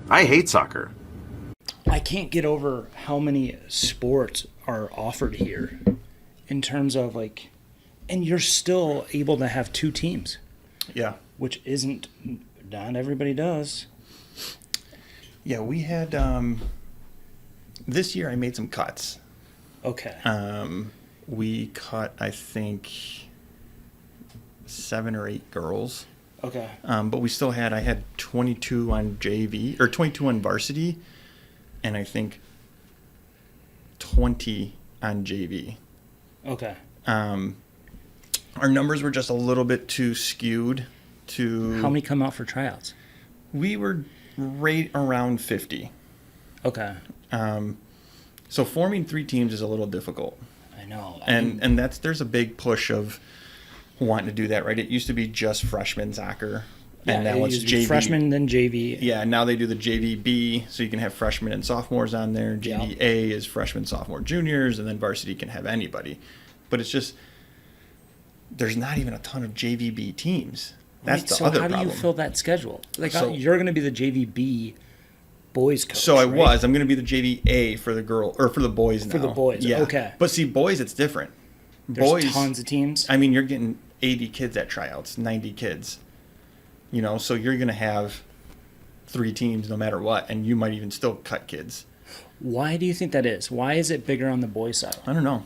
I hate soccer. I can't get over how many sports are offered here in terms of like, and you're still able to have two teams, Yeah. which isn't, not everybody does. Yeah, we had this year I made some cuts. Okay. We cut, I think, 7 or 8 girls. Okay. But we still had, I had 22 on JV, or 22 on varsity, and I think 20 on JV. Okay. Our numbers were just a little bit too skewed to... How many come out for tryouts? We were right around 50. Okay. So forming 3 teams is a little difficult. I know. And there's a big push of wanting to do that, right? It used to be just freshman soccer, and now it's JV. Freshman, then JV. Yeah, now they do the JVB, so you can have freshmen and sophomores on there. JVA is freshmen, sophomore, juniors, and then varsity can have anybody. But it's just, there's not even a ton of JVB teams. That's the other problem. So how do you fill that schedule? Like, So- you're going to be the JVB boys coach, So right? I'm going to be the JVA for the girl, or for the boys now. For the boys, Yeah. okay. But see, boys, it's different. There's Boys, tons of teams. I mean, you're getting 80 kids at tryouts, 90 kids. You know, so you're going to have 3 teams no matter what, and you might even still cut kids. Why do you think that is? Why is it bigger on the boys' side? I don't know.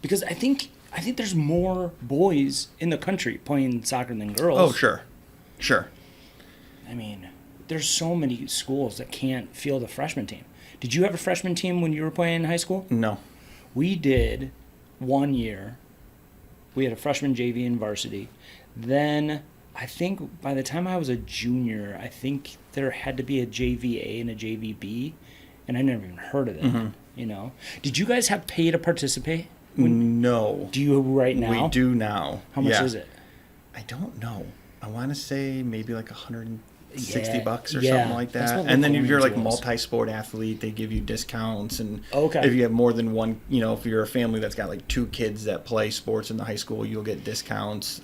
Because I think there's more boys in the country playing soccer than girls. Oh, sure. Sure. I mean, there's so many schools that can't field a freshman team. Did you have a freshman team when you were playing in high school? No. We did 1 year. We had a freshman JV and varsity. Then I think by the time I was a junior, I think there had to be a JVA and a JVB, and I never even heard of it. You know, did you guys have pay to participate? No. Do you right now? We do now. How much Yeah. is it? I don't know. I want to say maybe like $160 Yeah, or yeah, something like that's that. what And then local if you're like range was. multi-sport athlete, they give you discounts. And Okay. if you have more than one, you know, if you're a family that's got like 2 kids that play sports in the high school, you'll get discounts.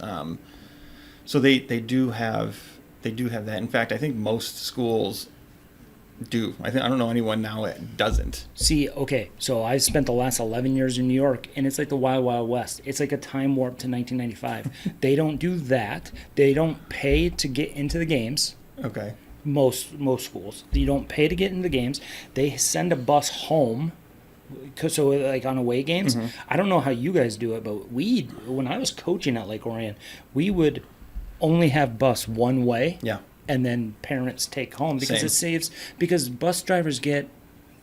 So they do have that. In fact, I think most schools do. I don't know anyone now that doesn't. See, okay, so I spent the last 11 years in New York, and it's like the Wild Wild West. It's like a time warp to 1995. They don't do that. They don't pay to get into the games. Okay. Most schools, you don't pay to get into the games. They send a bus home. So like on away games, I don't know how you guys do it, but when I was coaching at Lake Orion, we would only have bus one way. Yeah. And then parents take home because Same. it saves, because bus drivers get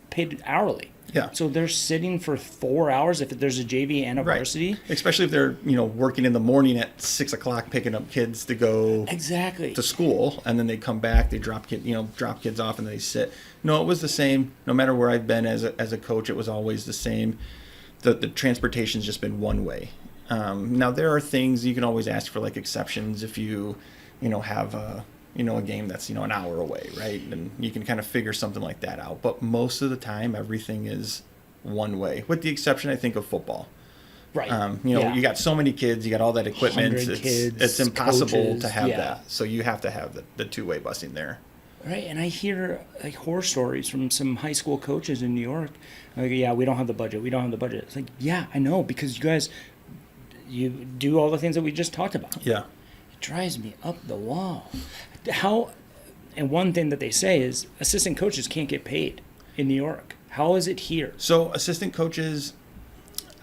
paid hourly. Yeah. So they're sitting for 4 hours if there's a JV and a Right. varsity. Especially if they're, you know, working in the morning at 6:00 picking up kids to go Exactly. to school, and then they come back, they drop kids off, and they sit. No, it was the same. No matter where I've been as a coach, it was always the same. The transportation's just been one way. Now there are things you can always ask for, like exceptions if you have a game that's an hour away, right? And you can kind of figure something like that out. But most of the time, everything is one way, with the exception, I think, of football. Right. You got so many kids, you got all that equipment. 100 kids, it's impossible coaches, to have yeah. that. So you have to have the 2-way busing there. Right, and I hear like horror stories from some high school coaches in New York. Like, yeah, we don't have the budget. We don't have the budget. It's like, yeah, I know, because you do all the things that we just talked about. Yeah. It drives me up the wall. And one thing that they say is assistant coaches can't get paid in New York. How is it here? So assistant coaches,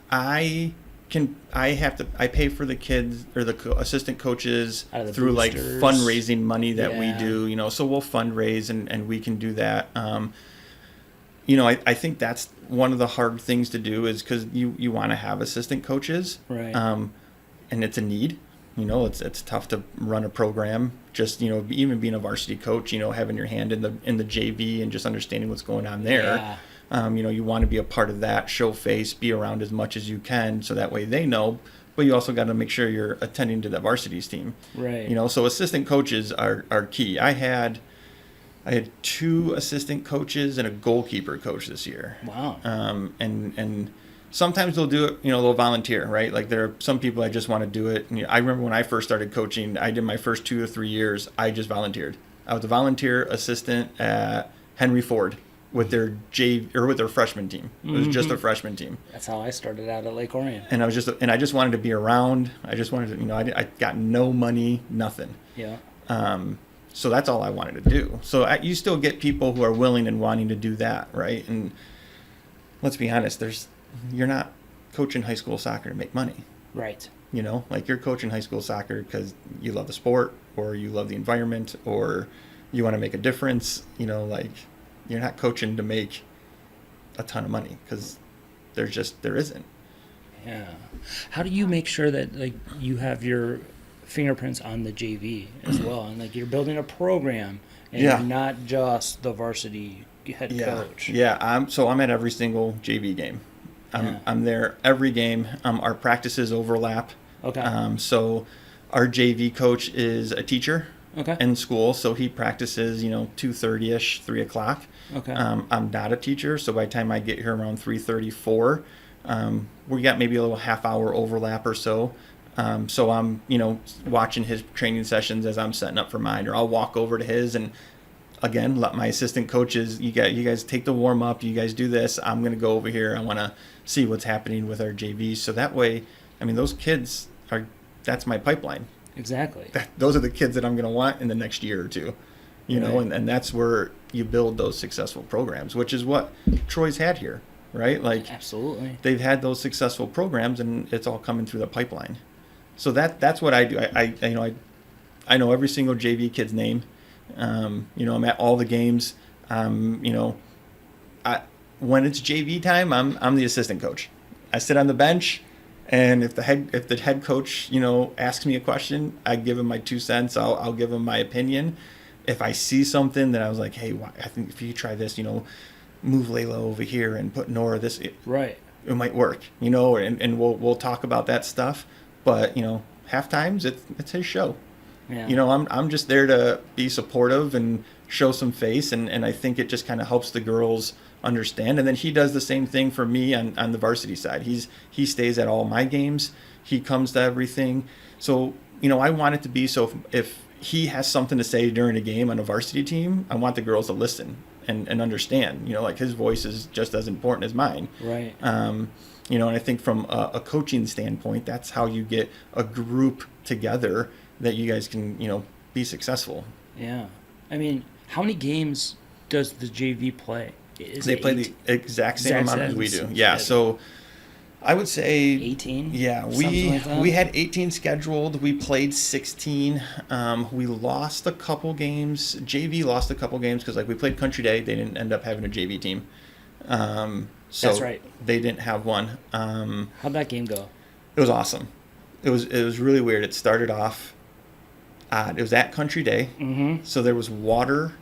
I pay for the kids or the assistant coaches Out of the through boosters. like fundraising money that we Yeah. do, so we'll fundraise and we can do that. I think that's one of the hard things to do, is because you want to have assistant coaches. Right. And it's a need. It's tough to run a program. Just even being a varsity coach, having your hand in the JV and just understanding what's going on there. Yeah. You want to be a part of that, show face, be around as much as you can, so that way they know. But you also got to make sure you're attending to the varsity's team. Right. So assistant coaches are key. I had 2 assistant coaches and a goalkeeper coach this year. Wow. And sometimes they'll do it, they'll volunteer, right? Like there are some people that just want to do it. And I remember when I first started coaching, I did my first 2 or 3 years, I just volunteered. I was a volunteer assistant at Henry Ford with their with their freshman team. It was just a freshman team. That's how I started out at Lake Orion. And I just wanted to be around. I just wanted to, I got no money, nothing. Yeah. So that's all I wanted to do. So you still get people who are willing and wanting to do that, right? And let's be honest, you're not coaching high school soccer to make money. Right. Like you're coaching high school soccer because you love the sport or you love the environment or you want to make a difference. Like you're not coaching to make a ton of money because there isn't. Yeah. How do you make sure that like you have your fingerprints on the JV as well, and like you're building a program and you're not just the varsity head coach? Yeah. I'm at every single JV game. I'm there every game. Our practices overlap. Okay. So our JV coach is a teacher. Okay. In school, so he practices 2:30ish, 3 o'clock. Okay. I'm not a teacher, so by the time I get here around 3:34, we got maybe a little half hour overlap or so. So I'm watching his training sessions as I'm setting up for mine, or I'll walk over to his and again let my assistant coaches, you guys take the warm up, you guys do this, I'm gonna go over here, I want to see what's happening with our JVs. So that way, those kids that's my pipeline. Exactly. Those are the kids that I'm going to want in the next year or two, Right. and that's where you build those successful programs, which is what Troy's had here, right? Like Absolutely. they've had those successful programs and it's all coming through the pipeline. So that's what I do. I know every single JV kid's name. I'm at all the games. When it's JV time, I'm the assistant coach. I sit on the bench. And if the head coach, asks me a question, I give him my 2 cents. I'll give him my opinion. If I see something that I was like, hey, I think if you try this, move Layla over here and put Nora this, Right. it might work, and we'll talk about that stuff. But half times it's his show. Yeah. I'm just there to be supportive and show some face, and I think it just kind of helps the girls understand. And then he does the same thing for me on the varsity side. He stays at all my games. He comes to everything. So I want it to be so if he has something to say during a game on a varsity team, I want the girls to listen and understand. Like his voice is just as important as mine. Right. And I think from a coaching standpoint, that's how you get a group together that you guys can be successful. Yeah. How many games does the JV play? They play the exact same amount as we do. Yeah, so I would say 18. Yeah, we had 18 scheduled. We played 16. We lost a couple games. JV lost a couple games because we played Country Day. They didn't end up having a JV team. So That's right. They didn't have one. How'd that game go? It was awesome. It was really weird. It started off odd. It was at Country Day, so there was water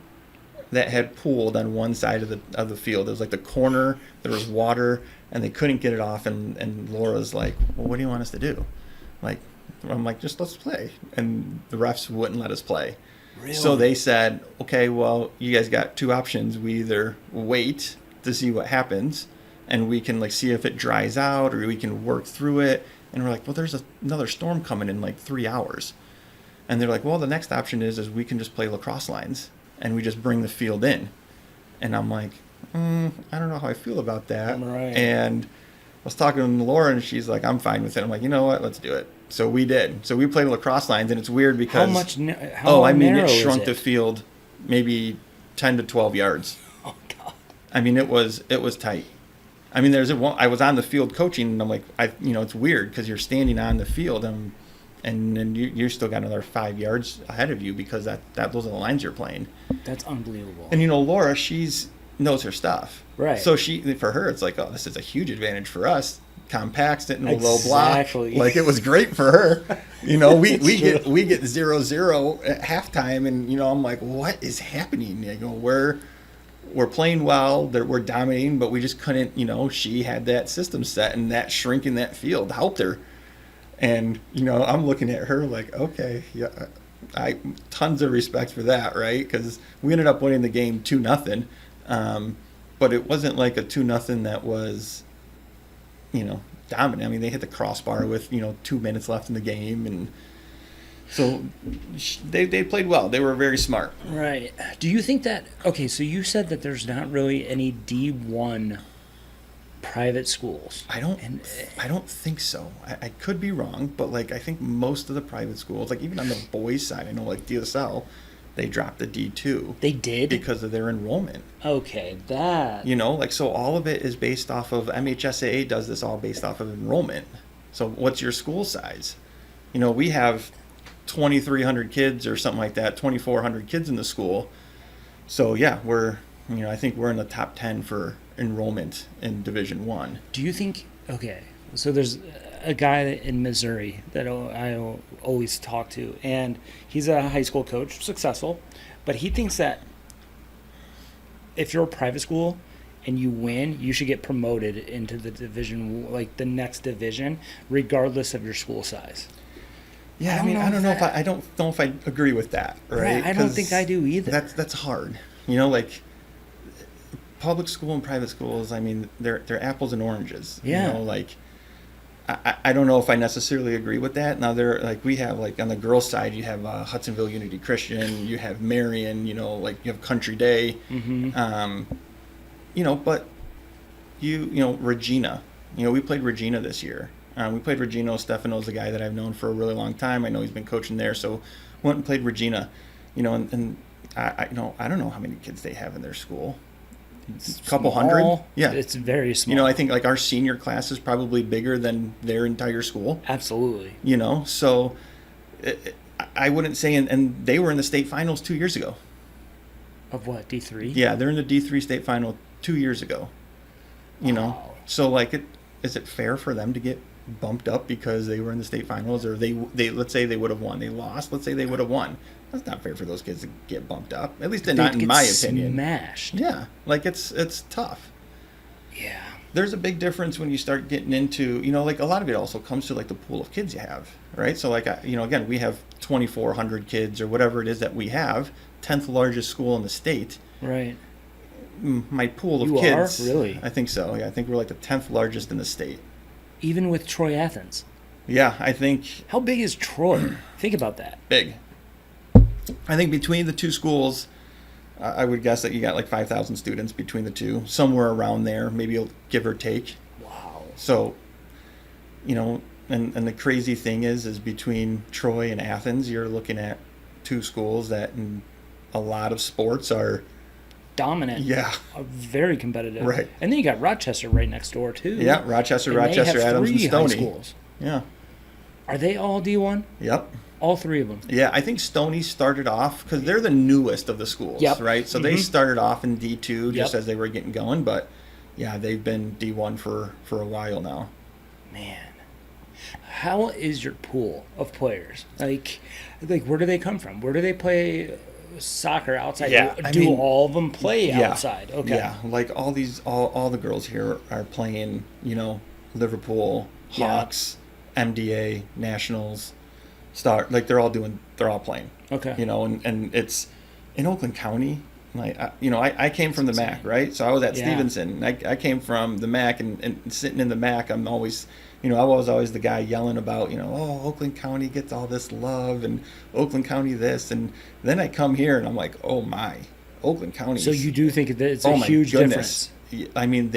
that had pooled on one side of the field. It was like the corner. There was water, and they couldn't get it off. And Laura's like, "Well, what do you want us to do?" I'm like, "Just let's play." And the refs wouldn't let us play. Really? So they said, "Okay, well, you guys got 2 options. We either wait to see what happens, and we can see if it dries out, or we can work through it." And we're like, "Well, there's another storm coming in 3 hours." And they're like, "Well, the next option is we can just play lacrosse lines, and we just bring the field in." And I'm like, I don't know how I feel about that. Right. And I was talking to Laura, and she's like, "I'm fine with it." I'm like, "You know what? Let's do it." So we did. So we played lacrosse lines, and it's weird because narrow it shrunk is the field maybe 10 to 12 yards. Oh God. It was tight. I was on the field coaching, and I'm like, it's weird because you're standing on the field, and then you still got another 5 yards ahead of you because those are the lines you're playing. That's unbelievable. And Laura, she's knows her stuff, right? So for her, it's like, oh, this is a huge advantage for us. Compacts it in a low block. It was great for her. We get 0-0 at halftime, and I'm like, what is happening? I go, we're playing well, we're dominating, but we just couldn't. She had that system set, and that shrinking that field helped her. And I'm looking at her like, okay, yeah, I tons of respect for that, right? Because we ended up winning the game 2-0, but it wasn't like a 2-0 that was, dominant. They hit the crossbar with 2 minutes left in the game, and So they played well. They were very smart. Right. Do you think that, okay, so you said that there's not really any D1 private schools. I don't think so. I could be wrong, but like I think most of the private schools, like even on the boys' side, I know like DSL, they dropped the D2 They did? because of their enrollment. Okay, that. You know, like so all of it is based off of MHSAA does this all based off of enrollment. So what's your school size? You know, we have 2,300 kids or something like that, 2,400 kids in the school. So yeah, I think we're in the top 10 for enrollment in Division 1. Do you think, okay, so there's a guy in Missouri that I always talk to, and he's a high school coach, successful, but he thinks that if you're a private school and you win, you should get promoted into the division, like the next division, regardless of your school size. Yeah, I don't know if I agree with that, right? I don't think I do either. That's hard. You know, like public school and private schools, I mean, they're apples and oranges. Yeah. You know, like I don't know if I necessarily agree with that. Now they're like we have like on the girls' side you have Hudsonville Unity Christian, you have Marion, you know, like you have Country Day. Mm-hmm. You know, but you know Regina. You know, we played Regina this year. We played Regina. Stefano's a guy that I've known for a really long time. I know he's been coaching there, so went and played Regina. You know, and I don't know how many kids they have in their school. It's a couple hundred. Yeah, it's very small. You know, I think like our senior class is probably bigger than their entire school. Absolutely. You know, so I wouldn't say, and they were in the state finals 2 years ago. Of what, D3? Yeah, they're in the D3 state final 2 years ago. You know, so like, is it fair for them to get bumped up because they were in the state finals, or they let's say they would have won, they lost. Let's say they would have won. That's not fair for those kids to get bumped up. At least not in my opinion. Smashed. Yeah, like it's tough. Yeah. There's a big difference when you start getting into, you know, like a lot of it also comes to like the pool of kids you have, right? So like, you know, again, we have 2,400 kids or whatever it is that we have, 10th largest school in the state. Right. My pool of You kids. are? Really? I think so. Yeah, I think we're like the 10th largest in the state. Even with Troy Athens. Yeah, I think How big is Troy? Think about that. big. I think between the two schools, I would guess that you got like 5,000 students between the two, somewhere around there, maybe give or take. Wow. So, you know, and the crazy thing is between Troy and Athens, you're looking at two schools that in a lot of sports are Dominant. Yeah. Very competitive. Right. And then you got Rochester right next door, too. Yeah, Rochester, And they have Adams, and 3 high Stony. schools. Yeah. Are they all D1? Yep. All 3 of them. Yeah, I think Stony started off because they're the newest of the schools, Yep. right? So they started off in D2 just Yep. as they were getting going, but yeah, they've been D1 for a while now. Man. How is your pool of players? Like where do they come from? Where do they play soccer outside? Yeah, Do all of them play yeah, outside? Okay. Yeah, like all the girls here are playing, you know, Liverpool, Yeah. Hawks, MDA, Nationals, Star. Like they're all playing. Okay. You know, and it's in Oakland County. Like I came from the MAC, right? So I was at Yeah. Stevenson. I came from the MAC, and sitting in the MAC, I'm always, you know, I was always the guy yelling about, you know, oh, Oakland County gets all this love, and Oakland County this, and then I come here and I'm like, oh my, Oakland County. So you do think that it's oh a my huge goodness. difference? I mean,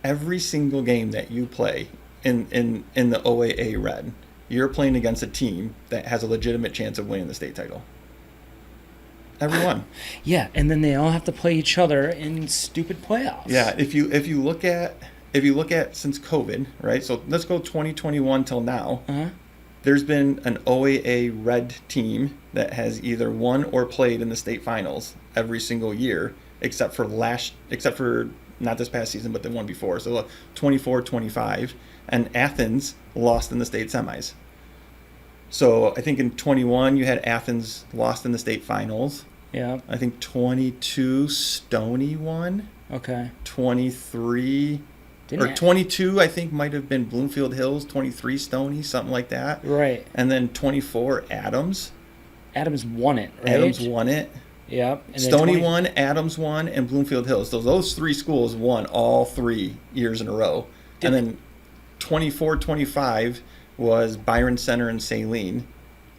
every single game that you play in the OAA Red, you're playing against a team that has a legitimate chance of winning the state title. Everyone. Yeah, and then they all have to play each other in stupid playoffs. Yeah, if you look at since COVID, right? So let's go 2021 till now. Uh-huh. There's been an OAA Red team that has either won or played in the state finals every single year, except for not this past season, but the one before. So 24-25, and Athens lost in the state semis. So I think in 21 you had Athens lost in the state finals. Yeah. I think 22 Stony won. Okay. 23 Didn't or it- 22 I think might have been Bloomfield Hills, 23 Stony, something like that. Right. And then 24 Adams. Adams won it, right? Adams won it. Yep. And then Stony 20 won, Adams won, and Bloomfield Hills. So those 3 schools won all 3 years in a row. And then 24-25 was Byron Center and Saline,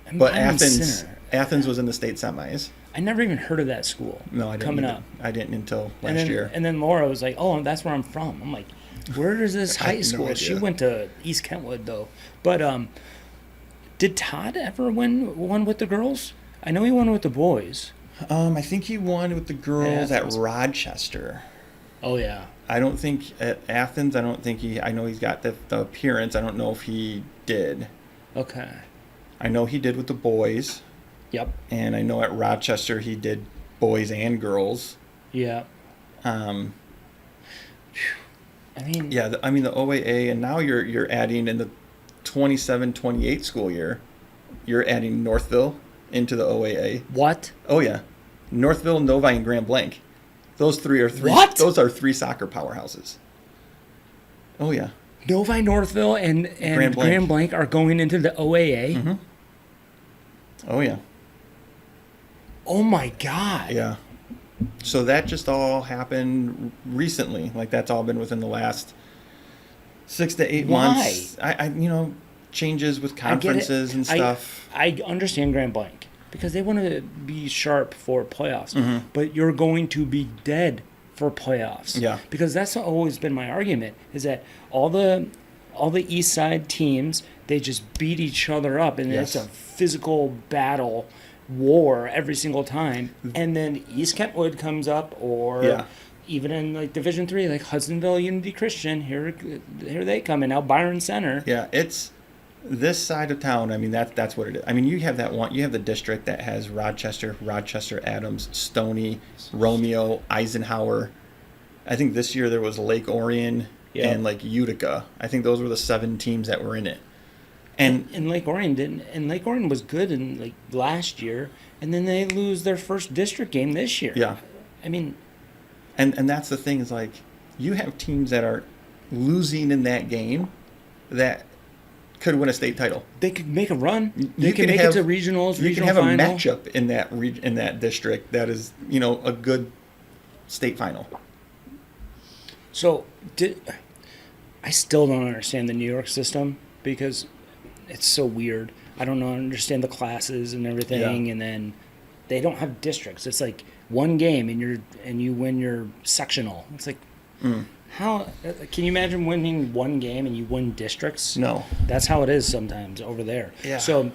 And but Byron Athens Center. Athens was in the state semis. I never even heard of that school. No, I didn't. Coming either. up. I didn't until last And then, year. and then Laura was like, "Oh, that's where I'm from." I'm like, "Where is this I have high no school?" She idea. went to East Kentwood though. But did Todd ever win one with the girls? I know he won with the boys. I think he won with the girls at Athens. Rochester. Oh yeah. I don't think at Athens. I don't think he. I know he's got the appearance. I don't know if he did. Okay. I know he did with the boys, Yep. and I know at Rochester he did boys and girls. Yeah. Um, I mean. yeah, I mean the OAA, and now you're adding in the 27-28 school year, you're adding Northville into the OAA. What? Oh yeah, Northville, Novi, and Grand Blanc. Those three. What? Those are three soccer powerhouses. Oh yeah. Novi, Northville, and Grand Blanc are going into the OAA. Mm-hmm. Oh yeah. Oh my God. Yeah. So that just all happened recently. Like that's all been within the last 6 to 8 Why? months. I changes with I get it. conferences and stuff. I understand Grand Blanc because they want to be sharp for playoffs, Mhm. but you're going to be dead for playoffs. Yeah. Because that's always been my argument is that all the East Side teams, they just beat each other up, and Yes. it's a physical battle war every single time. And then East Kentwood comes up, or Yeah. even in like Division III, like Hudsonville Unity Christian, here they come in now. Byron Center. Yeah, it's this side of town. I mean that's what it is. I mean you have that one. You have the district that has Rochester, Adams, Stony, Romeo, Eisenhower. I think this year there was Lake Orion Yeah. and like Utica. I think those were the 7 teams that were in it. And And Lake Orion didn't. And Lake Orion was good in like last year, and then they lose their first district game this year. yeah. I mean, And that's the thing is like you have teams that are losing in that game that could win a state title. they could make a run. You They can could make have- it to regionals. You can regional have final. a matchup in that in that district that is a good state final. So I still don't understand the New York system because it's so weird. I don't understand the classes and everything, Yeah. and then they don't have districts. It's like one game and you win your sectional. It's like how can you imagine winning one game and you win districts? No. That's how it is sometimes over there. Yeah. So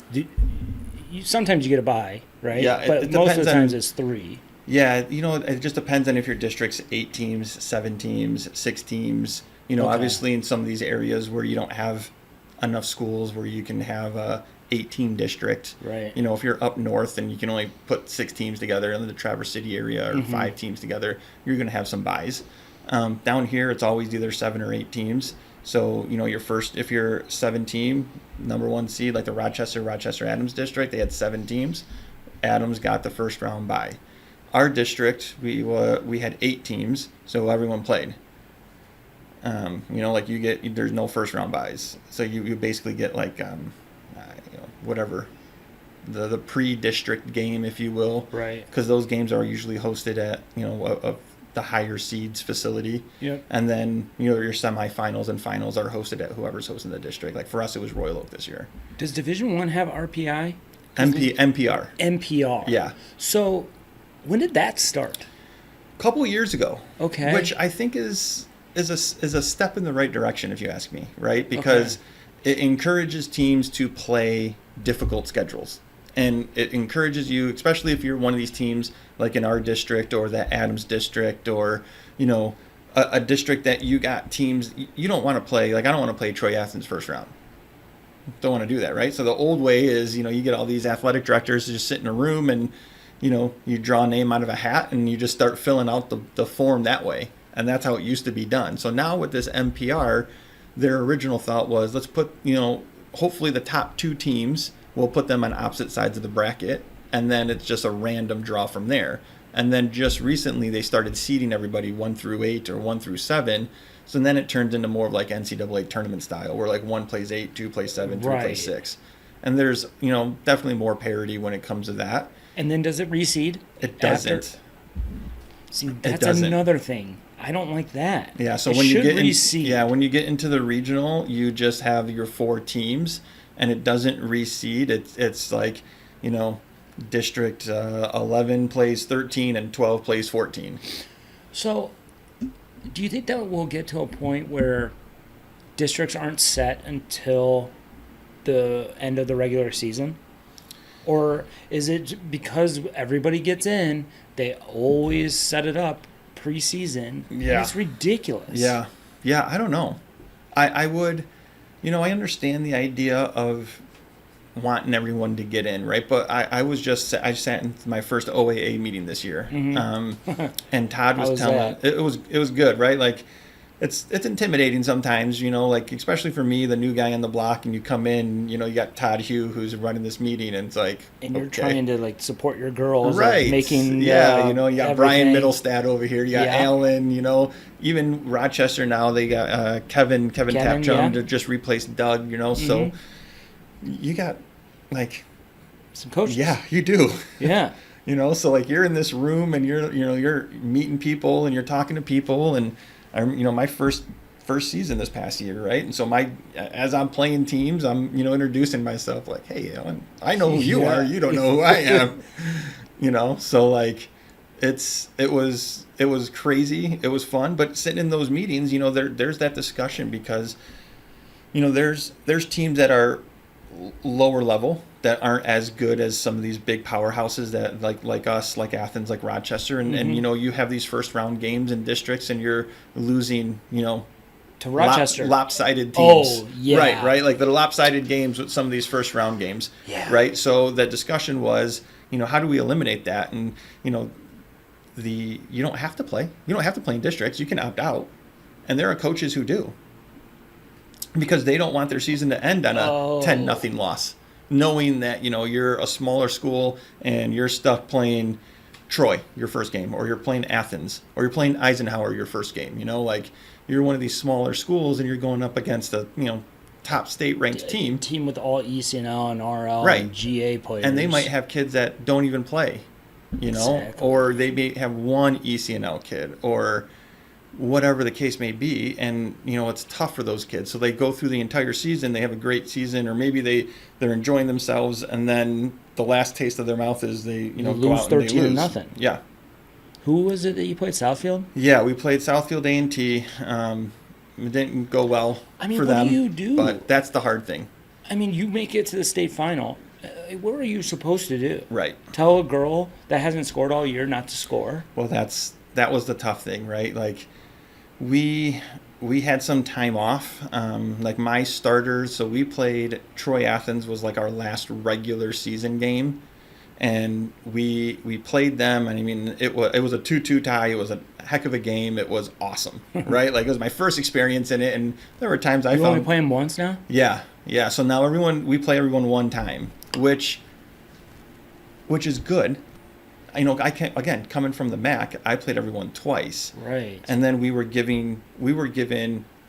sometimes you get a bye, right? Yeah, But it most of depends the on- times it's 3. Yeah, it just depends on if your district's 8 teams, 7 teams, 6 teams. Okay. Obviously in some of these areas where you don't have enough schools where you can have a 8-team district. Right. If you're up north and you can only put 6 teams together in the Traverse City area or Mm-hmm. 5 teams together, you're going to have some buys. Down here, it's always either 7 or 8 teams. So, if you're 7 team, number 1 seed, like the Rochester Adams district, they had 7 teams. Adams got the first round bye. Our district, we had 8 teams, so everyone played. Like there's no first round buys, so you basically get like whatever the pre-district game, if you will, Right. because those games are usually hosted at the higher seeds facility. Yep. And then your semifinals and finals are hosted at whoever's hosting the district. Like for us, it was Royal Oak this year. Does Division 1 have RPI? MPR. NPR. Yeah. So, when did that start? A couple of years ago. Okay. Which I think is a step in the right direction, if you ask me, right? Because it encourages teams to play difficult schedules. And it encourages you, especially if you're one of these teams, like in our district or the Adams district, or a district that you got teams you don't want to play. Like I don't want to play Troy Athens first round. Don't want to do that, right? So the old way is, you get all these athletic directors who just sit in a room and, you draw a name out of a hat and you just start filling out the form that way. And that's how it used to be done. So now with this MPR, their original thought was, let's put, hopefully the top 2 teams, we'll put them on opposite sides of the bracket. And then it's just a random draw from there. And then just recently they started seeding everybody 1 through 8 or 1 through 7. So then it turns into more of like NCAA tournament style, where like 1 plays 8, 2 plays 7, 3 Right. plays 6. And there's, definitely more parity when it comes to that. And then does it reseed? It doesn't. See, that's doesn't. another thing. I don't like that. Yeah, so It when you should get reseed. when you get into the regional, you just have your 4 teams, and it doesn't reseed. It's like, you know, District 11 plays 13 and 12 plays 14. So, do you think that we'll get to a point where districts aren't set until the end of the regular season? Or is it because everybody gets in, they always set it up preseason? Yeah. And it's ridiculous. Yeah, yeah, I don't know. I would, you know, I understand the idea of wanting everyone to get in, right? But I sat in my first OAA meeting this year, and Todd was was telling that? it was good, right? Like it's intimidating sometimes, you know, like especially for me, the new guy on the block, and you come in, you know, you got Todd Hugh who's running this meeting, and it's like, And you're okay. trying to like support your girls, Right. like, making you know, you got Brian everything. Middlestad over here. You got Yeah. Alan. You know, even Rochester now they got Kevin Tapchum yeah. to just replace Doug. You know, so you got like, Some coaches. yeah, you do. Yeah. You know, so like you're in this room and you're meeting people and you're talking to people, and you know, my first season this past year, right? And so as I'm playing teams, I'm, you know, introducing myself like, hey, you know, I know who you Yeah. are, you don't know who I am. You know, so like it was crazy, it was fun, but sitting in those meetings, you know, there's that discussion because, you know, there's teams that are lower level that aren't as good as some of these big powerhouses that like us, like Athens, like Rochester, and you know, you have these first round games in districts and you're losing, you know, To Rochester. lopsided teams. Oh, yeah. Right, like the lopsided games with some of these first round games. Yeah. Right. So the discussion was, you know, how do we eliminate that? And, you know, you don't have to play. You don't have to play in districts. You can opt out. And there are coaches who do. Because they don't want their season to end on a 10-0 loss. Knowing that, you know, you're a smaller school and you're stuck playing Troy your first game, or you're playing Athens, or you're playing Eisenhower your first game. You know, like you're one of these smaller schools and you're going up against a, you know, top state ranked team. Team with all ECNL and RL Right. and GA players. And they might have kids that don't even play, you know, Exactly. or they may have one ECNL kid or whatever the case may be. And, you know, it's tough for those kids. So they go through the entire season, they have a great season, or maybe they're enjoying themselves, and then the last taste of their mouth is they, you know, go lose out and they 13 lose. to 0. Yeah. Who was it that you played? Southfield? Yeah, we played Southfield A&T. It didn't go well I mean, for what them. do you do? But that's the hard thing. I mean, you make it to the state final. What are you supposed to do? Right. Tell a girl that hasn't scored all year not to score? Well, that was the tough thing, right? Like we had some time off. Like my starters, so we played Troy Athens was like our last regular season game, and we played them. And I mean, it was a 2-2 tie. It was a heck of a game. It was awesome, right? Like it was my first experience in it, and there were times I You felt only play them once now? Yeah. So now we play everyone one time, which is good. You know, I can't, again, coming from the MAC, I played everyone twice. Right. And then we were given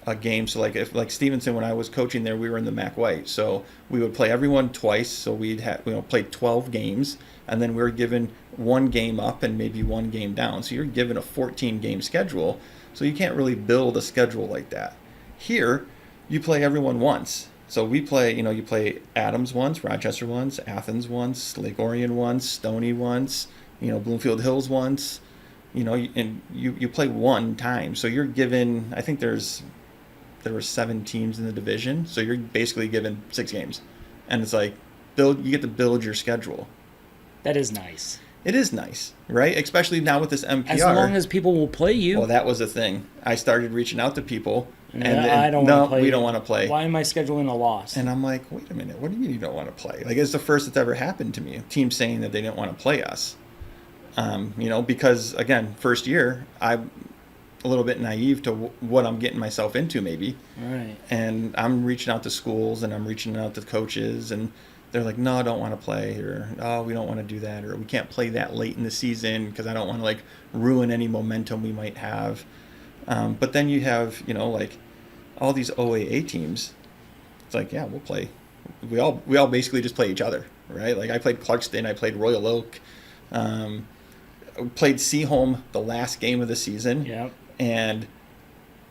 a game. So like Stevenson, when I was coaching there, we were in the MAC White. So we would play everyone twice. So we'd played 12 games, and then we were given one game up and maybe one game down. So you're given a 14 game schedule. So you can't really build a schedule like that. Here, you play everyone once. So we play, you know, you play Adams once, Rochester once, Athens once, Lake Orion once, Stony once, you know, Bloomfield Hills once, you know, and you play one time. So you're given, I think there were 7 teams in the division. So you're basically given 6 games. And it's like, you get to build your schedule. That is nice. It is nice, right? Especially now with this MPR. As long as people will play you. Well, that was the thing. I started reaching out to people. I don't want to play. We don't want to play. Why am I scheduling a loss? And I'm like, wait a minute, what do you mean you don't want to play? Like, it's the first that's ever happened to me. Teams saying that they didn't want to play us. You know, because, again, first year, I'm a little bit naive to what I'm getting myself into, maybe. Right. And I'm reaching out to schools and I'm reaching out to coaches, and they're like, no, I don't want to play, or, oh, we don't want to do that, or we can't play that late in the season because I don't want to, like, ruin any momentum we might have. But then you have, you know, like, all these OAA teams. It's like, yeah, we'll play. We all basically just play each other, right? Like, I played Clarkston, I played Royal Oak, played Seaholm the last game of the season. Yep. and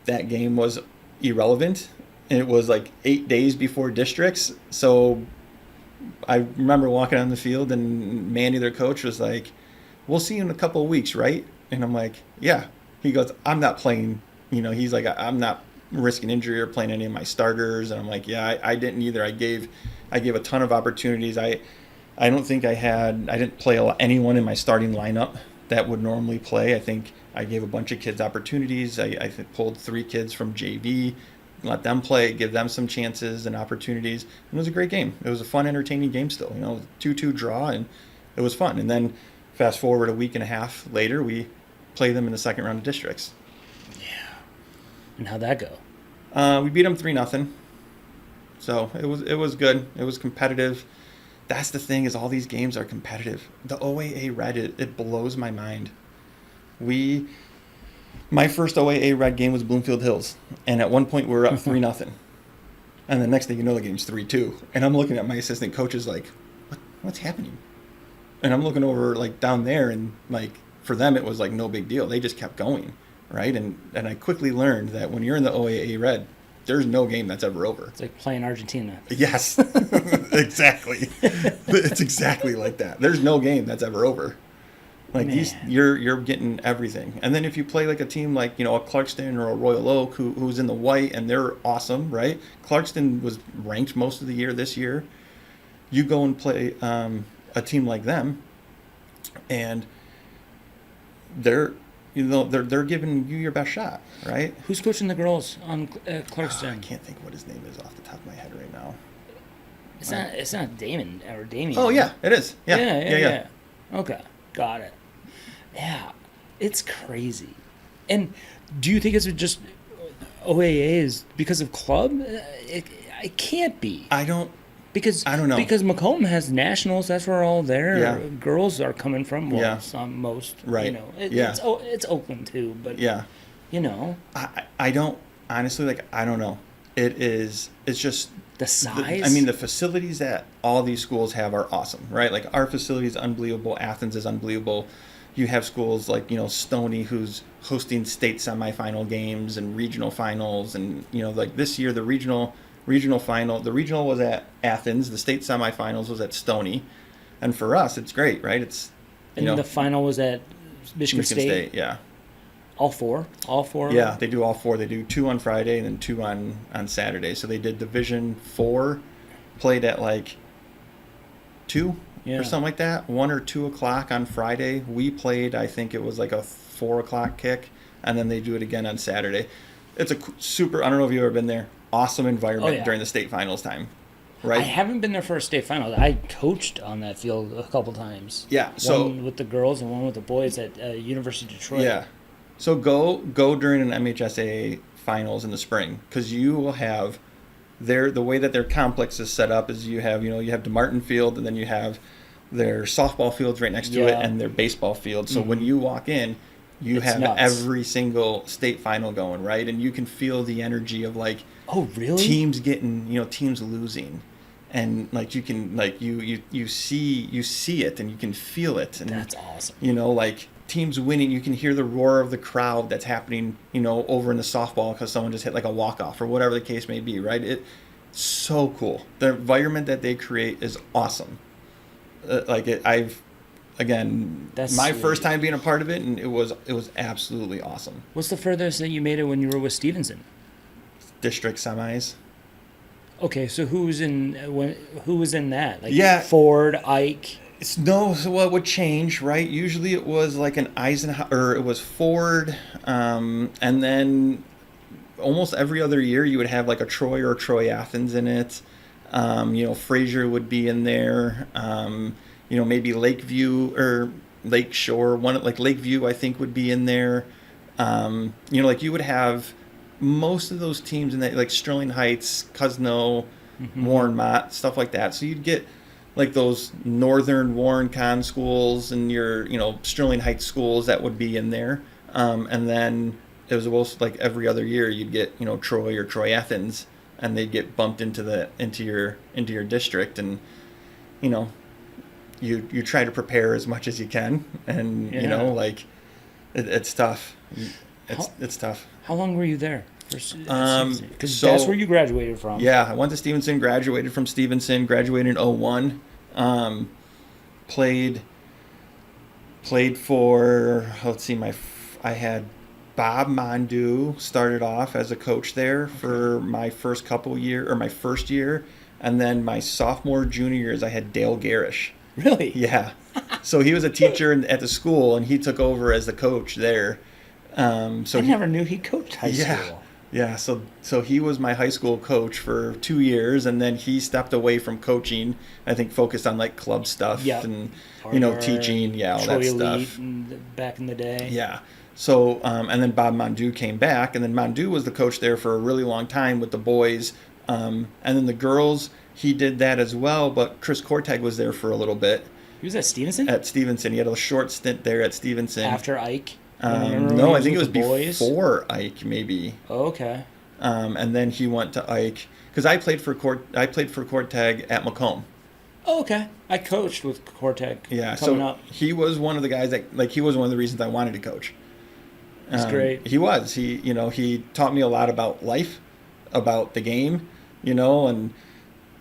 that game was irrelevant. And it was like 8 days before districts. So I remember walking on the field, and Mandy, their coach, was like, "We'll see you in a couple of weeks, right?" And I'm like, "Yeah." He goes, "I'm not playing." He's like, "I'm not risking injury or playing any of my starters." And I'm like, "Yeah, I didn't either. I gave a ton of opportunities. I don't think I didn't play anyone in my starting lineup that would normally play. I think I gave a bunch of kids opportunities. I pulled 3 kids from JV, let them play, give them some chances and opportunities. And it was a great game. It was a fun, entertaining game still. 2-2 draw, and it was fun. And then fast forward a week and a half later, we play them in the second round of districts. Yeah. And how'd that go? We beat them 3-0. So it was good. It was competitive. That's the thing, is all these games are competitive. The OAA Red, it blows my mind. My first OAA Red game was Bloomfield Hills, and at one point we were up 3-0. And the next thing you know, the game's 3-2. And I'm looking at my assistant coaches like, what's happening? And I'm looking over like down there, and like for them it was like no big deal. They just kept going, right? And I quickly learned that when you're in the OAA Red, there's no game that's ever over. It's like playing Argentina. Yes, exactly. It's exactly like that. There's no game that's ever over. Like you're getting everything. And then if you play like a team like, a Clarkston or a Royal Oak who's in the white and they're awesome, right? Clarkston was ranked most of the year this year. You go and play a team like them, and they're giving you your best shot, right? Who's coaching the girls on Clarkston? I can't think what his name is off the top of my head right now. It's not Damon or Damien. Oh yeah, it is. Yeah. Okay, got it. Yeah, it's crazy. And do you think it's just OAA is because of club? It can't be. I don't know. Because Macomb has nationals. That's where all their Yeah. girls are coming from. Well, Yeah. some, most. Right. It's Oakland too, but Yeah. I don't honestly, I don't know. It's just the size. the facilities that all these schools have are awesome, right? Like our facility is unbelievable. Athens is unbelievable. You have schools like, Stony, who's hosting state semifinal games and regional finals. And, like this year, the regional final, the regional was at Athens. The state semifinals was at Stony. And for us, it's great, right? The final was at Michigan State. Yeah. All four. Yeah, they do all 4. They do 2 on Friday and then 2 on Saturday. So they did Division 4, played at like 2 or something like that. 1 or 2 o'clock on Friday. We played, I think it was like a 4 o'clock kick, and then they do it again on Saturday. It's a super, I don't know if you've ever been there, awesome environment during the state finals time. Right? I haven't been there for a state final. I coached on that field a couple times. Yeah. So one with the girls and one with the boys at University of Detroit. Yeah. So go during an MHSAA finals in the spring, because you will have the way that their complex is set up is you have DeMartin Field, and then you have their softball fields right next to it and their baseball field. So when you walk in, you have nuts. Every single state final going, right? And you can feel the energy of like, oh really? Teams getting, teams losing. And like you can like you see it and you can feel it, and that's awesome. Like teams winning, you can hear the roar of the crowd that's happening, over in the softball because someone just hit like a walk-off or whatever the case may be, right? It's so cool. The environment that they create is awesome. That's my first time being a part of it, and it was absolutely awesome. What's the furthest that you made it when you were with Stevenson? District semis. Okay, so who was in that? Like Ford, Ike. So what would change, right? Usually it was like an Eisenhower, or it was Ford, and then almost every other year you would have like a Troy or Troy Athens in it. Fraser would be in there. Maybe Lakeview or Lakeshore. One like Lakeview, I think, would be in there. Like you would have most of those teams in that, like Sterling Heights, Cosno, Warren Mott, stuff like that. So you'd get like those northern Warren Con schools and your, Sterling Heights schools that would be in there. And then it was almost like every other year you'd get, Troy or Troy Athens, and they'd get bumped into your district, and you try to prepare as much as you can, and it's tough. it's tough. How long were you there? Because So- that's where you graduated from. Yeah, I went to Stevenson, graduated from Stevenson, graduated in '01. Played for, let's see, I had Bob Mondu started off as a coach there for my first my first year, and then my sophomore, junior years I had Dale Garish. Really? Yeah. So he was a teacher at the school, and he took over as the coach there. I never knew he coached high school. Yeah. So he was my high school coach for 2 years, and then he stepped away from coaching. I think focused on like club stuff and teaching, all Troy that stuff. Back in the day. Yeah. So and then Bob Mondu came back, and then Mondu was the coach there for a really long time with the boys, and then the girls. He did that as well, but Chris Kortag was there for a little bit. He was at Stevenson? At Stevenson. He had a short stint there at Stevenson. After Ike? No, I think it was before Ike, maybe. Oh, okay. And then he went to Ike because I played for Kortag at Macomb. Oh, okay. I coached with Kortag. Yeah, coming so up. he was one of the guys that he was one of the reasons I wanted to coach. That's great. He was. He taught me a lot about life, about the game, and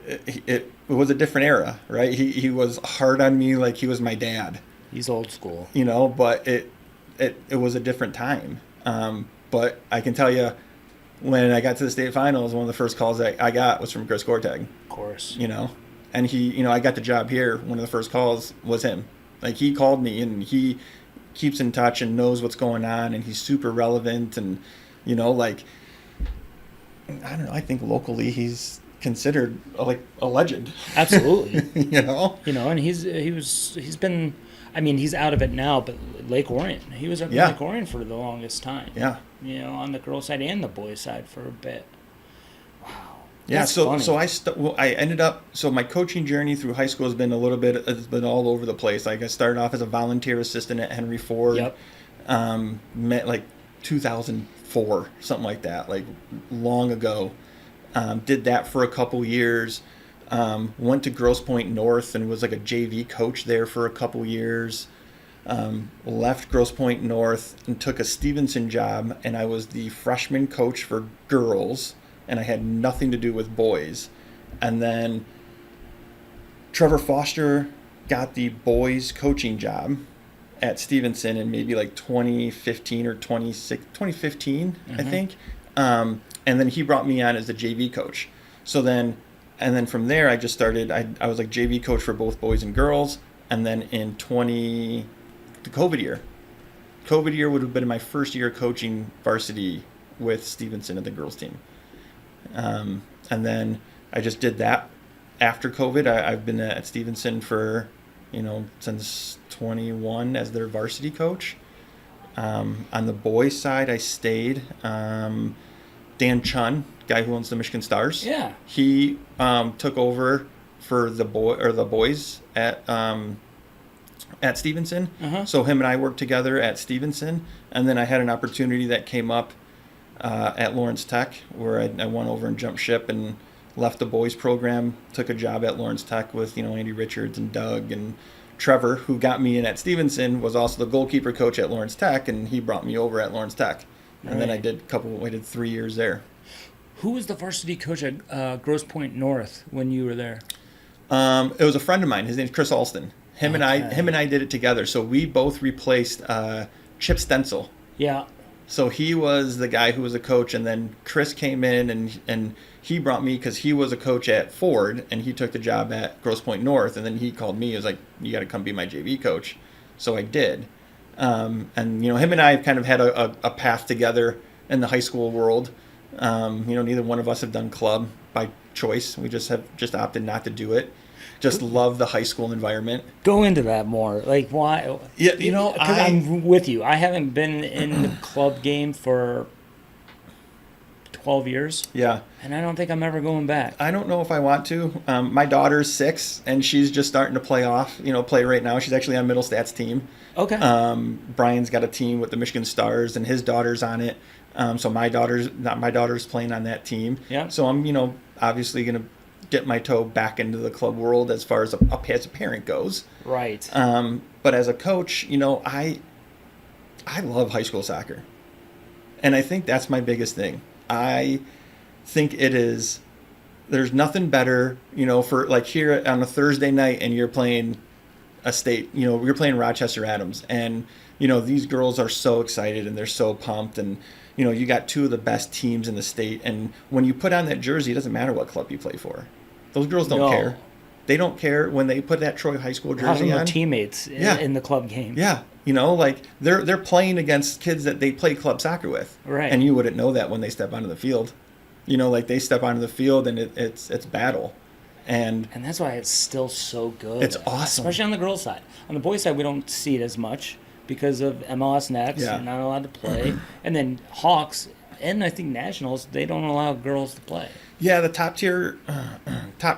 it was a different era, right? He was hard on me like he was my dad. He's old school. But it was a different time. But I can tell you, when I got to the state finals, one of the first calls that I got was from Chris Kortag. Of course. And he, I got the job here. One of the first calls was him. Like, he called me, and he keeps in touch and knows what's going on, and he's super relevant. And, I don't know, I think locally he's considered like a legend. Absolutely. And he's been, he's out of it now, but Lake Orion, he was up in Lake Orion for the longest time. Yeah. On the girls' side and the boys' side for a bit. Wow. Yeah. That's So funny. I ended up. So my coaching journey through high school has been has been all over the place. Like, I started off as a volunteer assistant at Henry Ford. Yep. Met like 2004, something like that, like long ago. Did that for a couple years. Went to Grosse Pointe North and was like a JV coach there for a couple years. Left Grosse Pointe North and took a Stevenson job, and I was the freshman coach for girls, and I had nothing to do with boys. And then Trevor Foster got the boys coaching job at Stevenson in maybe like 2015 or 2015, I think. And then he brought me on as the JV coach. And then from there, I just started, I was like JV coach for both boys and girls. And then in the COVID year would have been my first year coaching varsity with Stevenson and the girls team. And then I just did that after COVID. I've been at Stevenson for, since 21 as their varsity coach. On the boys side, I stayed. Dan Chun, guy who owns the Michigan Stars. Yeah. He took over for the boys at Stevenson. Uh-huh. So him and I worked together at Stevenson, and then I had an opportunity that came up at Lawrence Tech, where I went over and jumped ship and left the boys program, took a job at Lawrence Tech with Andy Richards and Doug and Trevor, who got me in at Stevenson, was also the goalkeeper coach at Lawrence Tech, and he brought me over at Lawrence Tech. And then I did 3 years there. Who was the varsity coach at Grosse Pointe North when you were there? It was a friend of mine. His name's Chris Alston. Him and I did it together. So we both replaced Chip Stencil. Yeah. So he was the guy who was a coach, and then Chris came in and he brought me because he was a coach at Ford, and he took the job at Grosse Pointe North, and then he called me. He was like, "You got to come be my JV coach." So I did. And him and I have kind of had a path together in the high school world. Neither one of us have done club by choice. We just opted not to do it. Just love the high school environment. Go into that more. Like, why? Yeah, because I'm with you. I haven't been in the club game for 12 years. Yeah. And I don't think I'm ever going back. I don't know if I want to. My daughter's 6, and she's just starting to play right now. She's actually on Middlestat's team. Okay. Brian's got a team with the Michigan Stars, and his daughter's on it. So my daughter's playing on that team. Yeah. So I'm, obviously going to dip my toe back into the club world as far as a parent goes. Right. But as a coach, I love high school soccer. And I think that's my biggest thing. I think it is, there's nothing better, for like here on a Thursday night and you're playing a state, you're playing Rochester Adams, and, these girls are so excited and they're so pumped, and, you got two of the best teams in the state. And when you put on that jersey, it doesn't matter what club you play for. Those girls don't care. They don't care when they put that Troy High School jersey on. Teammates in the club game. Yeah. Like they're playing against kids that they play club soccer with. Right. And you wouldn't know that when they step onto the field. Like they step onto the field and it's battle. And that's why it's still so good. It's awesome. Especially on the girls' side. On the boys' side, we don't see it as much because of MLS Next. Yeah. You're not allowed to play. And then Hawks and I think Nationals, they don't allow girls to play. Yeah, the top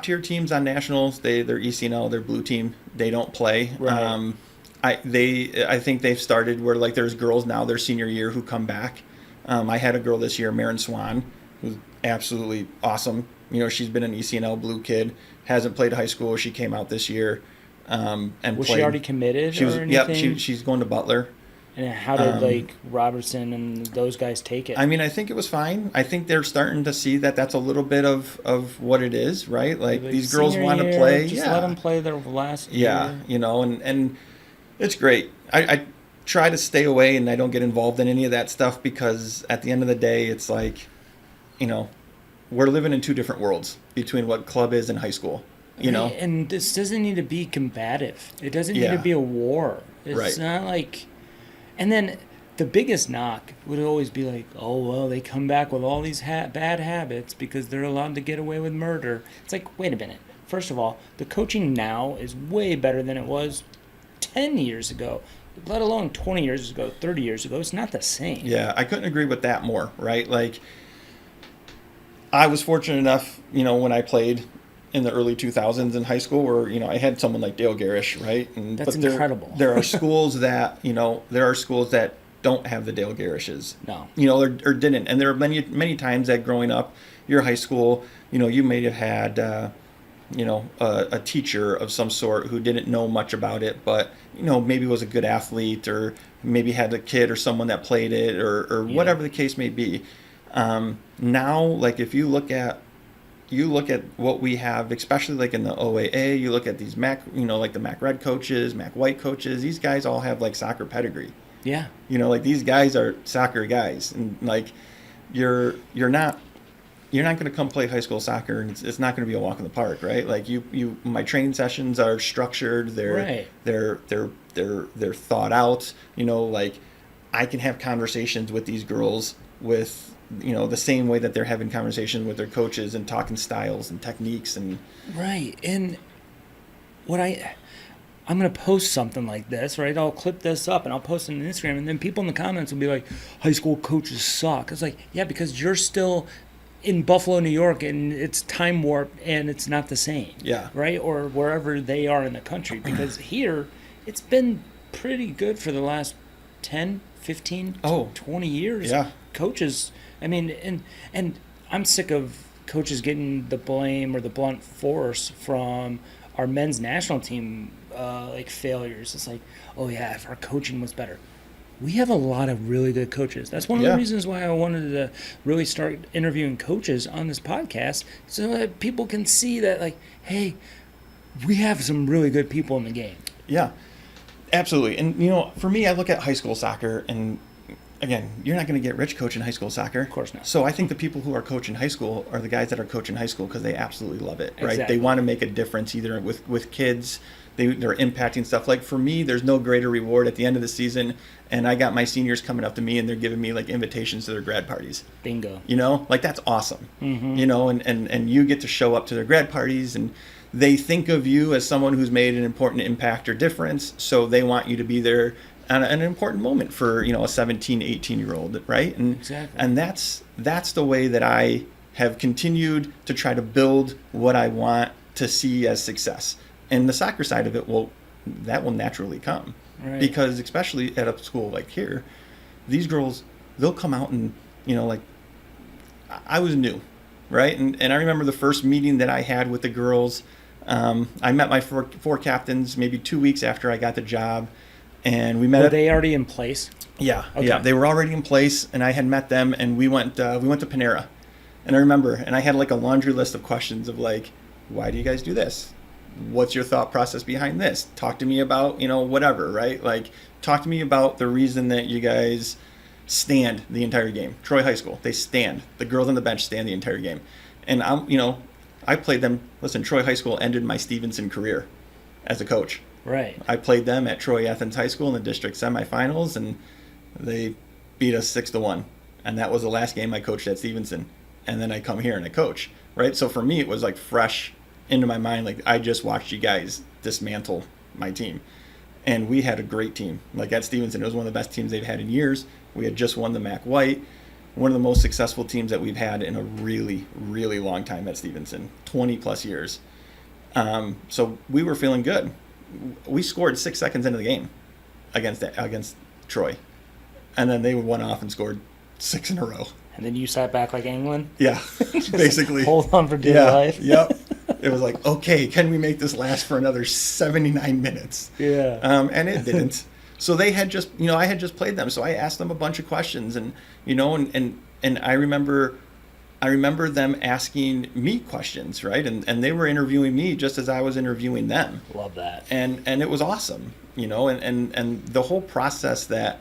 tier teams on Nationals, they're ECNL, they're blue team. They don't play. Right. I think they've started where like there's girls now their senior year who come back. I had a girl this year, Marin Swan, who's absolutely awesome. She's been an ECNL blue kid, hasn't played high school. She came out this year and was played. She already committed? She was. Or anything? Yep. She's going to Butler. And how did Robertson and those guys take it? I mean, I think it was fine. I think they're starting to see that that's a little bit of what it is, right? Like these girls want to play. Just let them play their last year. And it's great. I try to stay away and I don't get involved in any of that stuff because at the end of the day, it's like, we're living in two different worlds between what club is and high school. And this doesn't need to be combative. It doesn't need to be a war. It's not like. And then the biggest knock would always be like, oh, well, they come back with all these bad habits because they're allowed to get away with murder. It's like, wait a minute. First of all, the coaching now is way better than it was 10 years ago, let alone 20 years ago, 30 years ago. It's not the same. Yeah, I couldn't agree with that more, right? Like, I was fortunate enough, when I played in the early 2000s in high school where, I had someone like Dale Garish, right? And that's incredible. There are schools that, don't have the Dale Garishes. No. Or didn't. And there are many times that growing up, your high school, you may have had, a teacher of some sort who didn't know much about it, but, maybe was a good athlete or maybe had a kid or someone that played it or whatever the case may be. Now, like if you look at what we have, especially like in the OAA, you look at these MAC, like the MAC Red coaches, MAC White coaches, these guys all have like soccer pedigree. Yeah. Like these guys are soccer guys, and like you're not going to come play high school soccer and it's not going to be a walk in the park, right? Like my training sessions are structured. They're thought out, like I can have conversations with these girls with, the same way that they're having conversations with their coaches and talking styles and techniques and right. And I'm going to post something like this, right? I'll clip this up and I'll post it on Instagram, and then people in the comments will be like, high school coaches suck. It's like, yeah, because you're still in Buffalo, New York, and it's time warp and it's not the same. Yeah. Right? Or wherever they are in the country, because here it's been pretty good for the last 10, 15, 20 years. Yeah. Coaches, I mean, and I'm sick of coaches getting the blame or the blunt force from our men's national team failures. It's like, oh yeah, if our coaching was better. We have a lot of really good coaches. That's one of the reasons why I wanted to really start interviewing coaches on this podcast, so that people can see that, like, hey, we have some really good people in the game. Yeah, absolutely. And, for me, I look at high school soccer, and again, you're not going to get rich coaching high school soccer. Of course not. So I think the people who are coaching high school are the guys that are coaching high school because they absolutely love it, right? Exactly. They want to make a difference either with kids. They're impacting stuff. Like for me, there's no greater reward at the end of the season, and I got my seniors coming up to me and they're giving me like invitations to their grad parties. Bingo. Like that's awesome. Mm-hmm. And you get to show up to their grad parties, and they think of you as someone who's made an important impact or difference, so they want you to be there at an important moment for a 17, 18-year-old, right? And exactly. And that's the way that I have continued to try to build what I want to see as success. And the soccer side of it will naturally come, right. Because especially at a school like here, these girls, they'll come out and like I was new, right? And I remember the first meeting that I had with the girls. I met my four captains maybe 2 weeks after I got the job. And we met Were at, they already in place? yeah, Okay. yeah, they were already in place, and I had met them, and we went to Panera. And I remember, and I had like a laundry list of questions of like, why do you guys do this? What's your thought process behind this? Talk to me about, whatever, right? Like, talk to me about the reason that you guys stand the entire game. Troy High School, they stand. The girls on the bench stand the entire game. And I played them. Listen, Troy High School ended my Stevenson career as a coach. Right. I played them at Troy Athens High School in the district semifinals, and they beat us 6-1. And that was the last game I coached at Stevenson. And then I come here and I coach, right? So for me, it was like fresh into my mind. Like, I just watched you guys dismantle my team. And we had a great team. Like, at Stevenson, it was one of the best teams they've had in years. We had just won the MAC White. One of the most successful teams that we've had in a really, really long time at Stevenson, 20 plus years. So we were feeling good. We scored 6 seconds into the game against Troy. And then they went off and scored 6 in a row. And then you sat back like England? Yeah, basically. Hold on for dear life. Yep. It was like, okay, can we make this last for another 79 minutes? Yeah. And it didn't. So they had just, I had just played them. So I asked them a bunch of questions, and I remember them asking me questions, right? And they were interviewing me just as I was interviewing them. Love that. And it was awesome, and the whole process that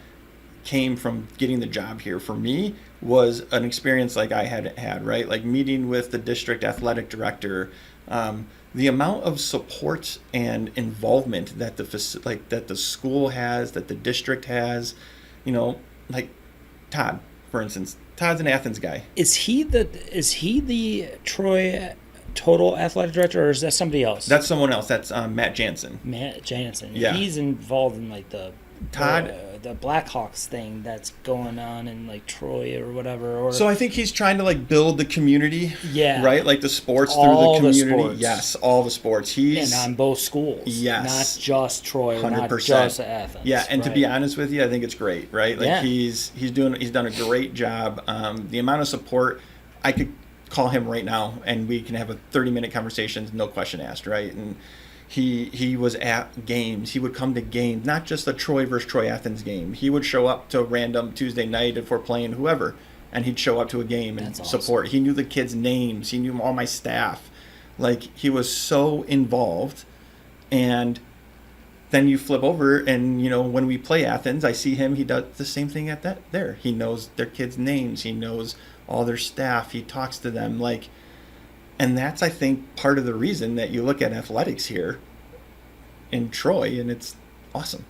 came from getting the job here for me was an experience like I had, right? Like meeting with the district athletic director, the amount of support and involvement that the school has, that the district has, like Todd, for instance. Todd's an Athens guy. Is he the Troy total athletic director, or is that somebody else? That's someone else. That's Matt Jansen. Matt Jansen. Yeah. He's involved in like the Blackhawks thing that's going on in like Troy or whatever. Or So I think he's trying to like build the community. Yeah. Right? Like the sports All through the the community. sports. Yes, all the sports. and on both schools. Yes. Not just Troy or not 100%. just Athens. Yeah, and to be right? honest with you, I think it's great, right? Like Yeah. he's done a great job. The amount of support, I could call him right now and we can have a 30-minute conversation, no question asked, right? And he was at games. He would come to games, not just the Troy versus Troy Athens game. He would show up to a random Tuesday night if we're playing whoever, and he'd show up to a game and That's support. awesome. He knew the kids' names. He knew all my staff. Like, he was so involved. And then you flip over and, when we play Athens, I see him. He does the same thing at there. He knows their kids' names. He knows all their staff. He talks to them. Like, and that's, I think, part of the reason that you look at athletics here in Troy, and it's awesome.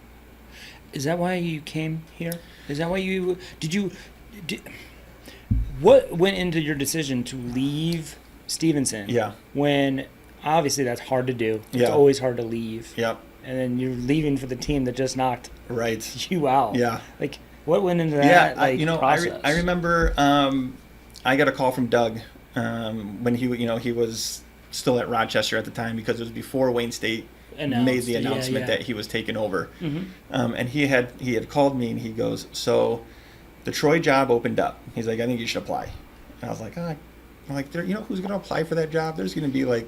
Is that why you came here? Is that why what went into your decision to leave Stevenson? Yeah. When obviously that's hard to do. It's Yeah. always hard to leave. Yep. And then you're leaving for the team that just knocked Right. you out. Yeah. Like, what went into that? Yeah. Process? I remember I got a call from Doug when he was still at Rochester at the time, because it was before Wayne State made the announcement that he was taking over. Mm-hmm. And he had called me and he goes, so the Troy job opened up. He's like, I think you should apply. And I was like, I'm like, who's going to apply for that job? There's going to be like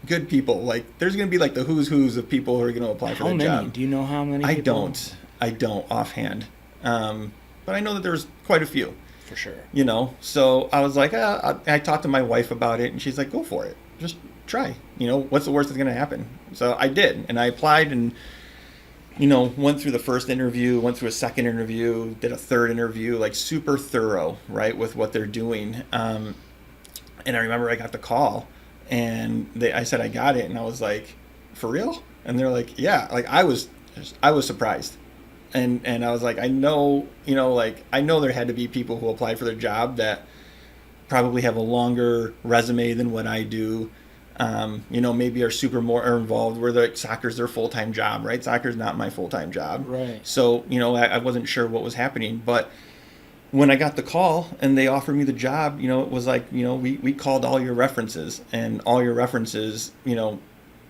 good people. Like, there's going to be like the who's of people who are going to apply for that job. How many? Do you know how many? I people? don't offhand. But I know that there's quite a few. For sure. So I was like, I talked to my wife about it, and she's like, go for it. Just try. What's the worst that's going to happen? So I did, and I applied, and, went through the first interview, went through a second interview, did a third interview, like super thorough, right, with what they're doing. And I remember I got the call, and I said I got it, and I was like, for real? And they're like, yeah. Like, I was surprised. And I was like, I know there had to be people who applied for their job that probably have a longer resume than what I do. Maybe are more involved, where soccer's their full-time job, right? Soccer's not my full-time job. Right. So, I wasn't sure what was happening. But when I got the call and they offered me the job, it was like, we called all your references, and all your references,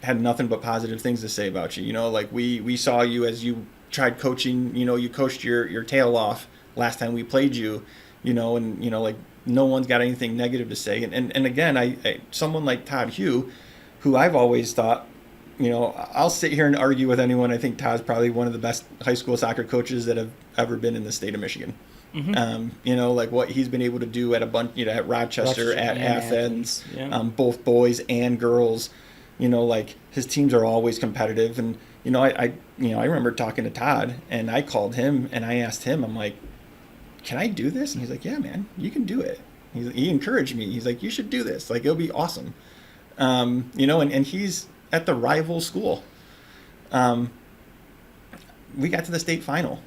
had nothing but positive things to say about you. Like we saw you as you tried coaching, you coached your tail off last time we played you, like no one's got anything negative to say. And again, I someone like Todd Hugh, who I've always thought I'll sit here and argue with anyone. I think Todd's probably one of the best high school soccer coaches that have ever been in the state of Michigan. Like what he's been able to do at a bunch, at Rochester, at Athens, yeah. Both boys and girls. Like his teams are always competitive. And I remember talking to Todd, and I called him and I asked him, I'm like, can I do this? And he's like, yeah, man, you can do it. He encouraged me. He's like, you should do this. Like, it'll be awesome. And he's at the rival school. We got to the state final,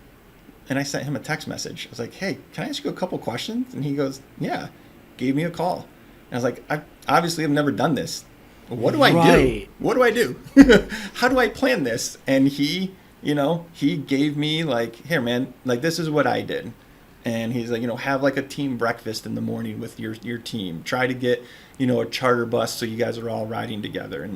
and I sent him a text message. I was like, hey, can I ask you a couple questions? And he goes, yeah. Gave me a call. And I was like, I obviously have never done this. What do I do? What do I do? How do I plan this? And he gave me like, here, man, like this is what I did. And he's like, have like a team breakfast in the morning with your team. Try to get, a charter bus so you guys are all riding together.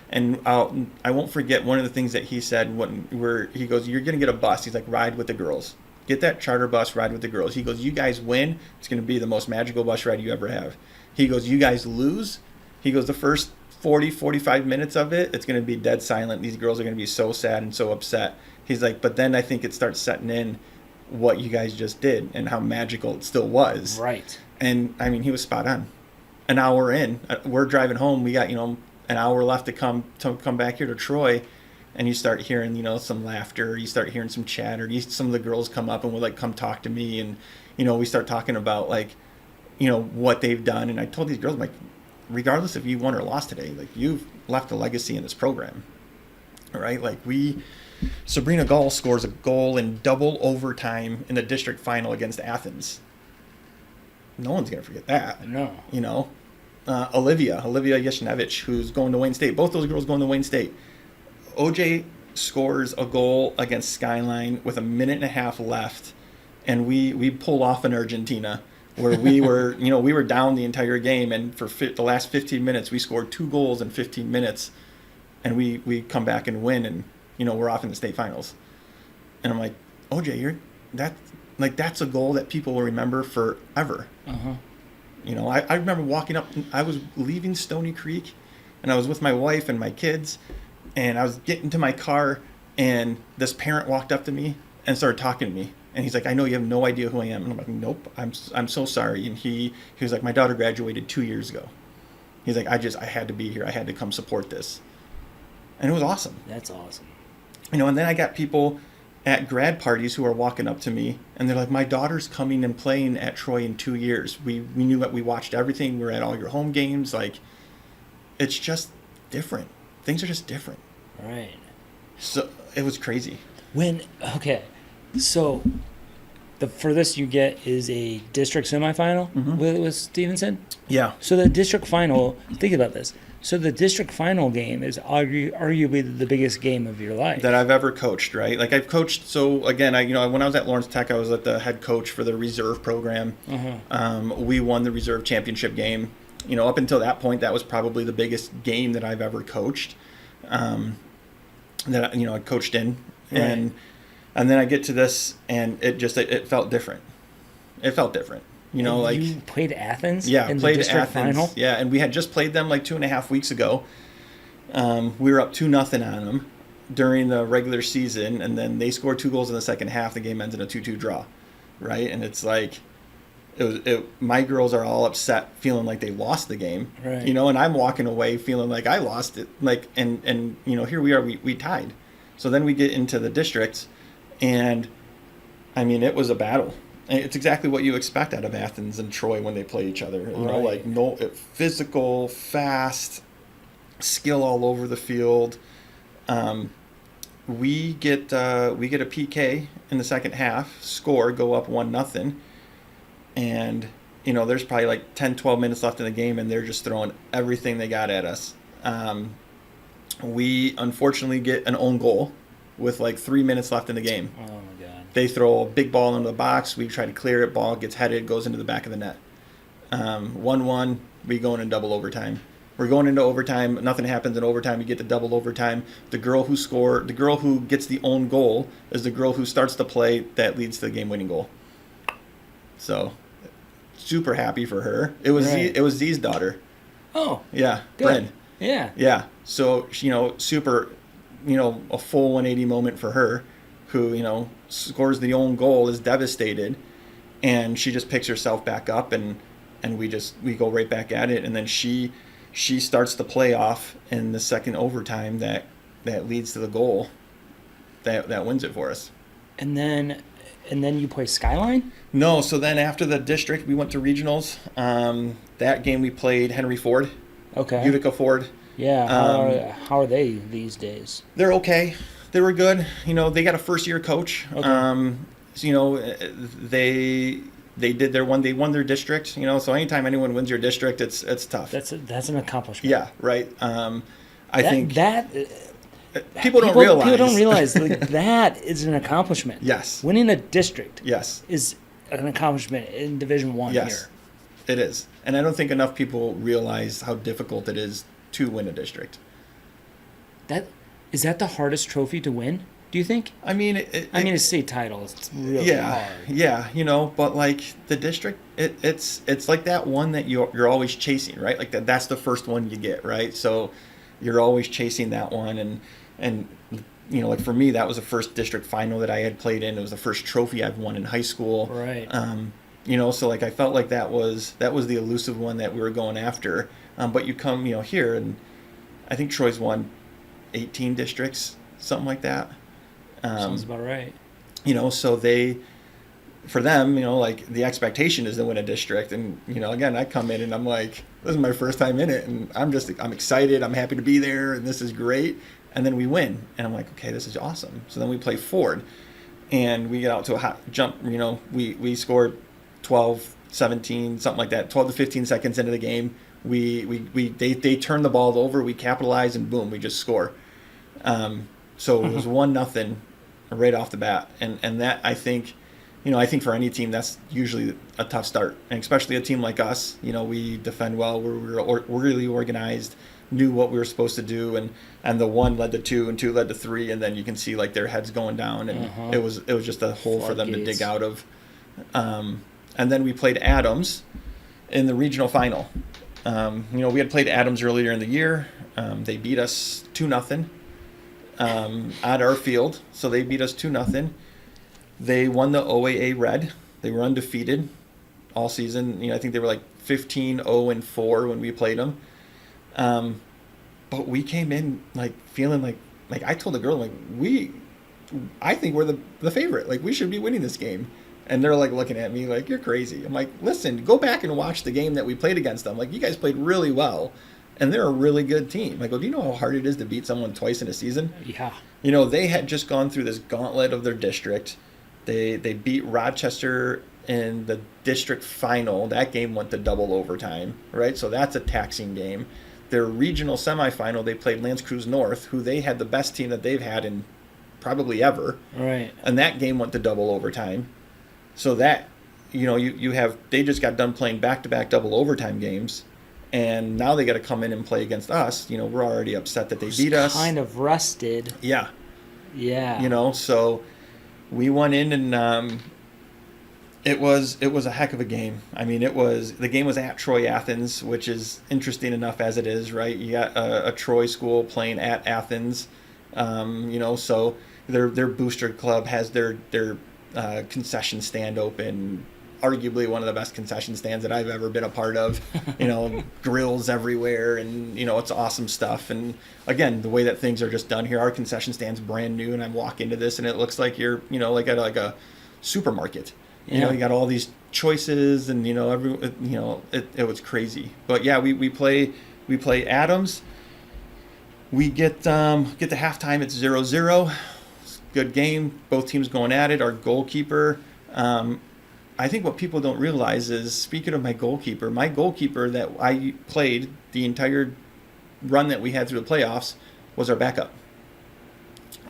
And I won't forget one of the things that he said he goes, you're going to get a bus. He's like, ride with the girls. Get that charter bus, ride with the girls. He goes, you guys win. It's going to be the most magical bus ride you ever have. He goes, you guys lose. He goes, the first 45 minutes of it, it's going to be dead silent. These girls are going to be so sad and so upset. He's like, but then I think it starts setting in what you guys just did and how magical it still was. Right. And I mean, he was spot on. An hour in, we're driving home. We got, an hour left to come back here to Troy. And you start hearing, some laughter. You start hearing some chatter. Some of the girls come up and will like come talk to me. And, we start talking about like, what they've done. And I told these girls, I'm like, regardless if you won or lost today, like you've left a legacy in this program. All right. Like Sabrina Gall scores a goal in double overtime in the district final against Athens. No one's going to forget that. No. Olivia Yashnevich, who's going to Wayne State. Both those girls going to Wayne State. OJ scores a goal against Skyline with a minute and a half left, and we pull off in Argentina, where we were, we were down the entire game, and for the last 15 minutes, we scored 2 goals in 15 minutes, and we come back and win, and we're off in the state finals. And I'm like, OJ, that's a goal that people will remember forever. I remember walking up, I was leaving Stony Creek, and I was with my wife and my kids, and I was getting to my car, and this parent walked up to me and started talking to me. And he's like, I know you have no idea who I am. And I'm like, nope, I'm so sorry. And he was like, my daughter graduated 2 years ago. He's like, I had to be here. I had to come support this. And it was awesome. That's awesome. And then I got people at grad parties who are walking up to me, and they're like, my daughter's coming and playing at Troy in 2 years. We knew that we watched everything. We were at all your home games. Like, it's just different. Things are just different. Right. So it was crazy. So the furthest you get is a district semifinal with Stevenson? Yeah. So the district final, think about this. So the district final game is arguably the biggest game of your life. That I've ever coached, right? Like I've coached, so again, when I was at Lawrence Tech, I was the head coach for the reserve program. We won the reserve championship game. Up until that point, that was probably the biggest game that I've ever coached. That I coached in. Right. And then I get to this, and it felt different. It felt different. You played Athens? Yeah, in played the district Athens. Final? Yeah, and we had just played them like 2.5 weeks ago. We were up 2-0 on them during the regular season, and then they scored 2 goals in the second half. The game ends in a 2-2 draw, right? And it's like, my girls are all upset, feeling like they lost the game, right. And I'm walking away feeling like I lost it, like, and here we are, we tied. So then we get into the district, and I mean, it was a battle. It's exactly what you expect out of Athens and Troy when they play each other. Physical, fast, skill all over the field. We get a PK in the second half, go up 1-0, and there's probably like 10, 12 minutes left in the game, and they're just throwing everything they got at us. We unfortunately get an own goal with like 3 minutes left in the game. Oh my God. They throw a big ball into the box. We try to clear it. Ball gets headed, goes into the back of the net. 1-1. We go into double overtime. We're going into overtime. Nothing happens in overtime. You get to double overtime. The girl who gets the own goal is the girl who starts the play that leads to the game-winning goal. So, super happy for her. It was right. It was Z's daughter. Oh. Yeah, good. Yeah. Yeah. So, super, a full 180 moment for her, who, scores the own goal, is devastated, and she just picks herself back up, and we go right back at it, and then she starts the playoff in the second overtime that leads to the goal that wins it for us. And then you play Skyline? No, so then after the district, we went to regionals. That game we played Henry Ford, Okay. Utica Ford. Yeah. How are they these days? They're okay. They were good. They got a first-year coach. Okay. They did their one. They won their district. So anytime anyone wins your district, it's tough. That's an accomplishment. Yeah, right. I think that people don't realize. People don't realize that is an accomplishment. Yes. Winning a district. Yes. Is an accomplishment in Division I Yes, here. it is. And I don't think enough people realize how difficult it is to win a district. Is that the hardest trophy to win? Do you think? I mean, a state title. It's really hard. Yeah, but like the district, it's like that one that you're always chasing, right? Like that's the first one you get, right? So you're always chasing that one, and like for me, that was the first district final that I had played in. It was the first trophy I've won in high school. Right. So like I felt like that was the elusive one that we were going after. But you come, here, and I think Troy's won 18 districts, something like that. Sounds about right. So for them, like the expectation is to win a district, and again, I come in and I'm like, this is my first time in it, and I'm excited, I'm happy to be there, and this is great, and then we win, and I'm like, okay, this is awesome. So then we play Ford, and we get out to a hot jump. We scored 12, 17, something like that, 12 to 15 seconds into the game. They turn the ball over, we capitalize, and boom, we just score. So it was 1-0 right off the bat, and that I think for any team that's usually a tough start, and especially a team like us. We defend well, we're really organized, knew what we were supposed to do, and the 1 led to 2, and 2 led to 3, and then you can see like their heads going down, and it was just a hole for them to dig out of. And then we played Adams in the regional final. We had played Adams earlier in the year. They beat us 2-0. At our field, so they beat us 2-0. They won the OAA Red. They were undefeated all season. I think they were like 15-0-4 when we played them. But we came in like feeling like I told the girl, like, I think we're the favorite. Like, we should be winning this game. And they're like looking at me like, you're crazy. I'm like, listen, go back and watch the game that we played against them. Like, you guys played really well. And they're a really good team. I go, do you know how hard it is to beat someone twice in a season? Yeah. They had just gone through this gauntlet of their district. They beat Rochester in the district final. That game went to double overtime, right? So that's a taxing game. Their regional semifinal, they played L'Anse Creuse North, who they had the best team that they've had in probably ever. Right. And that game went to double overtime. So that, they just got done playing back-to-back double overtime games. And now they got to come in and play against us. We're already upset that they beat us. Kind of rusted. Yeah. Yeah. So we went in, and it was a heck of a game. I mean, the game was at Troy Athens, which is interesting enough as it is, right? You got a Troy school playing at Athens. So their booster club has their concession stand open. Arguably one of the best concession stands that I've ever been a part of. Grills everywhere, and it's awesome stuff. And again, the way that things are just done here, our concession stand's brand new, and I walk into this and it looks like you're like at a supermarket. You got all these choices, and it was crazy. But yeah, we play Adams. We get to halftime, it's 0-0. Good game, both teams going at it. Our goalkeeper, I think what people don't realize is, speaking of my goalkeeper that I played the entire run that we had through the playoffs was our backup.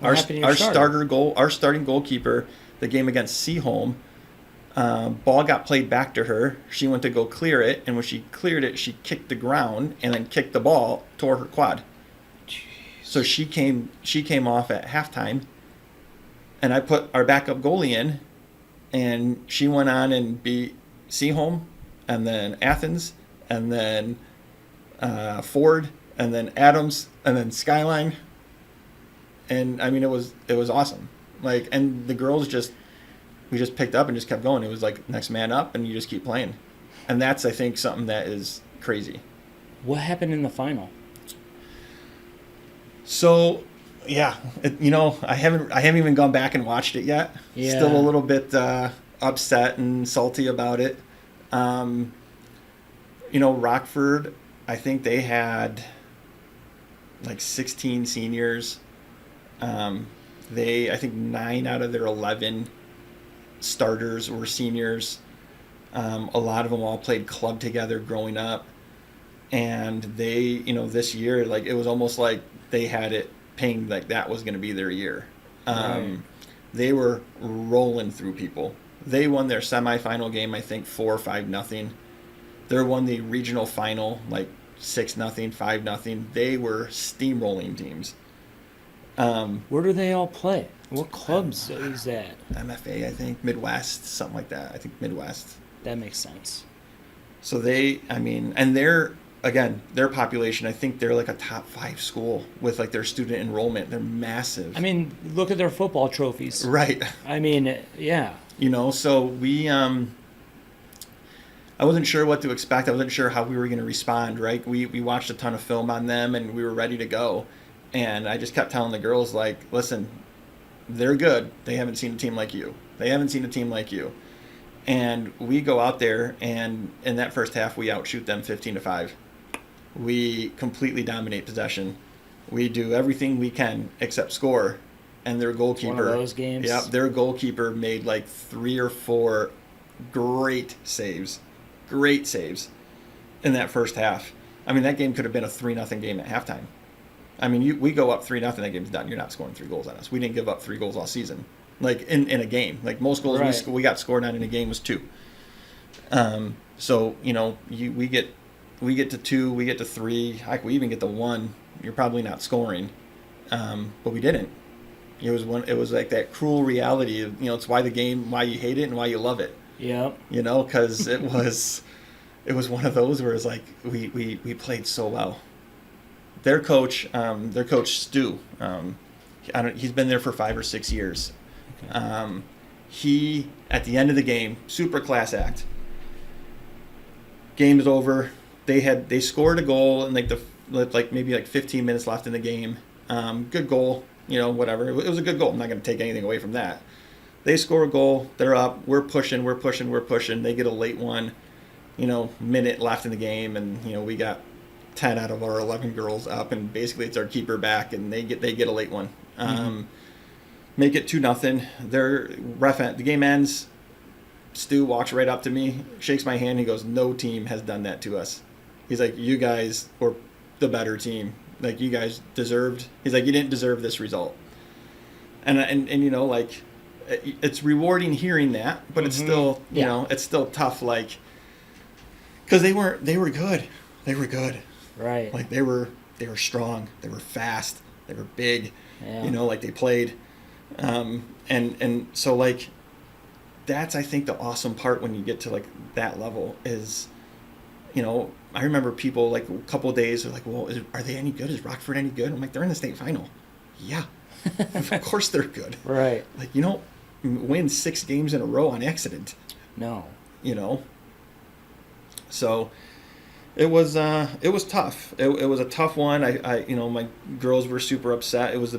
Our starting goalkeeper, the game against Seaholm, ball got played back to her. She went to go clear it, and when she cleared it, she kicked the ground and then kicked the ball, tore her quad. Jeez. So she came off at halftime, and I put our backup goalie in. And she went on and beat Seaholm, and then Athens, and then Ford, and then Adams, and then Skyline. And I mean, it was awesome. Like, and the girls we just picked up and just kept going. It was like next man up, and you just keep playing. And that's, I think, something that is crazy. What happened in the final? So, yeah, I haven't even gone back and watched it yet. Yeah. Still a little bit upset and salty about it. Rockford, I think they had like 16 seniors. I think 9 out of their 11 starters were seniors. A lot of them all played club together growing up. And they, this year, like, it was almost like they had it pinged like that was going to be their year. Right. They were rolling through people. They won their semifinal game, I think 4 or 5-0. They won the regional final like 6-0, 5-0. They were steamrolling teams. Where do they all play? What clubs is that? MFA, I think, Midwest, something like that. I think Midwest. That makes sense. So their population, I think they're like a top 5 school with like their student enrollment. They're massive. I mean, look at their football trophies. Right. I mean, yeah. So we, I wasn't sure what to expect. I wasn't sure how we were going to respond, right? We watched a ton of film on them, and we were ready to go. And I just kept telling the girls, like, listen, they're good. They haven't seen a team like you. And we go out there, and in that first half, we outshoot them 15-5. We completely dominate possession. We do everything we can except score. And their goalkeeper. One of those games. Yep, their goalkeeper made like 3 or 4 great saves in that first half. I mean, that game could have been a 3-0 game at halftime. I mean, we go up 3-0, that game's done. You're not scoring 3 goals on us. We didn't give up 3 goals all season. Like in a game, like most goals right. we got scored on in a game was 2. So we get to 2, we get to 3. Heck, we even get to 1. You're probably not scoring, but we didn't. It was like that cruel reality of, it's why you hate it and why you love it. Yeah. Because it was one of those where it's like we played so well. Their coach Stu, he's been there for 5 or 6 years. Okay. He, at the end of the game, super class act. Game is over. They scored a goal in maybe 15 minutes left in the game. Good goal. Whatever. It was a good goal. I'm not going to take anything away from that. They score a goal. They're up. We're pushing. They get a late one, minute left in the game, and, we got 10 out of our 11 girls up, and basically it's our keeper back, and they get a late one. Make it 2-0. The game ends. Stu walks right up to me, shakes my hand. He goes, "No team has done that to us." He's like, "You guys were the better team. Like, you guys deserved." He's like, "You didn't deserve this result." And it's rewarding hearing that, but it's still, it's still tough. Like, because they were good. They were good. Right. Like, they were strong. They were fast. They were big. Yeah. Like they played. And so, like, that's, I think, the awesome part when you get to like that level is, I remember people like a couple of days are like, well, are they any good? Is Rockford any good? I'm like, they're in the state final. Yeah, of course they're good. Right. Like, you don't win 6 games in a row on accident. No. So it was tough. It was a tough one. I my girls were super upset. It was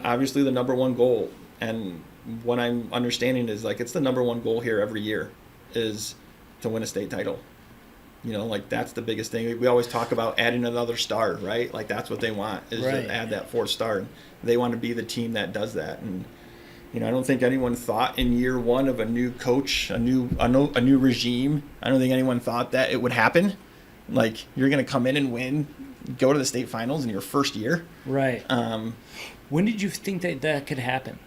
obviously the number 1 goal, and what I'm understanding is like it's the number 1 goal here every year is to win a state title. Like that's the biggest thing. We always talk about adding another star, right? Like that's what they want is right. to add that 4th star. And they want to be the team that does that. And I don't think anyone thought in year 1 of a new coach, a new regime. I don't think anyone thought that it would happen. Like, you're going to come in and win, go to the state finals in your first year. Right. When did you think that could happen?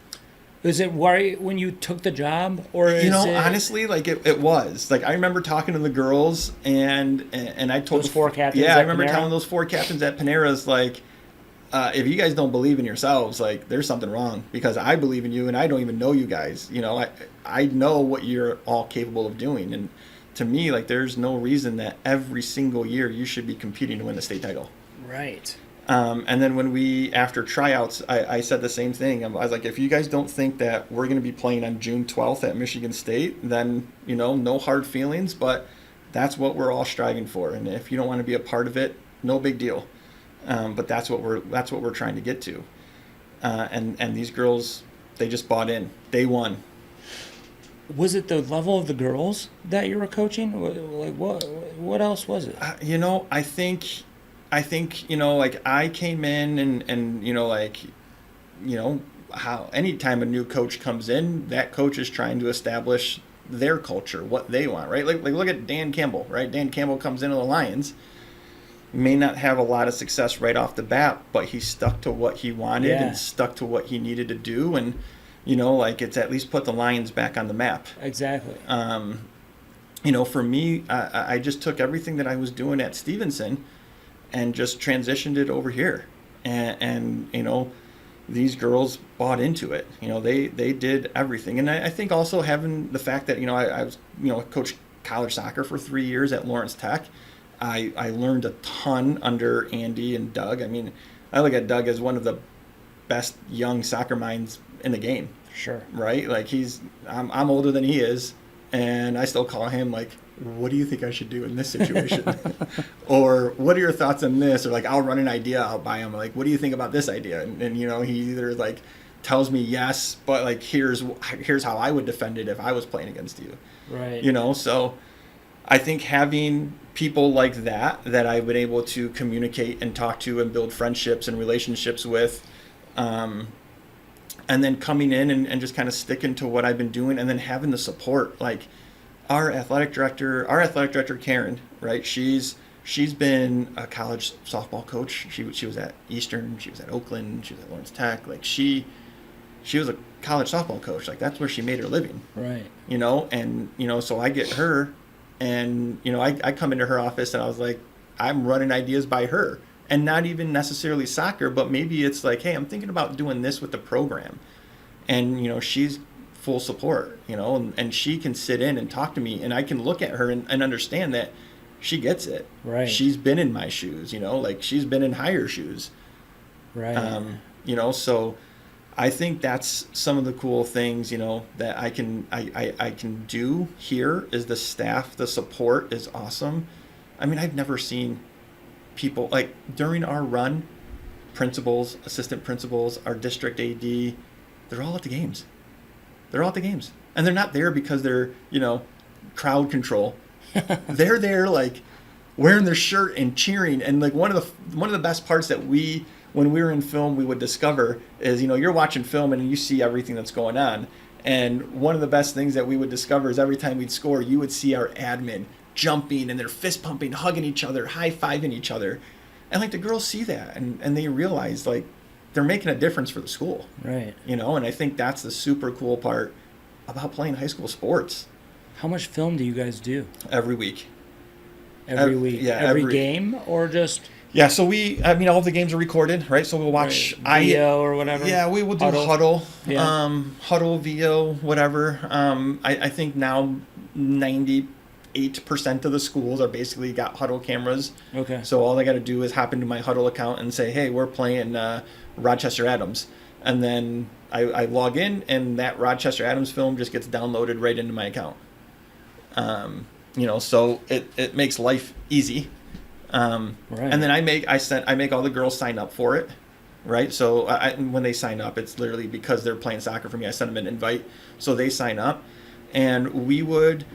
Was it when you took the job, or honestly, like it was. Like, I remember talking to the girls, and I told those 4 captains. Yeah, I remember telling those 4 captains at Panera's, like, if you guys don't believe in yourselves, like, there's something wrong, because I believe in you, and I don't even know you guys. I know what you're all capable of doing, and to me, like, there's no reason that every single year you should be competing to win the state title. Right. And then when after tryouts, I said the same thing. I was like, if you guys don't think that we're going to be playing on June 12th at Michigan State, then, no hard feelings, but that's what we're all striving for. And if you don't want to be a part of it, no big deal. But that's what we're trying to get to. And these girls, they just bought in. Day one. Was it the level of the girls that you were coaching? Like what else was it? I think, like I came in and how anytime a new coach comes in, that coach is trying to establish their culture, what they want, right? Like look at Dan Campbell, right? Dan Campbell comes into the Lions, may not have a lot of success right off the bat, but he stuck to what he wanted and stuck to what he needed to do. And, it's at least put the Lions back on the map. Exactly. For me, I just took everything that I was doing at Stevenson and just transitioned it over here. And these girls bought into it. They did everything. And I think also having the fact that, I was, coached college soccer for 3 years at Lawrence Tech. I learned a ton under Andy and Doug. I mean, I look at Doug as one of the best young soccer minds in the game. Sure. Right? Like I'm older than he is, and I still call him like, what do you think I should do in this situation? Or what are your thoughts on this? Or like, I'll run an idea out by him. Like, what do you think about this idea? And he either like tells me yes, but like, here's how I would defend it if I was playing against you. Right. So I think having people like that I've been able to communicate and talk to and build friendships and relationships with, and then coming in and just kind of sticking to what I've been doing, and then having the support. Like our athletic director Karen, right? She's been a college softball coach. She was at Eastern, she was at Oakland, she was at Lawrence Tech. Like she was a college softball coach. Like that's where she made her living. Right. So I get her, and I come into her office and I was like, I'm running ideas by her. And not even necessarily soccer, but maybe it's like, hey, I'm thinking about doing this with the program. And, she's full support, and she can sit in and talk to me, and I can look at her and understand that she gets it. Right. She's been in my shoes, like she's been in higher shoes. Right. So I think that's some of the cool things, that I can do here is the staff, the support is awesome. I mean, I've never seen people like during our run, principals, assistant principals, our district AD, they're all at the games. And they're not there because they're, crowd control. They're there like wearing their shirt and cheering. And like one of the best parts that when we were in film, we would discover is, you're watching film and you see everything that's going on. And one of the best things that we would discover is every time we'd score, you would see our admin jumping and they're fist pumping, hugging each other, high-fiving each other. And like the girls see that and they realize like they're making a difference for the school. Right. And I think that's the super cool part about playing high school sports. How much film do you guys do? Every week. Every week? Yeah. Every game or just... Yeah, so all of the games are recorded, right? So we'll watch VO or whatever. Yeah, we will do huddle, Yeah. huddle, VO, whatever. I think now 98% of the schools are basically got huddle cameras. Okay. So all I got to do is hop into my huddle account and say, hey, we're playing Rochester Adams, and then I log in, and that Rochester Adams film just gets downloaded right into my account. So it makes life easy. Right. And then I make all the girls sign up for it, right? So when they sign up, it's literally because they're playing soccer for me. I send them an invite, so they sign up, and we would,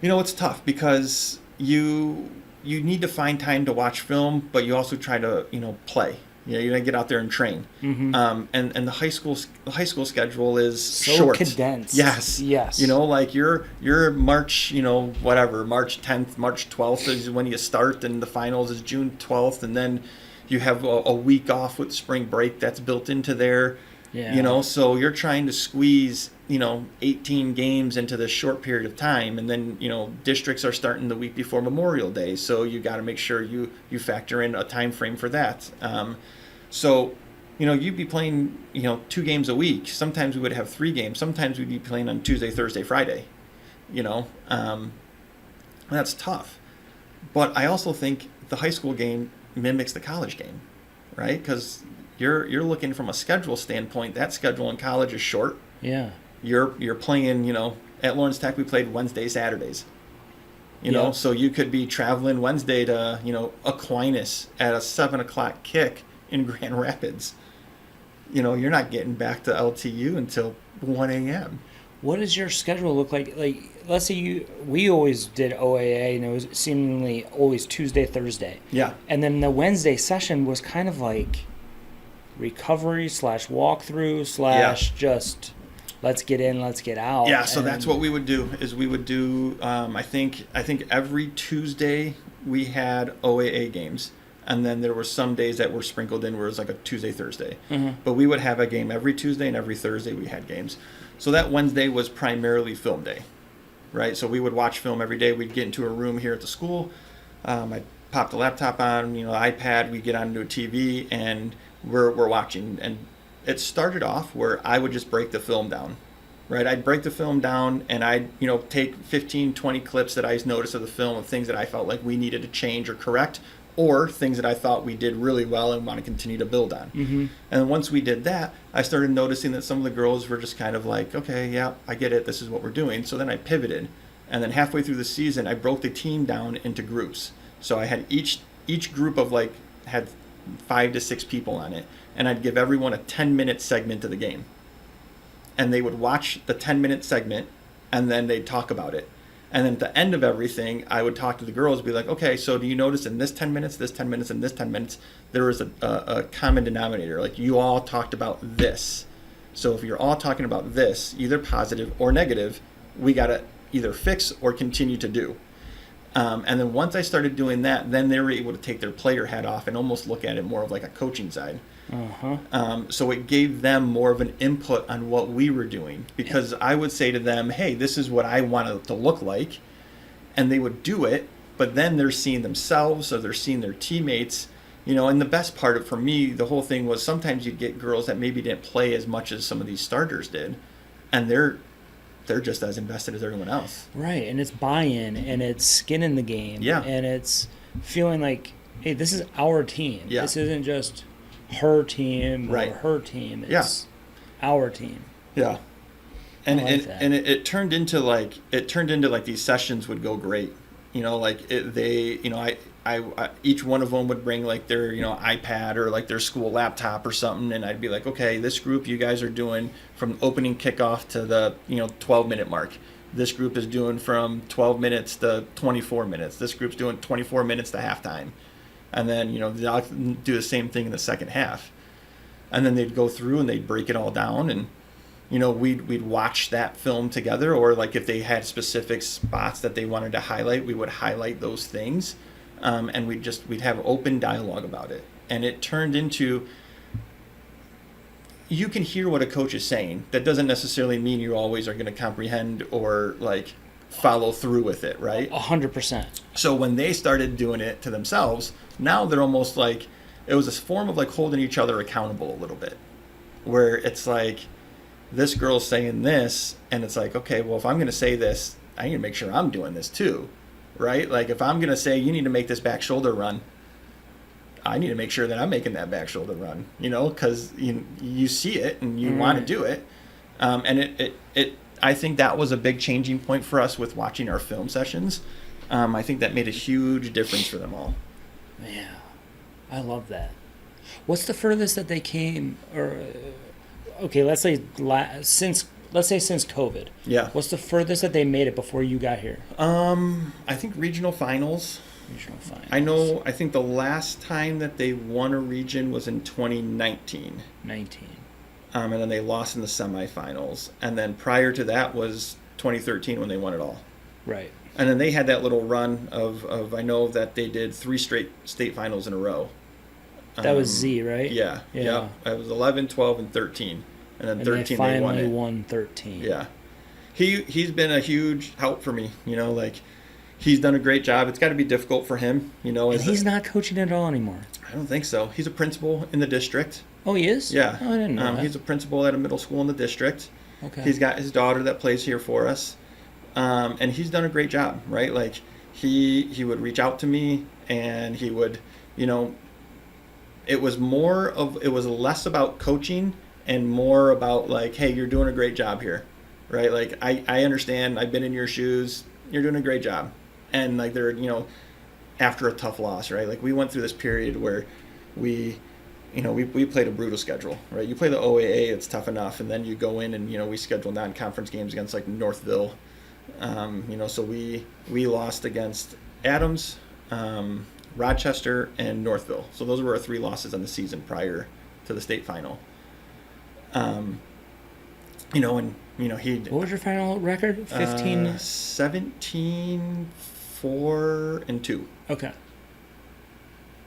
it's tough because you need to find time to watch film, but you also try to play. You gotta get out there and train. Mm-hmm. And the high school schedule is so short, condensed. Yes. Like your March, March 10th, March 12th is when you start, and the finals is June 12th, and then you have a week off with spring break that's built into there. Yeah. So you're trying to squeeze 18 games into this short period of time, and then districts are starting the week before Memorial Day, so you got to make sure you factor in a time frame for that. So you'd be playing 2 games a week. Sometimes we would have 3 games. Sometimes we'd be playing on Tuesday, Thursday, Friday. That's tough. But I also think the high school game mimics the college game, right? Because you're looking from a schedule standpoint. That schedule in college is short. Yeah. You're playing, at Lawrence Tech we played Wednesday, Saturdays. So you could be traveling Wednesday to, Aquinas at a 7:00 kick in Grand Rapids. You're not getting back to LTU until 1 a.m. What does your schedule look like? Like, let's say we always did OAA, and it was seemingly always Tuesday, Thursday. Yeah. And then the Wednesday session was kind of like recovery / walkthrough / just let's get in, let's get out. Yeah, so that's what we would do. I think every Tuesday we had OAA games, and then there were some days that were sprinkled in where it was like a Tuesday, Thursday. Mm-hmm. But we would have a game every Tuesday, and every Thursday we had games. So that Wednesday was primarily film day, right? So we would watch film every day. We'd get into a room here at the school. I'd pop the laptop on, iPad. We'd get onto a TV, and we're watching. And it started off where I would just break the film down, right? I'd break the film down, and I'd take 15, 20 clips that I noticed of the film of things that I felt like we needed to change or correct, or things that I thought we did really well and want to continue to build on. Mm-hmm. And once we did that, I started noticing that some of the girls were just kind of like, okay, yeah, I get it. This is what we're doing. So then I pivoted. And then halfway through the season, I broke the team down into groups. So I had each group of had 5 to 6 people on it. And I'd give everyone a 10-minute segment of the game. And they would watch the 10-minute segment, and then they'd talk about it. And then at the end of everything, I would talk to the girls, be like, okay, so do you notice in this 10 minutes, this 10 minutes, and this 10 minutes, there was a common denominator. Like, you all talked about this. So if you're all talking about this, either positive or negative, we got to either fix or continue to do. And then once I started doing that, then they were able to take their player hat off and almost look at it more of like a coaching side. Uh-huh. So it gave them more of an input on what we were doing, because I would say to them, hey, this is what I want it to look like. And they would do it, but then they're seeing themselves or they're seeing their teammates, and the best part for me, the whole thing was sometimes you'd get girls that maybe didn't play as much as some of these starters did. And they're just as invested as everyone else. Right. And it's buy-in, and it's skin in the game. Yeah. And it's feeling like, hey, this is our team. Yeah. This isn't just her team or Right. her team. It's our team. Yeah. And I like that. it turned into like these sessions would go great. I each one of them would bring like their iPad or like their school laptop or something, and I'd be like, okay, this group you guys are doing from opening kickoff to the 12-minute mark. This group is doing from 12 minutes to 24 minutes. This group's doing 24 minutes to halftime. And then, they'll do the same thing in the second half. And then they'd go through and they'd break it all down, and we'd watch that film together, or like if they had specific spots that they wanted to highlight, we would highlight those things. And we'd have open dialogue about it. And it turned into, you can hear what a coach is saying. That doesn't necessarily mean you always are going to comprehend or like follow through with it, right? 100%. So when they started doing it to themselves, now they're almost like, it was a form of like holding each other accountable a little bit, where it's like, this girl's saying this, and it's like, okay, well, if I'm going to say this, I need to make sure I'm doing this too, right? Like if I'm going to say you need to make this back shoulder run, I need to make sure that I'm making that back shoulder run, because you see it and you want to do it. And it I think that was a big changing point for us with watching our film sessions. I think that made a huge difference for them all. Yeah, I love that. What's the furthest that they came? Or okay, let's say since COVID. Yeah. What's the furthest that they made it before you got here? I think regional finals. Regional finals. I think the last time that they won a region was in 2019. 19. And then they lost in the semifinals. And then prior to that was 2013 when they won it all. Right. And then they had that little run of I know that they did 3 straight state finals in a row. That was Z, right? Yeah. Yeah. It was 11, 12, and 13. And then And 13 they finally won it. won 13. Yeah. He's been a huge help for me, like he's done a great job. It's got to be difficult for him, And he's not coaching at all anymore. I don't think so. He's a principal in the district. Oh, he is? Yeah. Oh, I didn't know that. He's a principal at a middle school in the district. Okay. He's got his daughter that plays here for us. And he's done a great job, right? Like he would reach out to me, and he would, it was less about coaching and more about like, hey, you're doing a great job here, right? Like I understand, I've been in your shoes, you're doing a great job. And like they're, after a tough loss, right? Like we went through this period where we played a brutal schedule, right? You play the OAA, it's tough enough, and then you go in and we schedule non-conference games against like Northville. So we lost against Adams, Rochester, and Northville. So those were our 3 losses on the season prior to the state final. He. What was your final record? 15? 17, 4, and 2. Okay.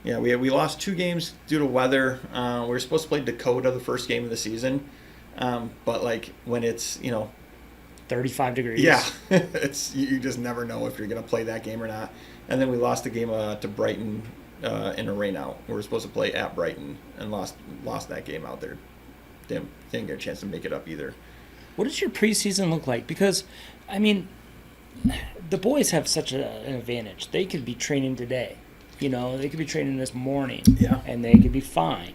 Yeah, we lost 2 games due to weather. We were supposed to play Dakota the first game of the season, but like when it's 35 degrees. yeah, it's you just never know if you're gonna play that game or not. And then we lost the game to Brighton in a rainout. We were supposed to play at Brighton and lost that game out there. Didn't get a chance to make it up either. What does your preseason look like? Because, I mean, the boys have such an advantage. They could be training today. They could be training this morning. Yeah. And they could be fine.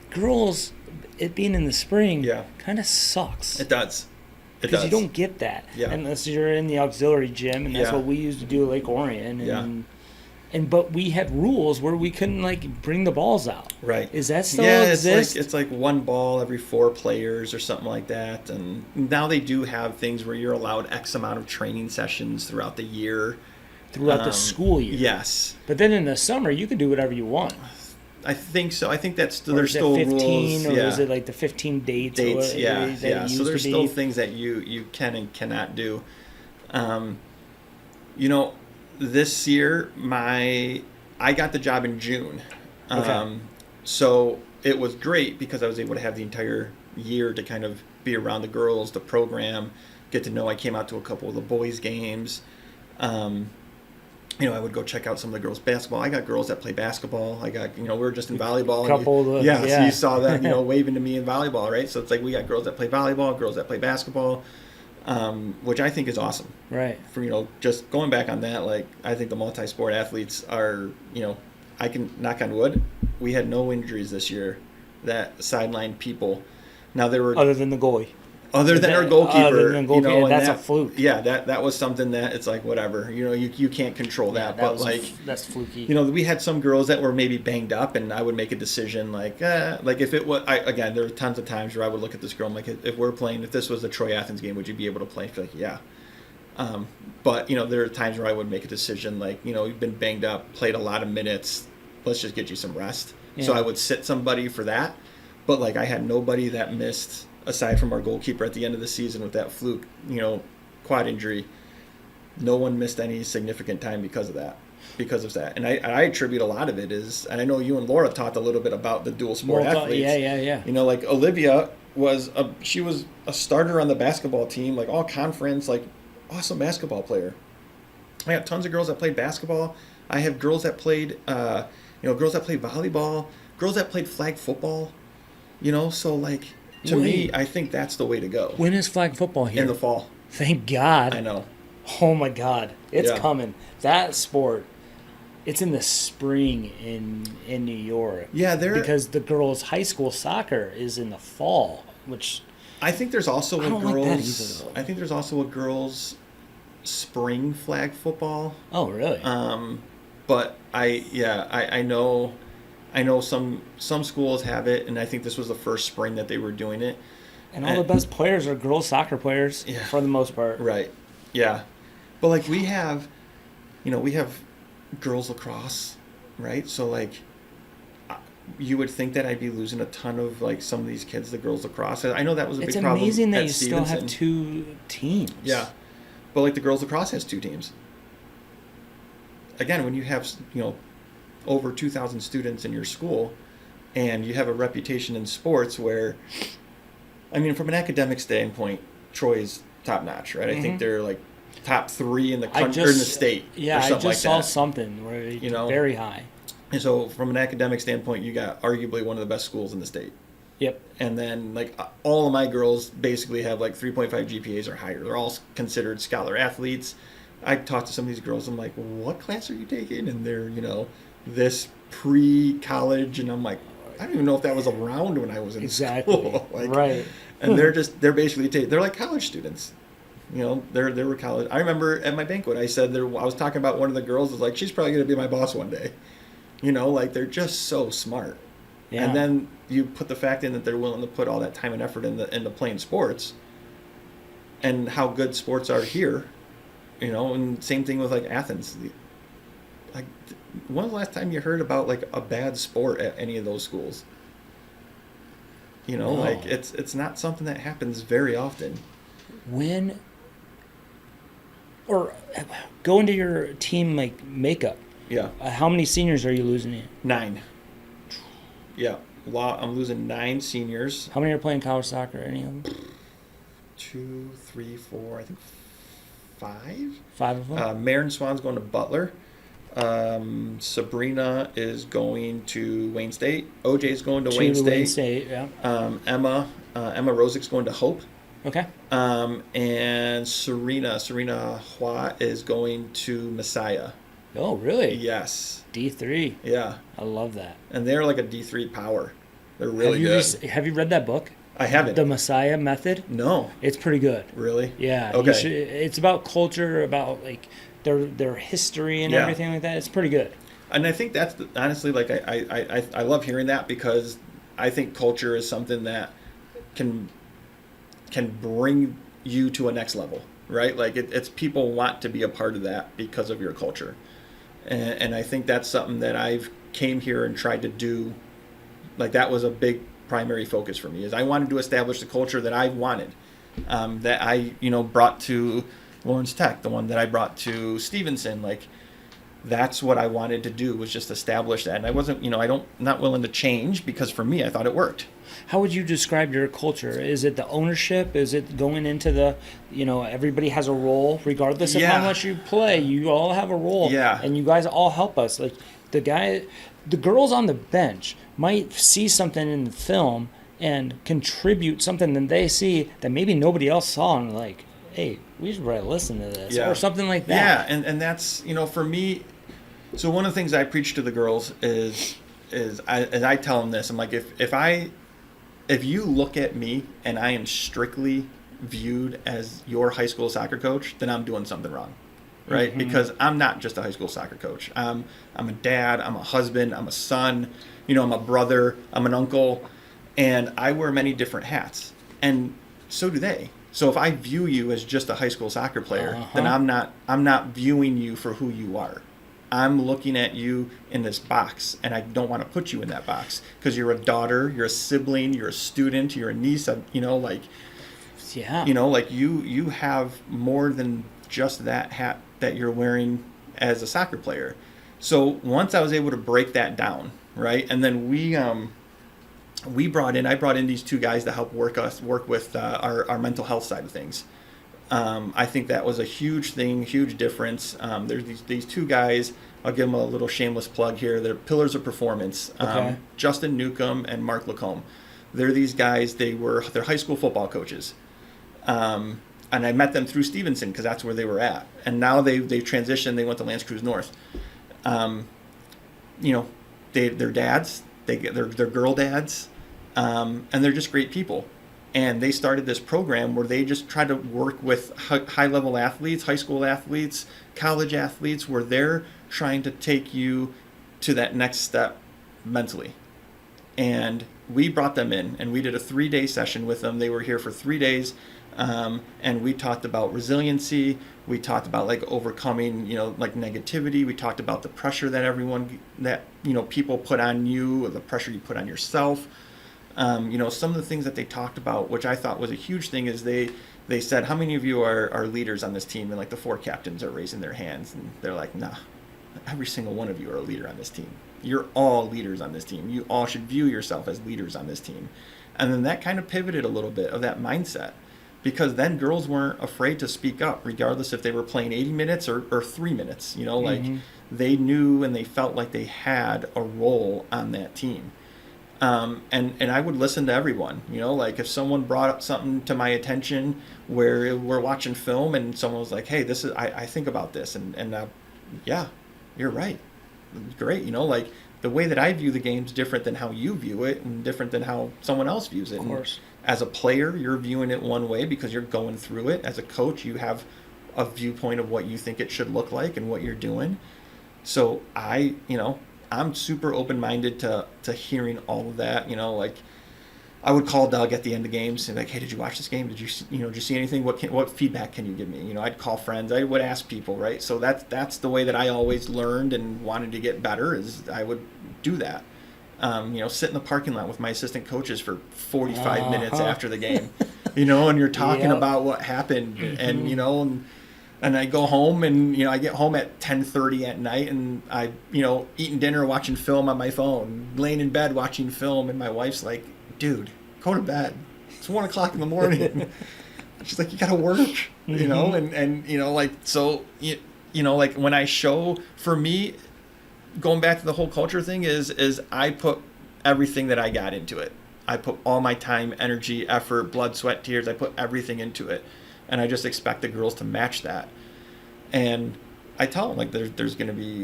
Girls, it being in the spring, Yeah. kind of sucks. It does. Because you don't get that unless you're in the auxiliary gym, and that's what we used to do at Lake Orion. But we had rules where we couldn't bring the balls out. Right. Is that still exist? It's like 1 ball every 4 players or something like that. And now they do have things where you're allowed X amount of training sessions throughout the year. Throughout the school year. Yes. But then in the summer, you can do whatever you want. I think so. I think that's Or there's is it still 15, rules. or is it like the 15 dates? Dates, that So there's still things that you can and cannot do. This year I got the job in June. Okay. So it was great because I was able to have the entire year to kind of be around the girls, the program, get to know. I came out to a couple of the boys' games. I would go check out some of the girls' basketball. I got girls that play basketball. I got, we were just in volleyball. So you saw that, waving to me in volleyball, right? So it's like we got girls that play volleyball, girls that play basketball, which I think is awesome. Right. For, just going back on that, I think the multi-sport athletes are, I can knock on wood. We had no injuries this year that sidelined people. Now there were... Other than the goalie. Other than our goalkeeper, that's a fluke. Yeah, that was something that it's like whatever. You can't control that. Yeah, but that's fluky. We had some girls that were maybe banged up, and I would make a decision if it was. Again, there were tons of times where I would look at this girl, I'm like, if this was the Troy Athens game, would you be able to play? She's like, yeah. But there are times where I would make a decision you've been banged up, played a lot of minutes, let's just get you some rest. Yeah. So I would sit somebody for that, but I had nobody that missed. Aside from our goalkeeper at the end of the season with that fluke, quad injury, no one missed any significant time because of that. And I attribute a lot of it and I know you and Laura talked a little bit about the dual sport athletes. Yeah. Olivia was a starter on the basketball team, all conference, awesome basketball player. I got tons of girls that played basketball. I have girls that played, girls that played volleyball, girls that played flag football, To me, I think that's the way to go. When is flag football here? In the fall. Thank God. I know. Oh my God. It's coming. That sport, it's in the spring in New York. Yeah, because the girls' high school soccer is in the fall, which I think there's also I don't like that either, I think there's also a girls' spring flag football. Oh, really? But I know. I know some schools have it, and I think this was the first spring that they were doing it. And all the best players are girls soccer players for the most part. Right. Yeah. But we have girls lacrosse, right? So you would think that I'd be losing a ton of some of these kids, the girls lacrosse. I know that was a big problem. It's amazing that you Stevenson. still have 2 teams. Yeah. But the girls lacrosse has 2 teams. Again, when you have, over 2,000 students in your school, and you have a reputation in sports where, from an academic standpoint, Troy's top notch, right? Mm-hmm. I think they're top 3 in the country or in the state. Yeah, or something I just saw something where very high. And so, from an academic standpoint, you got arguably one of the best schools in the state. Yep. And then all of my girls basically have 3.5 GPAs or higher. They're all considered scholar athletes. I talked to some of these girls. I'm like, what class are you taking? And they're this pre-college, and I'm like, I don't even know if that was around when I was in Exactly. school. Right. And they're basically they're like college students. You know, they were college. I remember at my banquet, I said I was talking about one of the girls was like, she's probably going to be my boss one day. You know, like they're just so smart. Yeah. And then you put the fact in that they're willing to put all that time and effort into playing sports, and how good sports are here. You know, and same thing with like Athens. Like, when was the last time you heard about like a bad sport at any of those schools? You know, No. like it's not something that happens very often. When or go into your team like makeup. Yeah, How many seniors are you losing in? 9. Yeah, I'm losing 9 seniors. How many are playing college soccer? Any of them? 2, 3, 4, I think 5. 5 of them. Marin Swan's going to Butler. Sabrina is going to Wayne State. OJ's going to Wayne Two State. Wayne State. Yeah. Emma Rosick's going to Hope. Okay. And Serena Hua is going to Messiah. Oh, really? Yes. D3. Yeah. I love that. And they're like a D3 power. They're really good. Have you read that book? I haven't. The Messiah Method? No. It's pretty good. Really? Yeah. Okay. It's about culture, about like their history and Yeah. everything like that. It's pretty good. And I think that's honestly, like, I love hearing that, because I think culture is something that can bring you to a next level, right? Like it's people want to be a part of that because of your culture. And I think that's something that I've came here and tried to do. Like, that was a big primary focus for me, is I wanted to establish the culture that I wanted, that I, brought to Lawrence Tech, the one that I brought to Stevenson. Like, that's what I wanted to do, was just establish that. And I wasn't, not willing to change, because for me, I thought it worked. How would you describe your culture? Is it the ownership? Is it going into the, everybody has a role, regardless of how Yeah. much you play, you all have a role. Yeah. And you guys all help us. Like the girls on the bench might see something in the film and contribute something that they see that maybe nobody else saw, and like, hey, we should probably listen to this, Yeah. or something like that. Yeah, and that's, for me, so one of the things I preach to the girls is I tell them this. I'm like, if you look at me and I am strictly viewed as your high school soccer coach, then I'm doing something wrong, right? Mm-hmm. Because I'm not just a high school soccer coach. I'm a dad, I'm a husband, I'm a son, I'm a brother, I'm an uncle, and I wear many different hats, and so do they. So if I view you as just a high school soccer player, then I'm not viewing you for who you are. I'm looking at you in this box, and I don't want to put you in that box, because you're a daughter, you're a sibling, you're a student, you're a niece, Yeah. like you have more than just that hat that you're wearing as a soccer player. So once I was able to break that down, right, and then I brought in these 2 guys to help work with our mental health side of things. I think that was a huge thing, huge difference. There's these 2 guys. I'll give them a little shameless plug here. They're pillars of performance. Okay. Justin Newcomb and Mark Lacombe. They're these guys. They're high school football coaches. And I met them through Stevenson, because that's where they were at. And now they've transitioned. They went to Lance Cruz North. They're dads. They're girl dads. And they're just great people. And they started this program where they just try to work with high-level athletes, high school athletes, college athletes, where they're trying to take you to that next step mentally. And we brought them in, and we did a 3-day session with them. They were here for 3 days, and we talked about resiliency. We talked about like overcoming, like negativity. We talked about the pressure that people put on you, or the pressure you put on yourself. Some of the things that they talked about, which I thought was a huge thing, is they said, how many of you are leaders on this team? And like the 4 captains are raising their hands, and they're like, nah, every single one of you are a leader on this team. You're all leaders on this team. You all should view yourself as leaders on this team. And then that kind of pivoted a little bit of that mindset, because then girls weren't afraid to speak up, regardless if they were playing 80 minutes or 3 minutes. Like they knew and they felt like they had a role on that team. And I would listen to everyone, like if someone brought up something to my attention where we're watching film and someone was like, hey, I think about this. And yeah, you're right. great. Like the way that I view the game is different than how you view it, and different than how someone else views it. Of course. And as a player, you're viewing it one way because you're going through it. As a coach, you have a viewpoint of what you think it should look like and what you're doing. So I'm super open-minded to hearing all of that. Like I would call Doug at the end of games and like, hey, did you watch this game? Did you see anything? What feedback can you give me? I'd call friends. I would ask people, right? So that's the way that I always learned and wanted to get better, is I would do that. Sit in the parking lot with my assistant coaches for 45 minutes after the game, and you're talking Yep. about what happened, and I go home, and I get home at 10:30 at night, and I eating dinner, watching film on my phone, laying in bed watching film, and my wife's like, dude, go to bed. It's 1:00 in the morning. She's like, you gotta work, like, so like when I show, for me, going back to the whole culture thing is I put everything that I got into it. I put all my time, energy, effort, blood, sweat, tears. I put everything into it, and I just expect the girls to match that. And I tell them, like, there's gonna be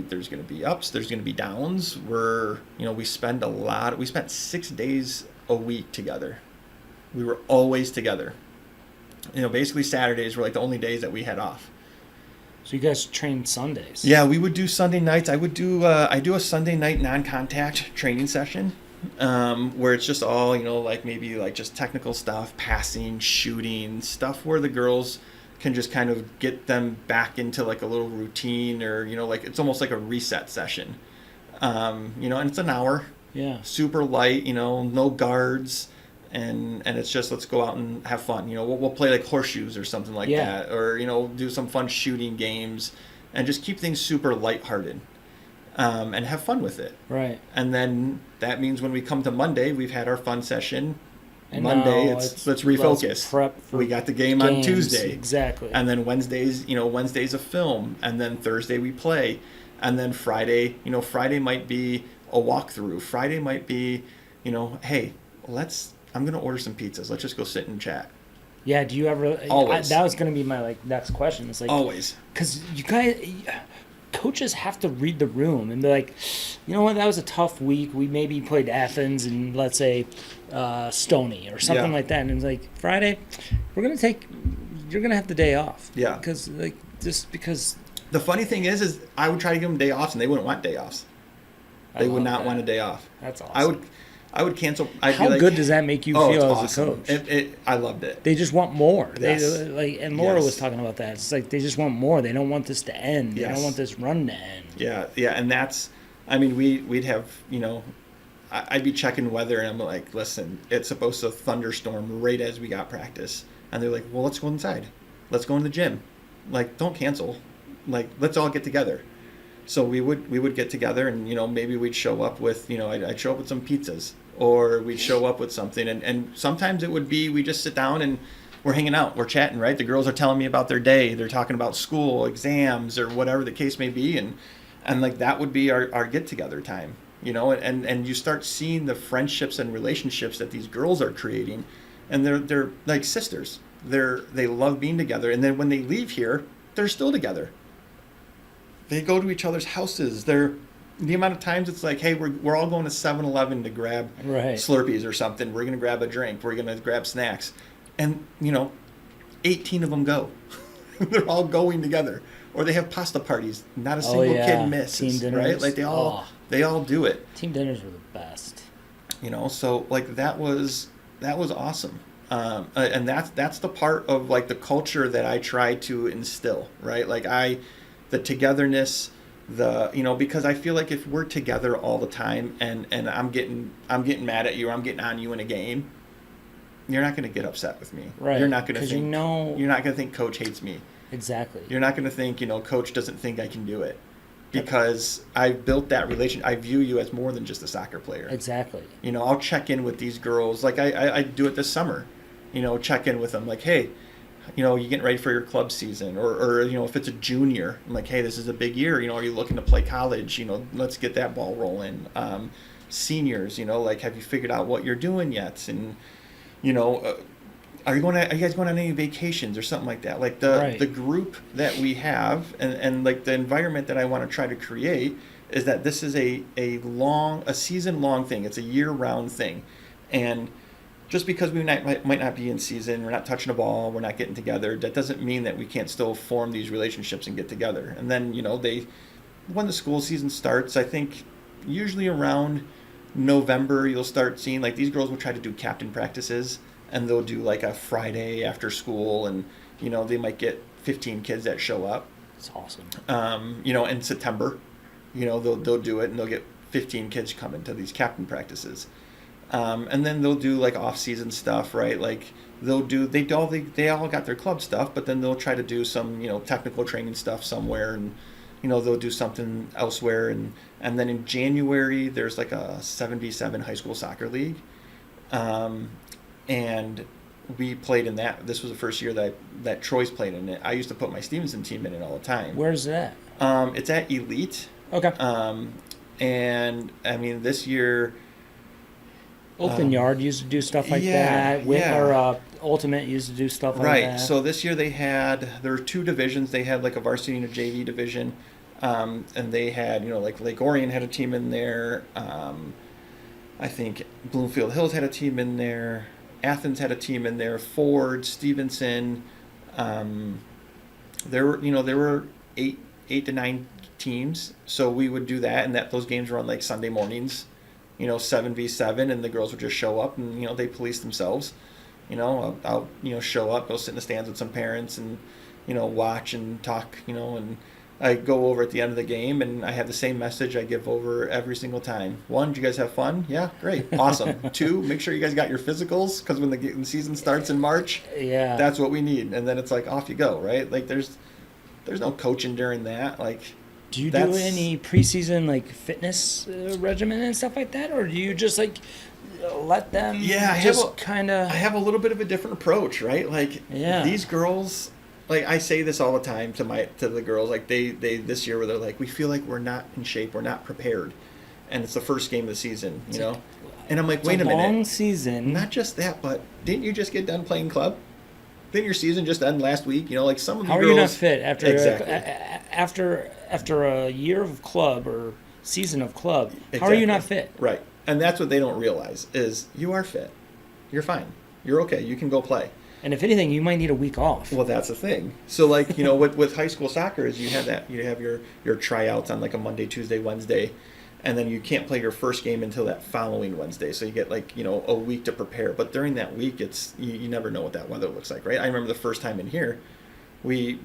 ups, there's gonna be downs. We spent 6 days a week together. We were always together. Basically Saturdays were like the only days that we had off. So you guys train Sundays? Yeah, we would do Sunday nights. I do a Sunday night non-contact training session, where it's just all, like maybe like just technical stuff, passing, shooting, stuff where the girls can just kind of get them back into like a little routine, or, like it's almost like a reset session. And it's an hour. Yeah. Super light, no guards. And it's just, let's go out and have fun. We'll play like horseshoes or something like that, or do some fun shooting games, and just keep things super lighthearted, and have fun with it. Right. And then that means when we come to Monday, we've had our fun session. And Monday, now let's refocus. Let's prep for we got the game games. on Tuesday, exactly. and then Wednesday's a film, and then Thursday we play, and then Friday, Friday might be a walkthrough. Friday might be, hey, I'm going to order some pizzas. Let's just go sit and chat. Yeah, do you ever... Always. That was going to be my next question. It's like... Always. Because you guys... Coaches have to read the room and be like, you know what, that was a tough week. We maybe played Athens and, let's say, Stony or something like that. And it's like, Friday, you're going to have the day off. Yeah. Because, just because... The funny thing is I would try to give them day offs, and they wouldn't want day offs. They would not want a day off. That's awesome. I would cancel. How good does that make you feel as a coach? I loved it. They just want more. Yes. And Laura was talking about that. It's like they just want more. They don't want this to end. They don't want this run to end. Yeah, and that's. I mean, we'd have. I'd be checking weather, and I'm like, listen, it's supposed to thunderstorm right as we got practice, and they're like, well, let's go inside. Let's go in the gym. Like, don't cancel. Like, let's all get together. So we would get together, and maybe we'd show up with I'd show up with some pizzas, or we'd show up with something, and sometimes it would be we just sit down and we're hanging out, we're chatting, right? The girls are telling me about their day, they're talking about school, exams, or whatever the case may be, and like that would be our get together time, and you start seeing the friendships and relationships that these girls are creating, and they're like sisters. They love being together, and then when they leave here, they're still together. They go to each other's houses. The amount of times it's like, hey, we're all going to 7-Eleven to grab Slurpees or something. We're going to grab a drink. We're going to grab snacks. And, 18 of them go. They're all going together. Or they have pasta parties. Not a single kid misses. Team dinners. Right? Like they all do it. Team dinners were the best. So like that was awesome. And that's the part of like the culture that I try to instill, right? Like the togetherness, because I feel like if we're together all the time and I'm getting mad at you, or I'm getting on you in a game, you're not going to get upset with me. Right. You're not going to think you're not going to think coach hates me. Exactly. You're not going to think, coach doesn't think I can do it, because I've built that relation. I view you as more than just a soccer player. Exactly. I'll check in with these girls. Like I do it this summer, check in with them like, hey, you getting ready for your club season, or if it's a junior, I'm like, hey, this is a big year. Are you looking to play college? Let's get that ball rolling. Seniors, like, have you figured out what you're doing yet? And are you guys going on any vacations or something like that? Like the group that we have, and like the environment that I want to try to create is that this is a season long thing. It's a year round thing, and just because we might not be in season, we're not touching a ball, we're not getting together, that doesn't mean that we can't still form these relationships and get together. And then, when the school season starts, I think usually around November, you'll start seeing, like, these girls will try to do captain practices, and they'll do like a Friday after school, and, they might get 15 kids that show up. It's awesome. In September, they'll do it, and they'll get 15 kids coming to these captain practices. And then they'll do like off-season stuff, right? Like they all got their club stuff, but then they'll try to do some, technical training stuff somewhere, and they'll do something elsewhere, and then in January there's like a 7v7 high school soccer league, and we played in that. This was the first year that Troy's played in it. I used to put my Stevenson team in it all the time. Where's that? It's at Elite. Okay. And I mean, this year, Open Yard used to do stuff like that. Ultimate used to do stuff like that. Right. So this year there were two divisions. They had like a varsity and a JV division, and they had, like Lake Orion had a team in there. I think Bloomfield Hills had a team in there. Athens had a team in there. Ford, Stevenson. There were eight to nine teams. So we would do that, and those games were on like Sunday mornings. 7v7, and the girls would just show up, and they police themselves. I'll show up, go sit in the stands with some parents, and watch and talk, and I go over at the end of the game, and I have the same message I give over every single time. 1, did you guys have fun? Yeah, great, awesome. 2, make sure you guys got your physicals, because when the season starts in March, that's what we need. And then it's like, off you go, right? Like there's no coaching during that. Like, do you do any preseason like fitness regimen and stuff like that, or do you just like let them? Yeah, I have a little bit of a different approach, right? Like these girls, like I say this all the time to the girls, like they this year where they're like, we feel like we're not in shape, we're not prepared, and it's the first game of the season, and I'm like, wait a minute, long season. Not just that, but didn't you just get done playing club? Didn't your season just end last week? Like some of the girls. How are you not fit after exactly. after a year of club or season of club? Exactly. How are you not fit? Right, and that's what they don't realize is you are fit. You're fine. You're okay. You can go play. And if anything, you might need a week off. Well, that's the thing. So, like, with high school soccer, is you have your tryouts on like a Monday, Tuesday, Wednesday, and then you can't play your first game until that following Wednesday. So you get like a week to prepare. But during that week, it's you never know what that weather looks like, right? I remember the first time in here, we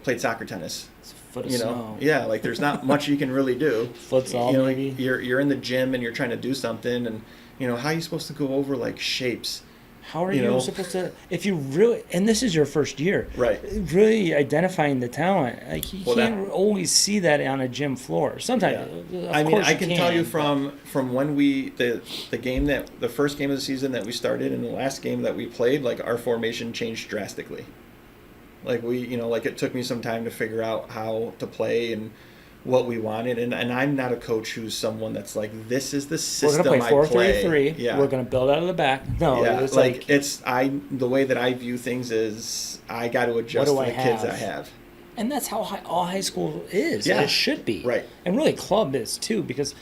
played soccer tennis. It's a foot of snow. Yeah, like there's not much you can really do. Futsal, maybe. You're in the gym and you're trying to do something, and how are you supposed to go over like shapes? How are you supposed to, if you really, and this is your first year, right? Really identifying the talent, like you can't always see that on a gym floor. Sometimes, I can tell you from when the first game of the season that we started and the last game that we played, like our formation changed drastically. Like it took me some time to figure out how to play and what we wanted, and I'm not a coach who's someone that's like, this is the system we're gonna play 4-3-3. Yeah. We're gonna build out of the back. No, yeah, it's the way that I view things is I got to adjust to the kids I have. And that's how all high school is. Yeah. It should be. Right. And really club is too, because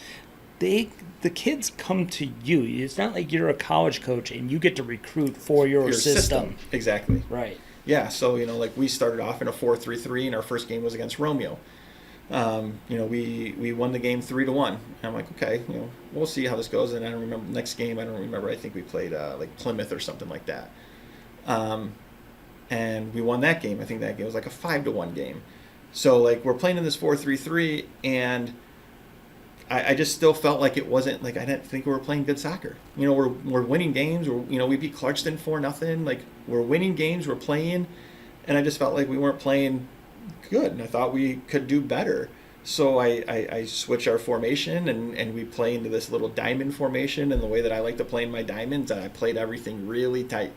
the kids come to you. It's not like you're a college coach and you get to recruit for your system. Exactly. Right. Yeah, so like we started off in a 4-3-3, and our first game was against Romeo. We won the game 3-1. And I'm like, okay, we'll see how this goes. And I don't remember next game. I don't remember. I think we played like Plymouth or something like that. And we won that game. I think that game was like a 5-1 game. So like we're playing in this 4-3-3, and I just still felt like it wasn't like I didn't think we were playing good soccer. We're winning games. We beat Clarkston 4-0. Like we're winning games. We're playing, and I just felt like we weren't playing good, and I thought we could do better. So I switched our formation, and we play into this little diamond formation, and the way that I like to play in my diamonds, I played everything really tight.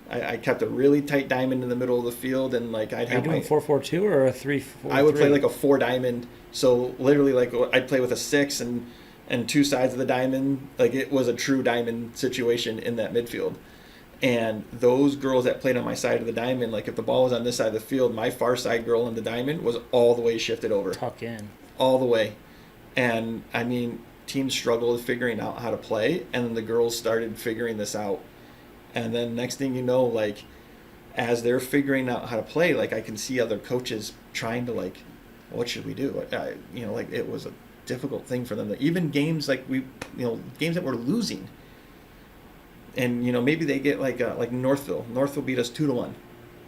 I kept a really tight diamond in the middle of the field, and like I'd have. Are you doing 4-4-2 or a 3-4-3? I would play like a 4 diamond. So literally, like I'd play with a 6 and 2 sides of the diamond. Like it was a true diamond situation in that midfield. And those girls that played on my side of the diamond, like if the ball was on this side of the field, my far side girl in the diamond was all the way shifted over. Tuck in. All the way. And I mean, teams struggled figuring out how to play, and then the girls started figuring this out. And then next thing you know, like, as they're figuring out how to play, like, I can see other coaches trying to, like, what should we do? Like, it was a difficult thing for them. Even games like games that we're losing, and maybe they get like Northville. Northville beat us 2-1,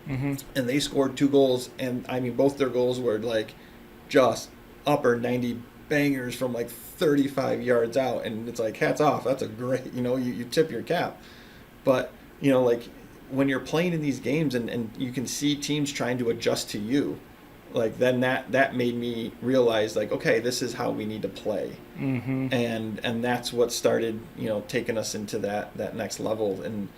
and they scored 2 goals, and I mean both their goals were like just upper 90 bangers from like 35 yards out, and it's like, hats off. That's a great, you tip your cap. But like when you're playing in these games and you can see teams trying to adjust to you, like then that made me realize, like, okay, this is how we need to play. And that's what started taking us into that next level, and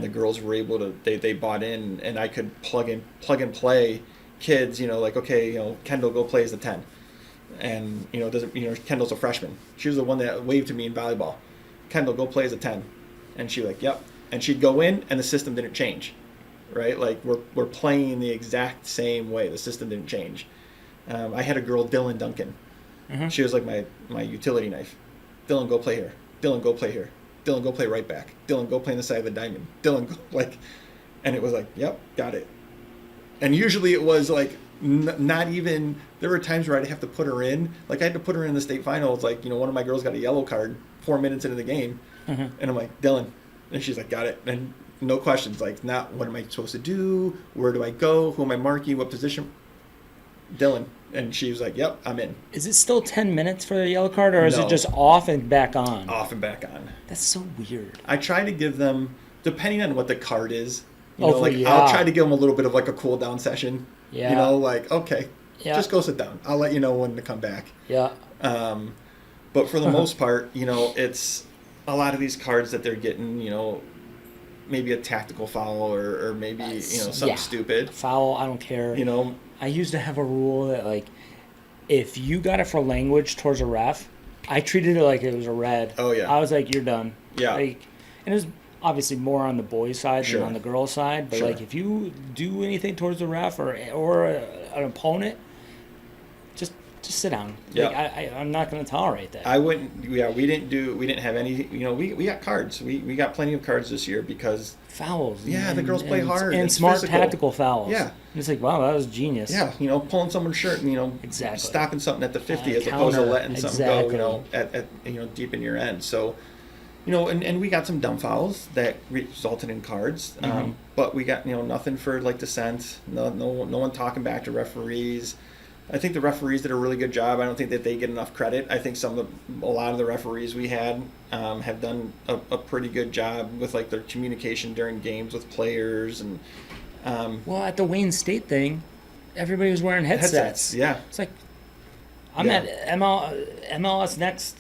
the girls were able to, they bought in, and I could plug and play kids, like, okay, Kendall, go play as the 10. And Kendall's a freshman. She was the one that waved to me in volleyball. Kendall, go play as a 10. And she like, yep. And she'd go in, and the system didn't change, right? Like we're playing the exact same way. The system didn't change. I had a girl, Dylan Duncan. She was like my utility knife. Dylan, go play here. Dylan, go play here. Dylan, go play right back. Dylan, go play on the side of the diamond. Dylan, go, like, and it was like, yep, got it. And usually it was like not even. There were times where I'd have to put her in. Like I had to put her in the state finals. Like one of my girls got a yellow card 4 minutes into the game, and I'm like, Dylan, and she's like, got it, and no questions. Like, not what am I supposed to do? Where do I go? Who am I marking? What position? Dylan. And she was like, yep, I'm in. Is it still 10 minutes for the yellow card, or is No. it just off and back on? Off and back on. That's so weird. I try to give them, depending on what the card is, Yeah. I'll try to give them a little bit of like a cool down session. Yeah. Like, okay, Yeah. just go sit down. I'll let you know when to come back. Yeah. But for the most part, it's a lot of these cards that they're getting, maybe a tactical foul or maybe, something stupid. Foul, I don't care. I used to have a rule that, like, if you got it for language towards a ref, I treated it like it was a red. Oh, yeah. I was like, you're done. Yeah. Like, and it was obviously more on the boys' side Sure. than on the girls' side. But, Sure. like, if you do anything towards the ref or an opponent, just sit down. Yeah. Like, I'm not going to tolerate that. I wouldn't. Yeah, we didn't have any. We got cards. We got plenty of cards this year because Fouls. Yeah, the girls play hard. And It's smart physical. tactical fouls. Yeah. And it's like, wow, that was genius. yeah, pulling someone's shirt and Exactly. stopping something at the 50 as opposed to Counter. letting something Exactly. go at deep in your end. So and we got some dumb fouls that resulted in cards. But we got nothing for like dissent. No one talking back to referees. I think the referees did a really good job. I don't think that they get enough credit. I think a lot of the referees we had have done a pretty good job with like their communication during games with players and. Well, at the Wayne State thing, everybody was wearing headsets. Yeah. It's like, I'm Yeah. at MLS Next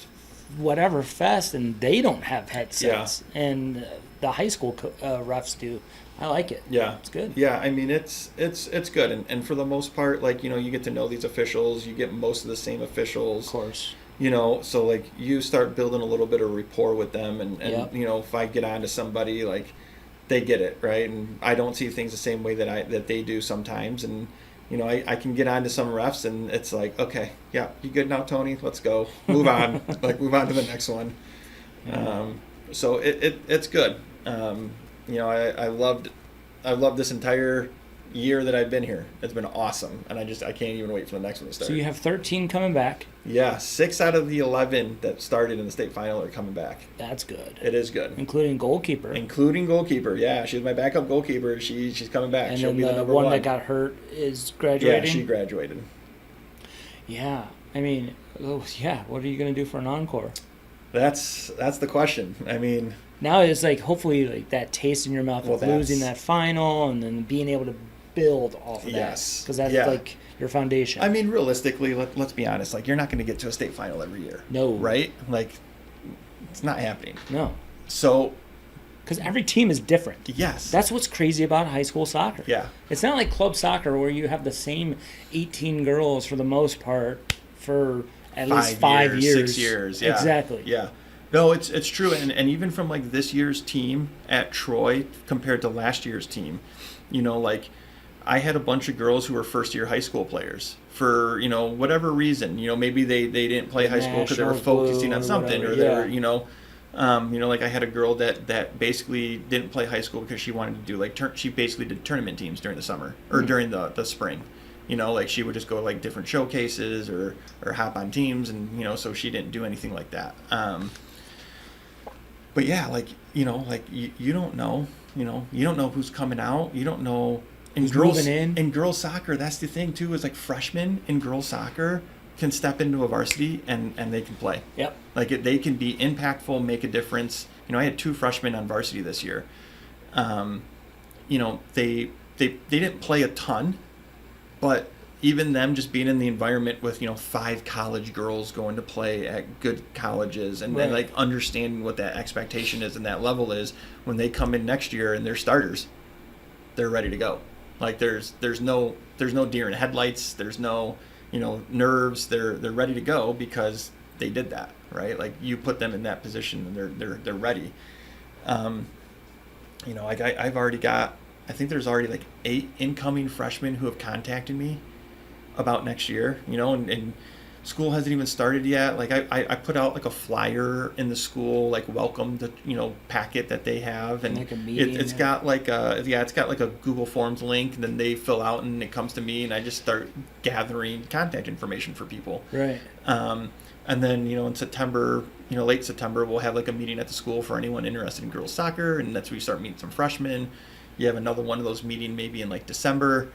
whatever fest, and they don't have headsets. And the high school refs do. I like it. Yeah. It's good. Yeah, I mean it's good, and for the most part, like you get to know these officials, you get most of the same officials. Of course. So like you start building a little bit of rapport with them, and Yep. if I get on to somebody, like they get it, right? And I don't see things the same way that they do sometimes, and I can get on to some refs, and it's like, okay, yeah, you good now, Tony? Let's go, move on, move on to the next one. So it's good. I loved this entire year that I've been here. It's been awesome, and I can't even wait for the next one to start. So you have 13 coming back. Yeah, 6 out of the 11 that started in the state final are coming back. That's good. It is good, Including goalkeeper. including goalkeeper. Yeah, she was my backup goalkeeper. She's coming back. And She'll then be the the number one one. that got hurt is Yeah, graduating. she graduated. Yeah. I mean, what are you going to do for an encore? That's the question. I mean, Now it's like hopefully like that taste in your mouth Well, of losing that's- that final and then being able to build off of Yes. that. Because that's Yeah. like your foundation. I mean, realistically, let's be honest. Like, you're not going to get to a state final every year. No. Right? Like, it's not happening. No. So, Because every team is different. yes. That's what's crazy about high school soccer. Yeah. It's not like club soccer where you have the same 18 girls for the most part for at least 5 years. 6 years. Yeah. Exactly. Yeah. No, it's true. And even from like this year's team at Troy compared to last year's team, like I had a bunch of girls who were first year high school players for, whatever reason. Maybe they didn't play high school because they were Nationals focusing blue on or something, whatever, or they were, yeah. like I had a girl that basically didn't play high school because she wanted to do she basically did tournament teams during the summer or during the spring. Like she would just go to like different showcases or hop on teams, and so she didn't do anything like that. But yeah, like you don't know, you don't know who's coming out. You don't know. In Who's girls moving in. girls soccer, that's the thing too. Is like freshmen in girls soccer can step into a varsity and they can play. Yep. Like they can be impactful, make a difference. I had 2 freshmen on varsity this year. They didn't play a ton, but even them just being in the environment with 5 college girls going to play at good colleges, and then Right. like understanding what that expectation is and that level is, when they come in next year and they're starters, they're ready to go. Like there's no deer in headlights. There's no nerves. They're ready to go because they did that, right? Like you put them in that position and they're ready. Like I've already got, I think there's already like 8 incoming freshmen who have contacted me about next year. And school hasn't even started yet. Like I put out like a flyer in the school, like welcome to packet that they have, and Like a meeting. it's got like it's got like a Google Forms link, and then they fill out and it comes to me, and I just start gathering contact information for people. Right. And then in September, late September, we'll have like a meeting at the school for anyone interested in girls soccer, and that's where you start meeting some freshmen. You have another one of those meeting maybe in like December.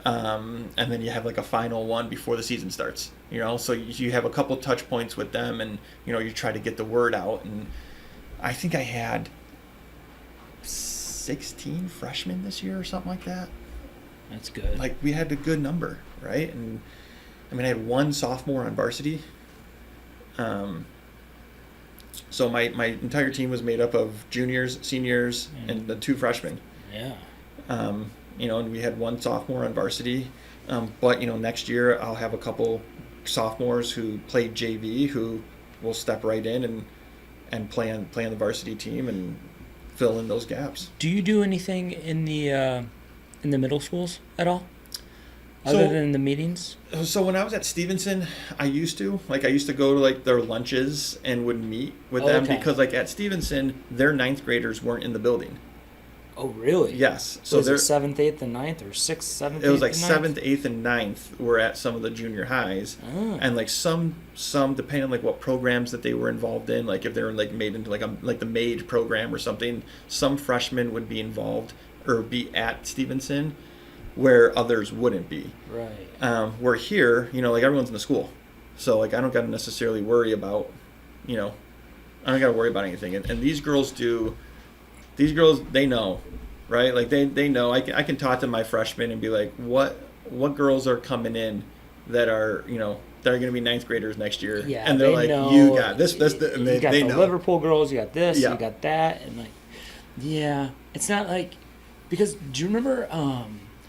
And then you have like a final one before the season starts, so you have a couple touch points with them, and you try to get the word out. And I think I had 16 freshmen this year or something like that. That's good. Like we had a good number, right? And I had 1 sophomore on varsity. So my entire team was made up of juniors, seniors, and the 2 freshmen. Yeah. And we had 1 sophomore on varsity. But next year I'll have a couple sophomores who played JV who will step right in and play on the varsity team and fill in those gaps. Do you do anything in the middle schools at all, other than the meetings? So when I was at Stevenson, I used to go to like their lunches and would meet with them, Okay. because like at Stevenson, their 9th graders weren't in the building. Oh, really? Yes. So is it 7th, 8th, and 9th, or 6th, 7th? It was like 8th, and 7th, 8th, and 9th were at some of the junior highs. Oh. And like some depending on like what programs that they were involved in, like if they were like made into like the MAID program or something, some freshmen would be involved or be at Stevenson where others wouldn't be. Right. Where here, like everyone's in the school. So like I don't got to necessarily worry about, I don't got to worry about anything. And these girls do. These girls, they know, right? Like they know. I can talk to my freshmen and be like, what girls are coming in that are that are going to be 9th graders next year? Yeah, and they're they like, know. you got this, and You got they the know. Liverpool girls. You got this. Yeah. You got that, and like, yeah, it's not like, because do you remember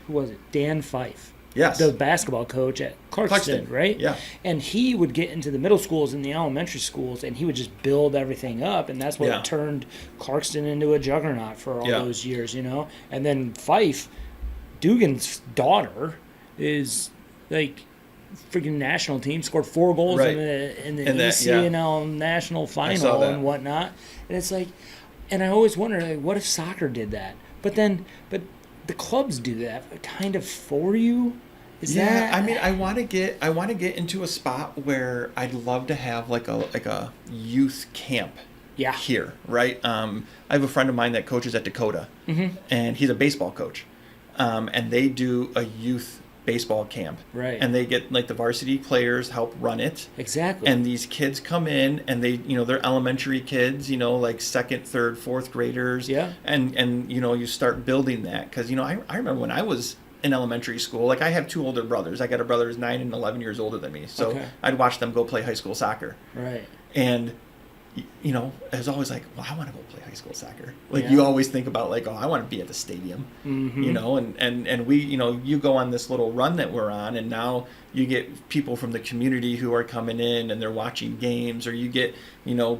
who was it? Dan Fife. Yes. The basketball coach at Clarkston, right? Yeah. And he would get into the middle schools and the elementary schools, and he would just build everything up, and that's what Yeah. turned Clarkston into a juggernaut for all Yeah. those years, And then Fife, Dugan's daughter, is like freaking national team, scored 4 goals Right. in the And that, ECNL national saw final that. and whatnot. And it's like, and I always wonder, like, what if soccer did that? But the clubs do that kind of for you. Is that? I want to get into a spot where I'd love to have like a youth camp. Yeah. Here, right? I have a friend of mine that coaches at Dakota, and he's a baseball coach, and they do a youth baseball camp, Right. And they get like the varsity players help run it, Exactly. and these kids come in and they they're elementary kids, like 2nd, 3rd, 4th graders, Yeah. and you start building that, because I remember when I was in elementary school, like I have 2 older brothers. I got a brother who's 9 and 11 years older than me, so Okay. I'd watch them go play high school soccer, Right. and it was always like, well, I want to go play high school soccer. Like Yeah. you always think about like, oh, I want to be at the stadium, and we, you go on this little run that we're on, and now you get people from the community who are coming in and they're watching games, or you get,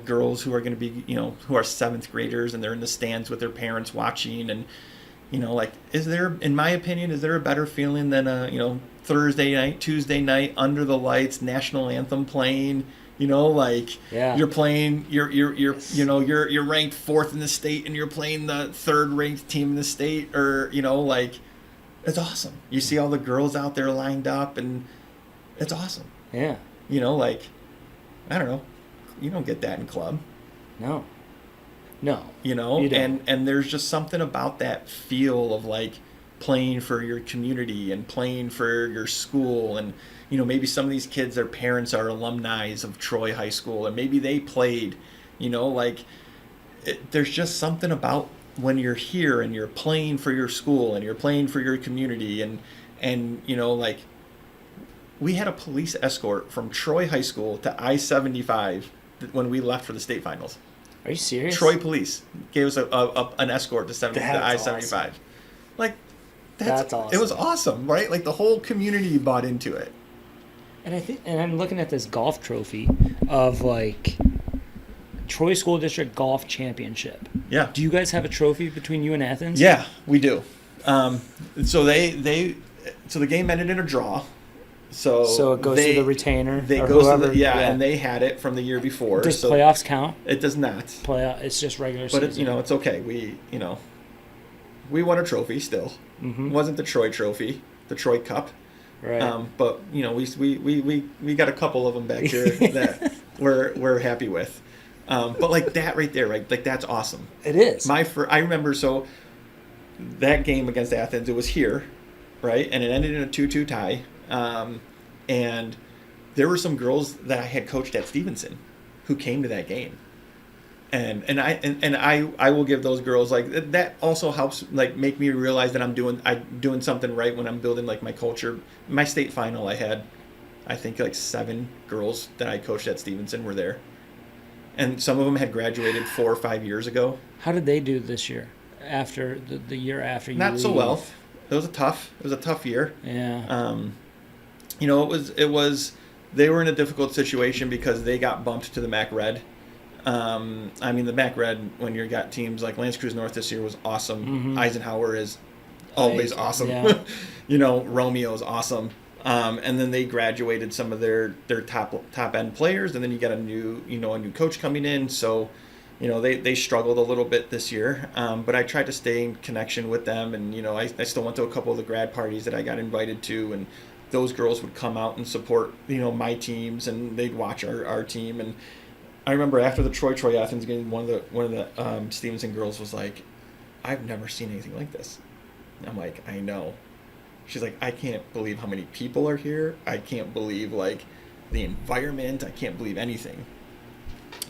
girls who are going to be, who are 7th graders and they're in the stands with their parents watching, and You know, like, in my opinion, is there a better feeling than Thursday night, Tuesday night, under the lights, national anthem playing? You know, like, Yeah. you're playing, you're Yes. you're ranked fourth in the state, and you're playing the third ranked team in the state, or like, it's awesome. You see all the girls out there lined up, and it's awesome. Yeah. Like, I don't know, you don't get that in club. No. No. You don't. And there's just something about that feel of like playing for your community and playing for your school, and maybe some of these kids, their parents are alumni of Troy High School, and maybe they played, like, there's just something about when you're here and you're playing for your school and you're playing for your community, and like, we had a police escort from Troy High School to I-75 when we left for the state finals. Are you serious? Troy Police gave us an escort to That's I-75. awesome. Like, That's awesome. It was awesome, right? Like, the whole community bought into it. And I'm looking at this golf trophy of like Troy School District Golf Championship. Yeah. Do you guys have a trophy between you and Athens? Yeah, we do. So the game ended in a draw. So it goes to the retainer. They or goes whoever, to and they had it from the year before. Does so playoffs count? It does not. It's just regular But season. it's okay. We won a trophy still. Mm-hmm. It wasn't the Troy Trophy, the Troy Cup. Right. But we got a couple of them back here that we're happy with. But like that right there, right? Like, that's awesome. It is. I remember, so that game against Athens, it was here, right? And it ended in a 2-2 tie. And there were some girls that I had coached at Stevenson who came to that game. And I will give those girls, like, that also helps, like, make me realize that I'm doing something right when I'm building, like, my culture. My state final, I had, I think, like 7 girls that I coached at Stevenson were there, and some of them had graduated 4 or 5 years ago. How did they do this year? After the year after you Not so leave? well. It was a tough year. Yeah. It was they were in a difficult situation because they got bumped to the MAC Red. The MAC Red, when you got teams like L'Anse Creuse North this year, was awesome. Mm-hmm. Eisenhower is always awesome. Yeah. Romeo is awesome. And then they graduated some of their top end players, and then you got a new coach coming in. So, they struggled a little bit this year. But I tried to stay in connection with them, and I still went to a couple of the grad parties that I got invited to, and those girls would come out and support my teams, and they'd watch our team. And I remember after the Troy Athens game, one of the Stevenson girls was like, "I've never seen anything like this." And I'm like, "I know." She's like, "I can't believe how many people are here. I can't believe, like, the environment. I can't believe anything."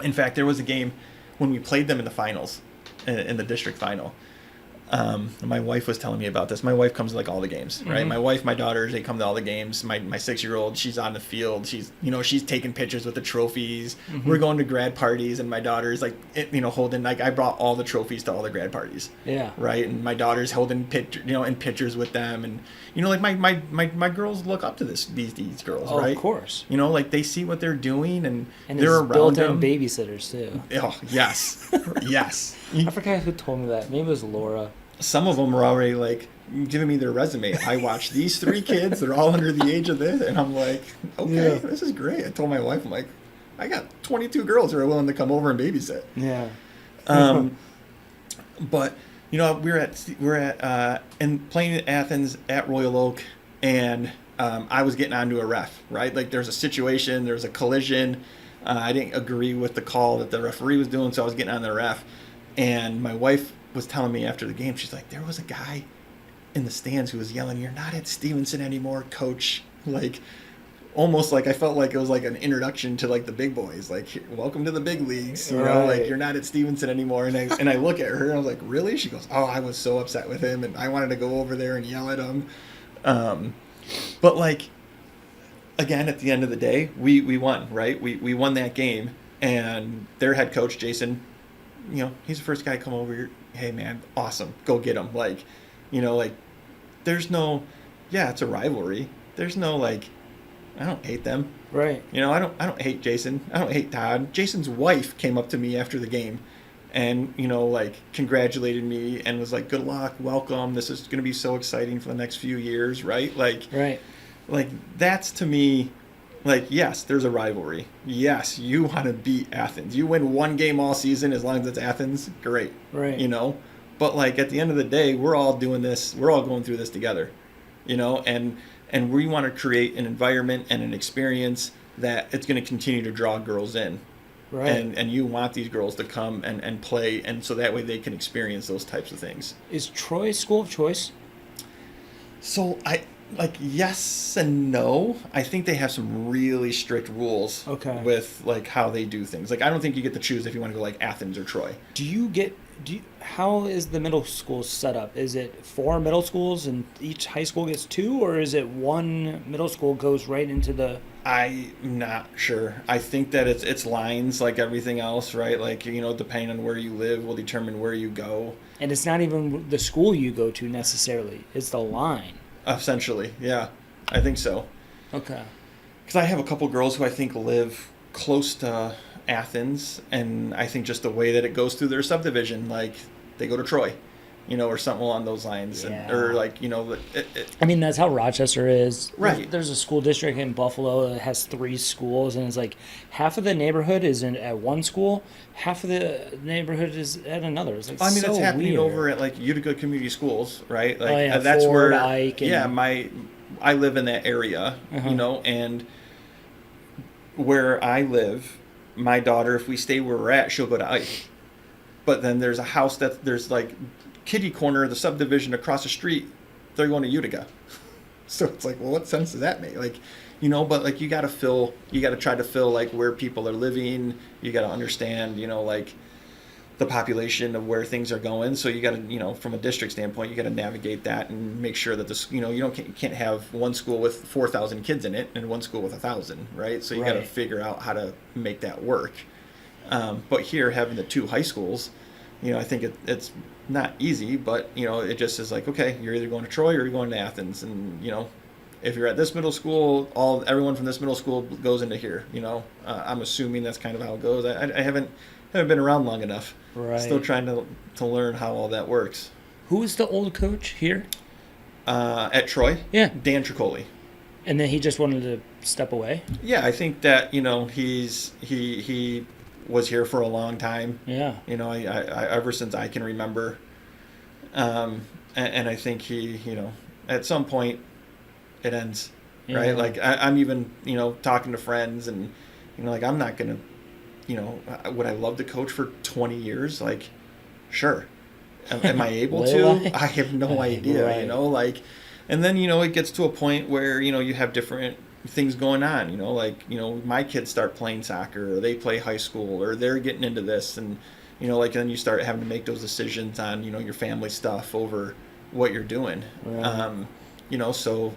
In fact, there was a game when we played them in the finals, in the district final. My wife was telling me about this. My wife comes to, like, all the games, right? Mm-hmm. My wife, my daughters, they come to all the games. My 6-year-old, she's on the field. She's taking pictures with the trophies. Mm-hmm. We're going to grad parties, and my daughter's like, holding, like, I brought all the trophies to all the grad parties. Yeah. Right, and my daughter's holding in pictures with them, and like my girls look up to these girls, right? Of course. Like, they see what they're doing, and And they're there's around built-in them. babysitters too. Oh yes, yes. I forgot who told me that. Maybe it was Laura. Some of them were already, like, giving me their resume. I watched these 3 kids. They're all under the age of this. And I'm like, okay, Yeah. This is great. I told my wife, I'm like, I got 22 girls who are willing to come over and babysit. Yeah. But, we're at and playing at Athens at Royal Oak, and I was getting onto a ref, right? Like, there's a situation, there's a collision. I didn't agree with the call that the referee was doing, so I was getting on the ref. And my wife was telling me after the game, she's like, there was a guy in the stands who was yelling, "You're not at Stevenson anymore, coach." Like, almost like I felt like it was like an introduction to, like, the big boys, like, welcome to the big leagues, Right. like, you're not at Stevenson anymore. And I look at her and I was like, really? She goes, "Oh, I was so upset with him, and I wanted to go over there and yell at him." But, like, again, at the end of the day, we won, right? We won that game, and their head coach, Jason, he's the first guy to come over here. Hey, man, awesome. Go get him. Like, there's no, it's a rivalry. There's no, like, I don't hate them. Right. I don't hate Jason. I don't hate Todd. Jason's wife came up to me after the game and like congratulated me and was like, good luck, welcome, this is going to be so exciting for the next few years, right? Right. Like that's to me, like, yes, there's a rivalry. Yes, you want to beat Athens. You win one game all season as long as it's Athens, great. Right. But like at the end of the day, we're all doing this. We're all going through this together, and we want to create an environment and an experience that it's going to continue to draw girls in. Right. And you want these girls to come and play, and so that way they can experience those types of things. Is Troy school of choice? So yes and no. I think they have some really strict rules with like how they do things. Like I don't think you get to choose if you want to go like Athens or Troy. How is the middle school set up? Is it 4 middle schools and each high school gets 2, or is it one middle school goes right into the... I'm not sure. I think that it's lines like everything else, right? Like, depending on where you live will determine where you go. And it's not even the school you go to necessarily. It's the line. Essentially, yeah. I think so. Okay. Because I have a couple girls who I think live close to Athens, and I think just the way that it goes through their subdivision, like they go to Troy, or something along those lines. Yeah. And, or like, I mean, that's how Rochester is. Right. There's a school district in Buffalo that has 3 schools, and it's like half of the neighborhood is at one school, half of the neighborhood is at another. It's like it's happening weird. over at like Utica Community Schools, right? Like yeah, that's Ford, where Ike, I live in that area, and where I live, my daughter, if we stay where we're at, she'll go to Ike. But then there's a house there's like kitty corner of the subdivision across the street, they're going to Utica. So it's like, well, what sense does that make? Like, but like you got to try to fill like where people are living. You got to understand, like the population of where things are going. So you got to, from a district standpoint, you got to navigate that and make sure that this, you can't have one school with 4,000 kids in it and one school with 1,000, right? So you got to figure out how to make that work. But here, having the 2 high schools, I think it's not easy, but it just is like, okay, you're either going to Troy or you're going to Athens, and if you're at this middle school, everyone from this middle school goes into here. I'm assuming that's kind of how it goes. I haven't been around long enough. Right. Still trying to learn how all that works. Who is the old coach here? At Troy? Yeah. Dan Tricoli. And then he just wanted to step away? Yeah, I think that, he was here for a long time. Yeah. I ever since I can remember. And I think he, at some point it ends, right? Like I'm even, talking to friends and, like I'm not going to, would I love to coach for 20 years? Like, sure. Am I able to? I have no idea, right. And then, it gets to a point where, you have different things going on, my kids start playing soccer, or they play high school, or they're getting into this, and then you start having to make those decisions on your family stuff over what you're doing. Right. So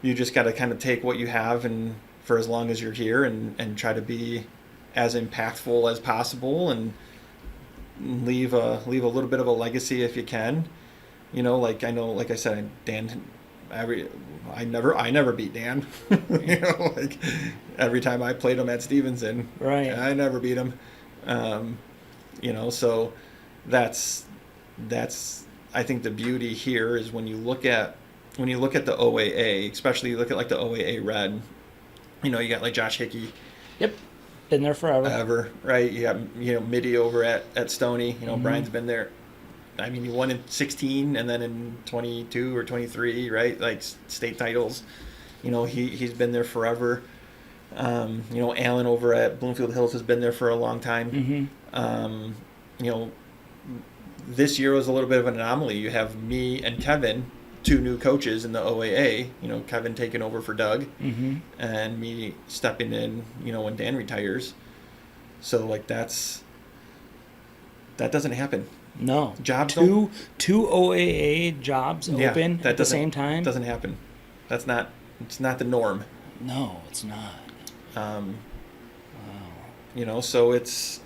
you just got to kind of take what you have and for as long as you're here and try to be as impactful as possible and leave a little bit of a legacy if you can. Like I said, Dan, I never beat Dan. Like every time I played him at Stevenson, right, I never beat him. So that's I think the beauty here is when you look at the OAA, especially you look at like the OAA Red, you got like Josh Hickey. Yep. Been there forever. Right? You got Mitty over at Stony. Brian's been there. I mean, he won in 16 and then in 22 or 23, right? Like state titles. He's been there forever. Alan over at Bloomfield Hills has been there for a long time. Mm-hmm. This year was a little bit of an anomaly. You have me and Kevin, 2 new coaches in the OAA. Kevin taking over for Doug, mm-hmm. and me stepping in. When Dan retires. So like that doesn't happen. No. Jobs two OAA jobs open at the same time. Doesn't happen. It's not the norm. No, it's not. Wow. So it's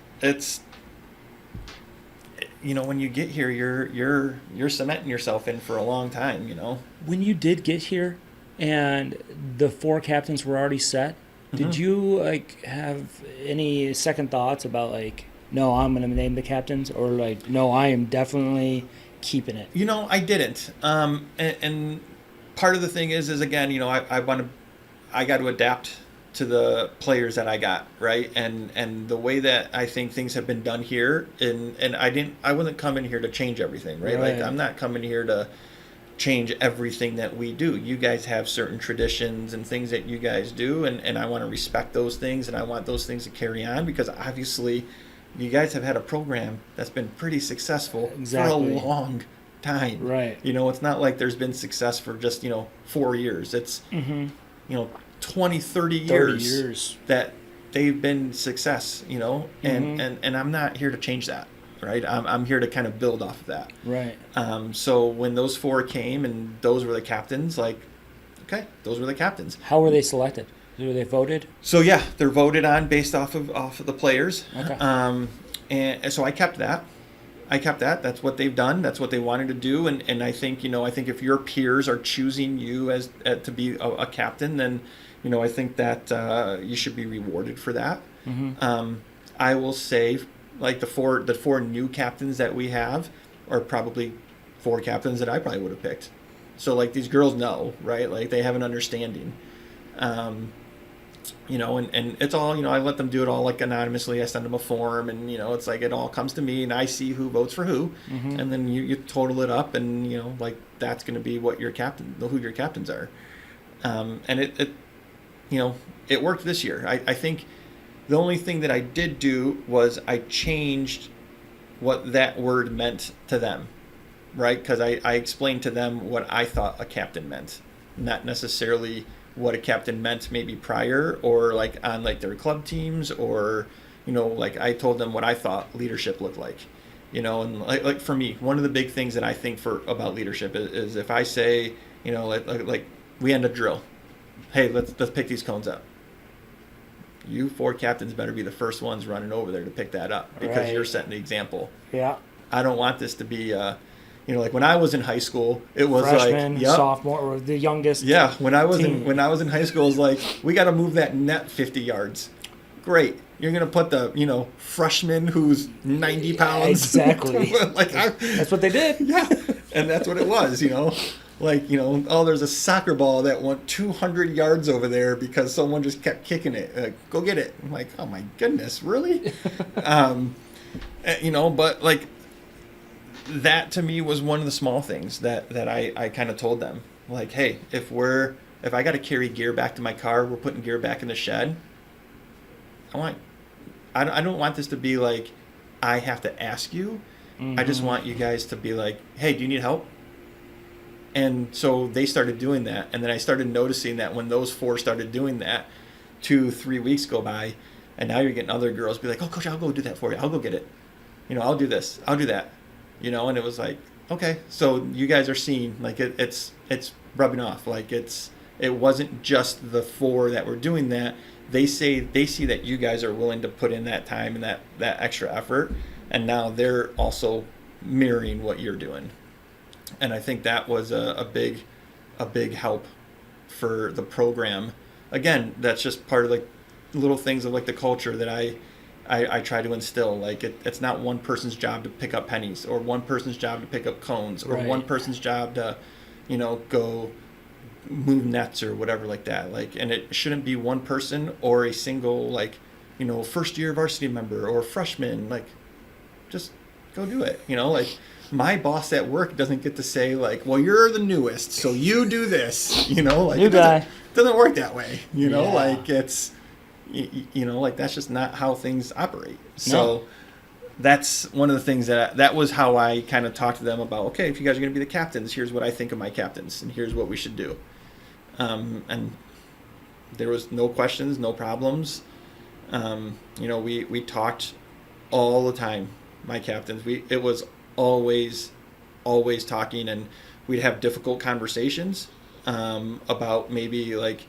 when you get here, you're cementing yourself in for a long time. When you did get here, and the 4 captains were already set, mm-hmm. did you have any second thoughts about no, I'm going to name the captains, or like, no, I am definitely keeping it? I didn't. And part of the thing is again, I got to adapt to the players that I got, right? And the way that I think things have been done here, and I wasn't coming here to change everything, right? Right. Like I'm not coming here to change everything that we do. You guys have certain traditions and things that you guys do, and I want to respect those things, and I want those things to carry on, because obviously you guys have had a program that's been pretty successful Exactly. for a long time. Right. It's not like there's been success for just 4 years. It's 20, 30 30 years years. that they've been success, and I'm not here to change that, right? I'm here to kind of build off of that. Right. So when those 4 came and those were the captains, like, okay, those were the captains. How were they selected? Were they voted? So yeah, they're voted on based off of the players. Okay. And so I kept that. That's what they've done. That's what they wanted to do. And I think, I think if your peers are choosing you as to be a captain, then, I think that you should be rewarded for that. Mm-hmm. I will say, like the four new captains that we have are probably 4 captains that I probably would have picked. So like these girls know, right? Like they have an understanding. And it's all, I let them do it all like anonymously. I send them a form, and, it's like it all comes to me, and I see who votes for who. Mm-hmm. And then you total it up, and, like that's going to be what who your captains are. And it worked this year. I think the only thing that I did do was I changed what that word meant to them, right? Because I explained to them what I thought a captain meant, not necessarily what a captain meant maybe prior, or like on like their club teams, or like I told them what I thought leadership looked like, and like for me, one of the big things that I think about leadership is if I say, like we end a drill, hey, let's pick these cones up. You 4 captains better be the first ones running over there to pick that up, because Right. you're setting the example. Yeah. I don't want this to be like when I was in high school, it was Freshman, like, yep. sophomore, or the youngest. Yeah, when I was team. in high school, it was like, we got to move that net 50 yards. Great. You're going to put the, freshman who's 90 pounds. Exactly. That's what they did. Yeah. And that's what it was, Like, oh, there's a soccer ball that went 200 yards over there because someone just kept kicking it. Go get it. I'm like, oh my goodness, really? But like, that to me was one of the small things that I kind of told them. Like, hey, if I got to carry gear back to my car, we're putting gear back in the shed. I don't want this to be like I have to ask you. Mm-hmm. I just want you guys to be like, hey, do you need help? And so they started doing that, and then I started noticing that when those 4 started doing that, 2-3 weeks go by, and now you're getting other girls be like, oh, coach, I'll go do that for you. I'll go get it. I'll do this. I'll do that. And it was like, okay, so you guys are seeing, like, it's rubbing off. Like, it wasn't just the 4 that were doing that. They see that you guys are willing to put in that time and that extra effort, and now they're also mirroring what you're doing. And I think that was a big help for the program. Again, that's just part of like little things of like the culture that I try to instill. Like it's not one person's job to pick up pennies, or one person's job to pick up cones, or Right. one person's job to, go move nets or whatever like that. Like, and it shouldn't be one person or a single like, first year varsity member or freshman. Like, just go do it. Like my boss at work doesn't get to say like, well, you're the newest, so you do this. Like New guy. It doesn't work that way. Yeah. Like it's. Like that's just not how things operate. So No. that's one of the things that was how I kind of talked to them about, okay, if you guys are going to be the captains, here's what I think of my captains, and here's what we should do. And there was no questions, no problems. We talked all the time, my captains. It was always talking, and we'd have difficult conversations about maybe like,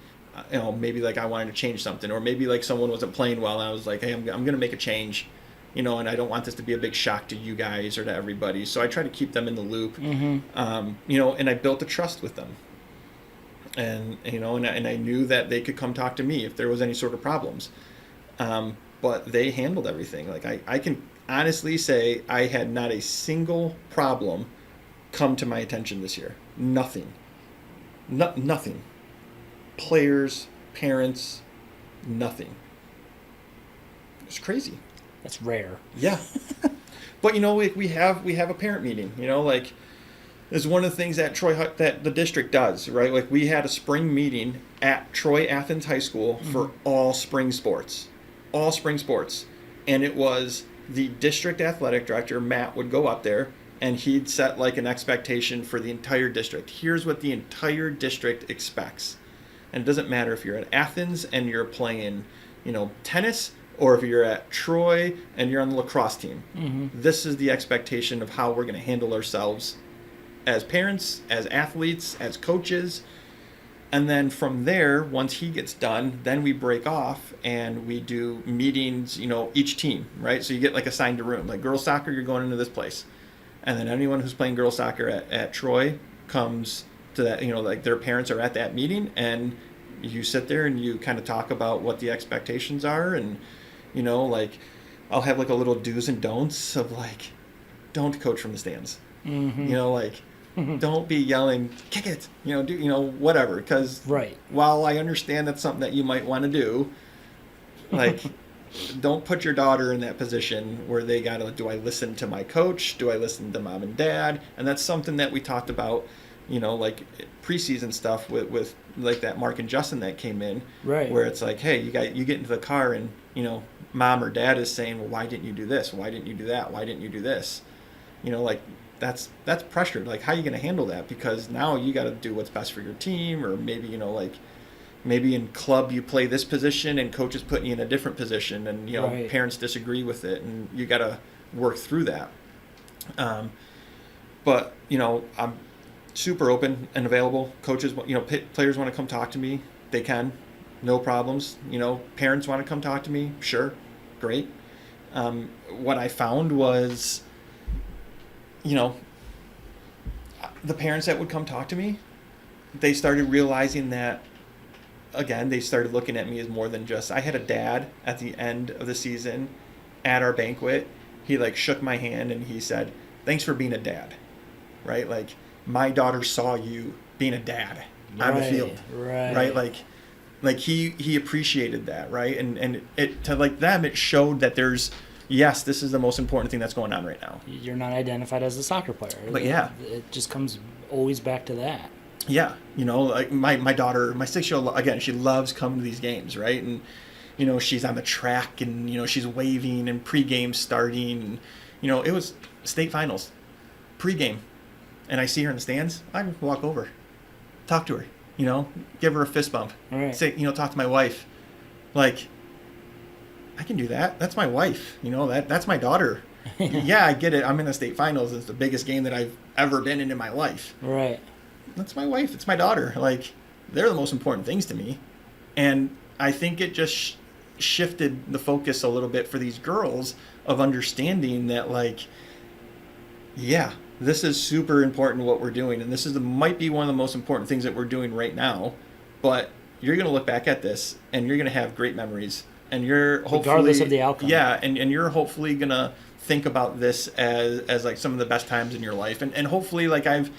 maybe like I wanted to change something, or maybe like someone wasn't playing well, and I was like, hey, I'm going to make a change, and I don't want this to be a big shock to you guys or to everybody. So I try to keep them in the loop, Mm-hmm. And I built a trust with them. And, and I knew that they could come talk to me if there was any sort of problems. But they handled everything. Like I honestly say I had not a single problem come to my attention this year. Nothing. Nothing. Players, parents, nothing. It's crazy. That's rare. Yeah. But we have a parent meeting, like is one of the things that that the district does, right? Like we had a spring meeting at Troy Athens High School for all spring sports. All spring sports. And it was the district athletic director, Matt, would go up there and he'd set like an expectation for the entire district. Here's what the entire district expects. And it doesn't matter if you're at Athens and you're playing, tennis, or if you're at Troy and you're on the lacrosse team. This is the expectation of how we're going to handle ourselves as parents, as athletes, as coaches. And then from there, once he gets done, then we break off and we do meetings, each team, right? So you get like assigned a room. Like girls soccer, you're going into this place. And then anyone who's playing girls soccer at Troy comes to that, like their parents are at that meeting, and you sit there and you kind of talk about what the expectations are. And, like I'll have like a little do's and don'ts of like, don't coach from the stands. Don't be yelling, kick it, do, whatever. Because while I understand that's something that you might want to do, like, don't put your daughter in that position where they got to, do I listen to my coach? Do I listen to mom and dad? And that's something that we talked about, like preseason stuff with like that Mark and Justin that came in, where it's like, hey, you get into the car and, mom or dad is saying, well, why didn't you do this? Why didn't you do that? Why didn't you do this? Like, that's pressure. Like, how are you going to handle that? Because now you got to do what's best for your team, or maybe, maybe in club you play this position and coach is putting you in a different position, and, parents disagree with it, and you got to work through that. But, I'm super open and available. Coaches, players want to come talk to me. They can, no problems. Parents want to come talk to me. Sure. Great. What I found was, the parents that would come talk to me, they started realizing that, again, they started looking at me as more than just, I had a dad at the end of the season at our banquet. He like shook my hand and he said, thanks for being a dad, right? Like, my daughter saw you being a dad on the field, right? Like he appreciated that, right? And it, to like them, it showed that there's, yes, this is the most important thing that's going on right now. You're not identified as a soccer player. But yeah. It just comes always back to that. Yeah. Like my daughter, my 6-year-old, again, she loves coming to these games, right? And, she's on the track and, she's waving and pregame starting. It was state finals, pregame. And I see her in the stands. I walk over, talk to her, give her a fist bump. Right. Say, talk to my wife. Like, I can do that. That's my wife. That's my daughter. Yeah, I get it. I'm in the state finals. It's the biggest game that I've ever been in my life. Right. That's my wife. It's my daughter. Like, they're the most important things to me. And I think it just shifted the focus a little bit for these girls of understanding that, like, yeah, this is super important what we're doing. And this might be one of the most important things that we're doing right now. But you're going to look back at this and you're going to have great memories. And you're hopefully, regardless of the outcome. Yeah, and you're hopefully going to think about this as like some of the best times in your life. And hopefully, like, I've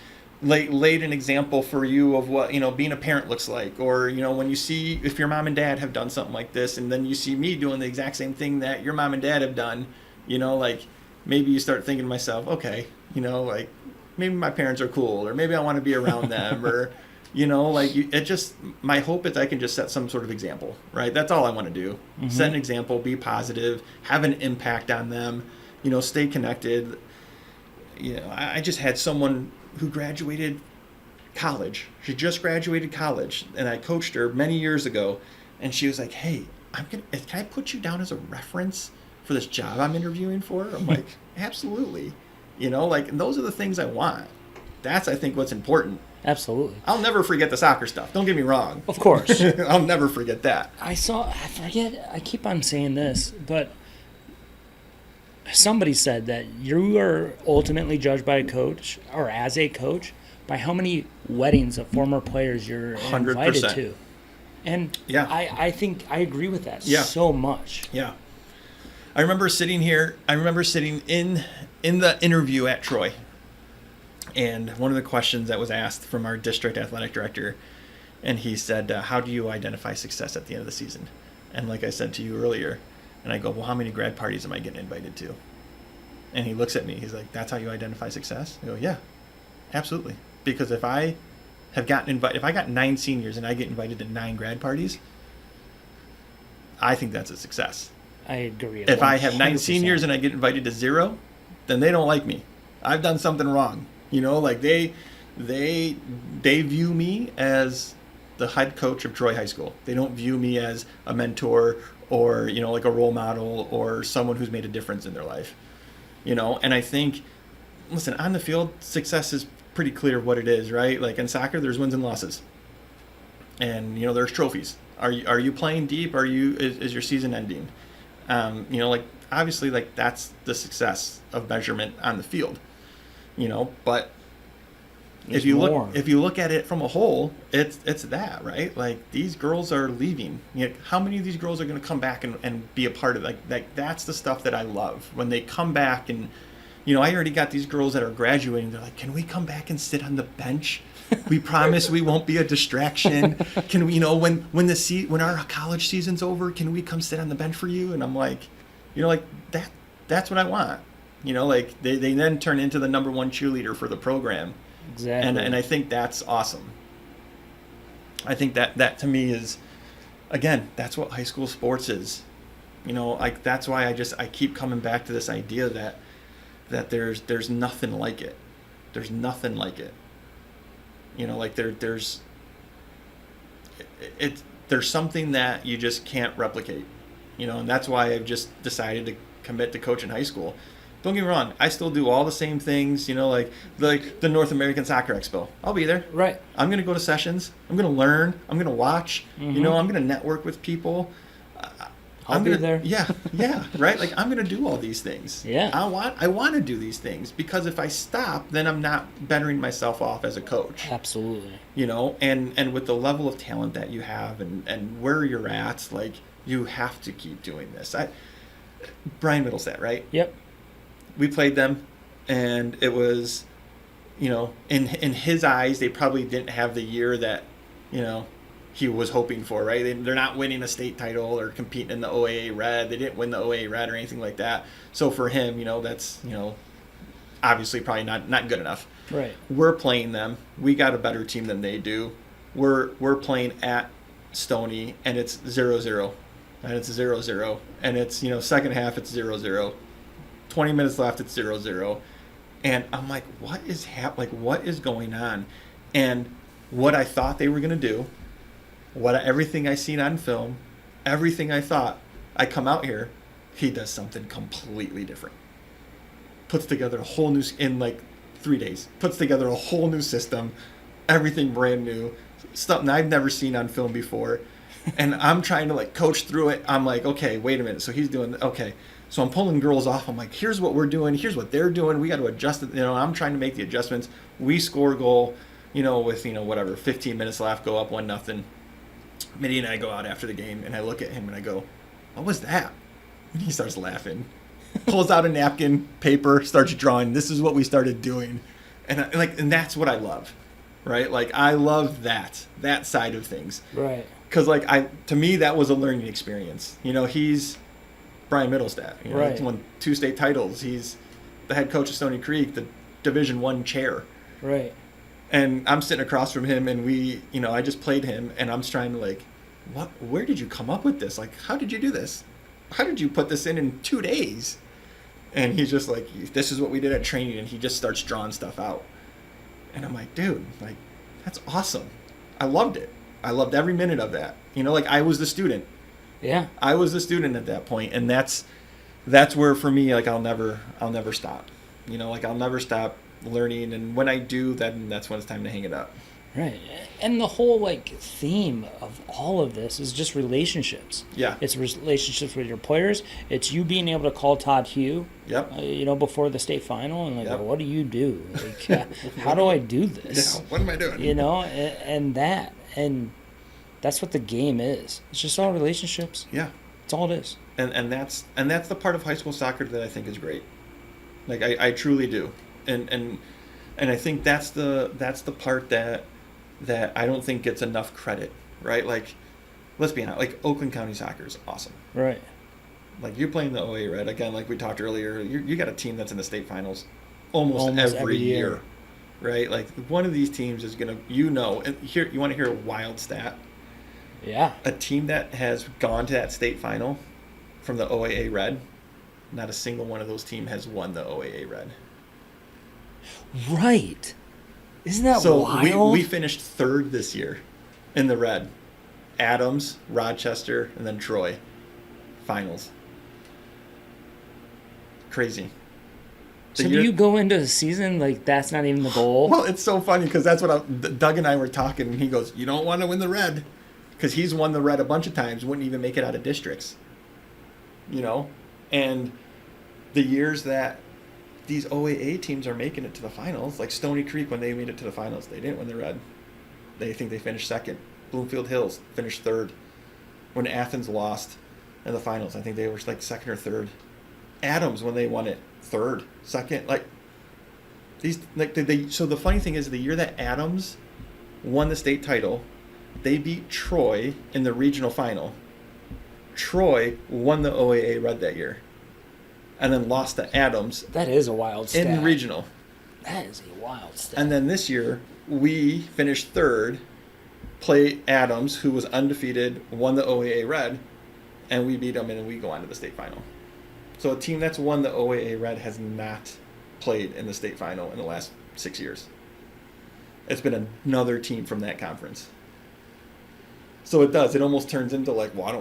laid an example for you of what, being a parent looks like. Or, when you see, if your mom and dad have done something like this, and then you see me doing the exact same thing that your mom and dad have done, like, maybe you start thinking to myself, okay, like, maybe my parents are cool, or maybe I want to be around them, or... it just, my hope is I can just set some sort of example, right? That's all I want to do. Mm-hmm. Set an example, be positive, have an impact on them, stay connected. I just had someone who graduated college. She just graduated college, and I coached her many years ago, and she was like, hey, can I put you down as a reference for this job I'm interviewing for? I'm like, absolutely. And those are the things I want. That's, I think, what's important. Absolutely. I'll never forget the soccer stuff. Don't get me wrong. Of course. I'll never forget that. I forget, I keep on saying this, but somebody said that you are ultimately judged by a coach, or as a coach, by how many weddings of former players you're 100%. Invited to. And yeah. I think I agree with that yeah. so much. Yeah. I remember sitting in the interview at Troy, and one of the questions that was asked from our district athletic director, and he said, how do you identify success at the end of the season? And like I said to you earlier, and I go, well, how many grad parties am I getting invited to? And he looks at me, he's like, that's how you identify success? I go, yeah, absolutely. Because if I got 9 seniors and I get invited to 9 grad parties, I think that's a success. I agree. If I have 9 100%. seniors and I get invited to 0, then they don't like me. I've done something wrong. You know, like they view me as the head coach of Troy High School. They don't view me as a mentor or, you know, like a role model or someone who's made a difference in their life. You know, and I think, listen, on the field, success is pretty clear what it is, right? Like in soccer, there's wins and losses. And, you know, there's trophies. Are you playing deep? Is your season ending? You know, like obviously, like that's the success of measurement on the field. You know, but if you look at it from a whole, it's that, right? Like these girls are leaving. You know, how many of these girls are going to come back and be a part of it? Like that's the stuff that I love when they come back. And you know, I already got these girls that are graduating. They're like, can we come back and sit on the bench? We promise we won't be a distraction. Can we, you know, when our college season's over, can we come sit on the bench for you? And I'm like, you know, like that's what I want. You know, like they then turn into the number 1 cheerleader for the program. Exactly. And I think that's awesome. I think that to me is, again, that's what high school sports is. You know, like that's why I keep coming back to this idea that there's nothing like it. There's nothing like it. You know, like there's something that you just can't replicate. You know, and that's why I've just decided to commit to coaching high school. Don't get me wrong, I still do all the same things, you know, like the North American Soccer Expo. I'll be there. Right. I'm going to go to sessions. I'm going to learn. I'm going to watch. Mm-hmm. You know, I'm going to network with people. I'll be there. Yeah, right? Like, I'm going to do all these things. Yeah. I want to do these things because if I stop, then I'm not bettering myself off as a coach. Absolutely. You know, and with the level of talent that you have and where you're at, like, you have to keep doing this. Brian Middlestat, right? Yep. We played them, and it was, you know, in his eyes, they probably didn't have the year that, you know, he was hoping for, right? They're not winning a state title or competing in the OAA Red. They didn't win the OAA Red or anything like that. So for him, you know, that's, you know, obviously probably not good enough. Right. We're playing them. We got a better team than they do. We're playing at Stony, and it's 0-0. And it's 0-0. And it's, you know, second half, it's 0-0. 20 minutes left, it's 0-0. And I'm like, what is what is going on? And what I thought they were going to do, everything I seen on film, everything I thought, I come out here, he does something completely different. Puts together a whole new, in like 3 days, puts together a whole new system, everything brand new, something I've never seen on film before. And I'm trying to like coach through it. I'm like, okay, wait a minute. So he's doing, okay. So I'm pulling girls off. I'm like, here's what we're doing. Here's what they're doing. We got to adjust it. You know, I'm trying to make the adjustments. We score a goal, you know, with, you know, whatever, 15 minutes left, go up 1-0. Mitty and I go out after the game, and I look at him and I go, what was that? And he starts laughing. Pulls out a napkin, paper, starts drawing. This is what we started doing. And and that's what I love, right? Like, I love that side of things. Right. Because, to me, that was a learning experience. You know, he's Brian Middlestat. You know, right. He's won 2 state titles. He's the head coach of Stony Creek, the Division I chair. Right. And I'm sitting across from him, and I just played him, and I'm trying to, where did you come up with this? Like, how did you do this? How did you put this in 2 days? And he's just like, this is what we did at training, and he just starts drawing stuff out. And I'm like, dude, that's awesome. I loved it. I loved every minute of that. You know, I was the student. Yeah. I was the student at that point, and that's where for me, I'll never stop. You know, I'll never stop learning, and when I do, then that's when it's time to hang it up. Right. And the whole theme of all of this is just relationships. Yeah. It's relationships with your players. It's you being able to call Todd Hugh. Yep. Before the state final, and yep. What do you do? How do I do this? Yeah. What am I doing? You know, and that's what the game is. It's just all relationships. Yeah. That's all it is. and that's the part of high school soccer that I think is great. Like I truly do, and I think that's the part that I don't think gets enough credit, right? Like, let's be honest, like Oakland County soccer is awesome. Right. Like you're playing the OA Red again, like we talked earlier. You got a team that's in the state finals almost every year, right? Like one of these teams is gonna, and here you want to hear a wild stat. Yeah. A team that has gone to that state final from the OAA Red, not a single one of those teams has won the OAA Red. Right. Isn't that so wild? we finished third this year in the Red. Adams, Rochester, and then Troy. Finals. Crazy. So do you go into the season like that's not even the goal? Well, it's so funny because that's what Doug and I were talking, and he goes, "You don't want to win the Red," because he's won the Red a bunch of times, wouldn't even make it out of districts. And the years that these OAA teams are making it to the finals, like Stony Creek when they made it to the finals, they didn't win the Red. They think they finished second. Bloomfield Hills finished third. When Athens lost in the finals, I think they were like second or third. Adams, when they won it, third, second. Like these, like so the funny thing is, the year that Adams won the state title, they beat Troy in the regional final. Troy won the OAA Red that year, and then lost to Adams. That is a wild stat. In regional. That is a wild stat. And then this year we finished third, play Adams, who was undefeated, won the OAA Red, and we beat them, and we go on to the state final. So a team that's won the OAA Red has not played in the state final in the last 6 years. It's been another team from that conference. So it does. It almost turns into like, well, I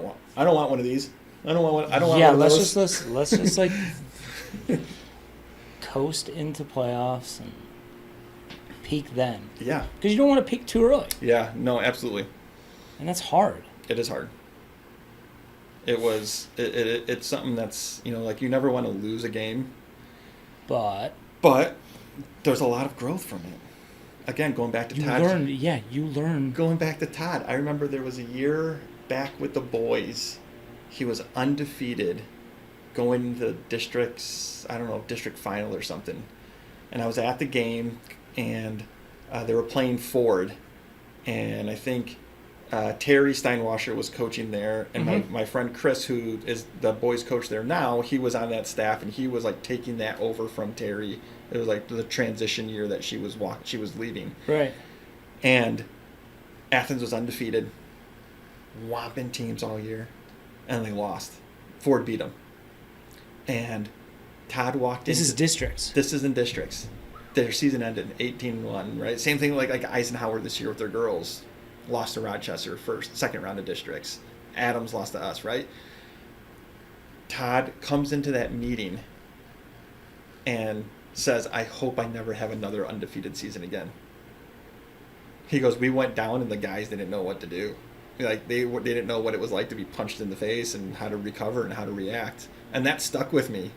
don't want one of these. I don't want one. I don't want one of those. Let's just like coast into playoffs and peak then. Yeah. Because you don't want to peak too early. Yeah. No. Absolutely. And that's hard. It is hard. It's something that's, like you never want to lose a game. But there's a lot of growth from it. Again, going back to Todd. You learn. Going back to Todd, I remember there was a year back with the boys. He was undefeated going to districts, district final or something. And I was at the game, and they were playing Ford. And I think Terry Steinwasser was coaching there, and my friend Chris, who is the boys coach there now, he was on that staff, and he was like taking that over from Terry. It was like the transition year that she was leaving. Right. And Athens was undefeated, whopping teams all year, and they lost. Ford beat them. And Todd walked in. This is districts. This is in districts. Their season ended 18-1, right? Same thing like Eisenhower this year with their girls. Lost to Rochester second round of districts. Adams lost to us, right? Todd comes into that meeting and says, I hope I never have another undefeated season again. He goes, we went down and the guys didn't know what to do. Like they didn't know what it was like to be punched in the face and how to recover and how to react. And that stuck with me.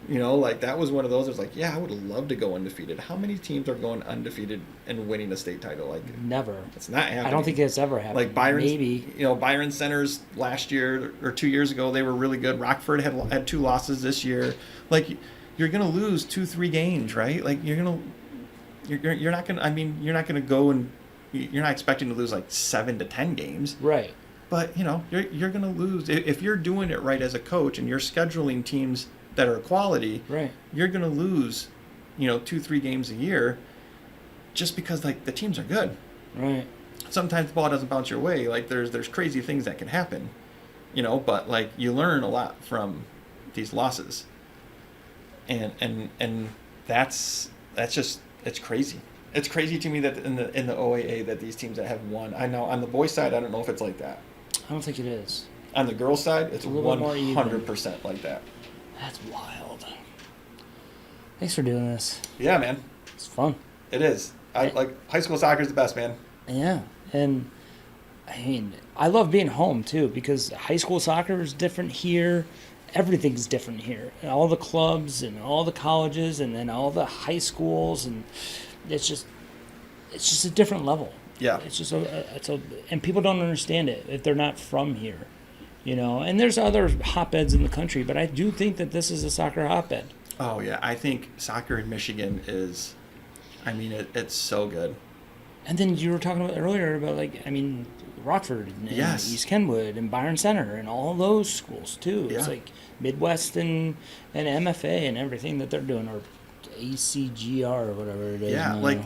Like that was one of those. It was like, yeah, I would love to go undefeated. How many teams are going undefeated and winning a state title? Like never. It's not happening. I don't think it's ever happened. Like Byron's, maybe. Byron Centers last year or 2 years ago, they were really good. Rockford had 2 losses this year. Like you're gonna lose 2-3 games, right? Like you're not gonna go and you're not expecting to lose like 7 to 10 games, right? But you're gonna lose if you're doing it right as a coach and you're scheduling teams that are quality, right? You're gonna lose, 2-3 games a year, just because like the teams are good, right? Sometimes the ball doesn't bounce your way. Like there's crazy things that can happen, But like you learn a lot from these losses, and that's just it's crazy. It's crazy to me that in the OAA that these teams that have won. I know on the boys' side, I don't know if it's like that. I don't think it is. On the girls' side, it's 100% like that. That's wild. Thanks for doing this. Yeah, man. It's fun. It is. I like high school soccer is the best, man. Yeah, and I mean, I love being home too because high school soccer is different here. Everything's different here. And all the clubs and all the colleges and then all the high schools, and it's just a different level. Yeah. It's just and people don't understand it if they're not from here. you know, and there's other hotbeds in the country, but I do think that this is a soccer hotbed. Oh yeah, I think soccer in Michigan is, I mean, it's so good. And then you were talking about earlier about, like, I mean, Rockford and Yes. East Kenwood and Byron Center and all those schools too. It's Yeah. like Midwest and MFA and everything that they're doing, or ACGR or whatever it is. Yeah, now. like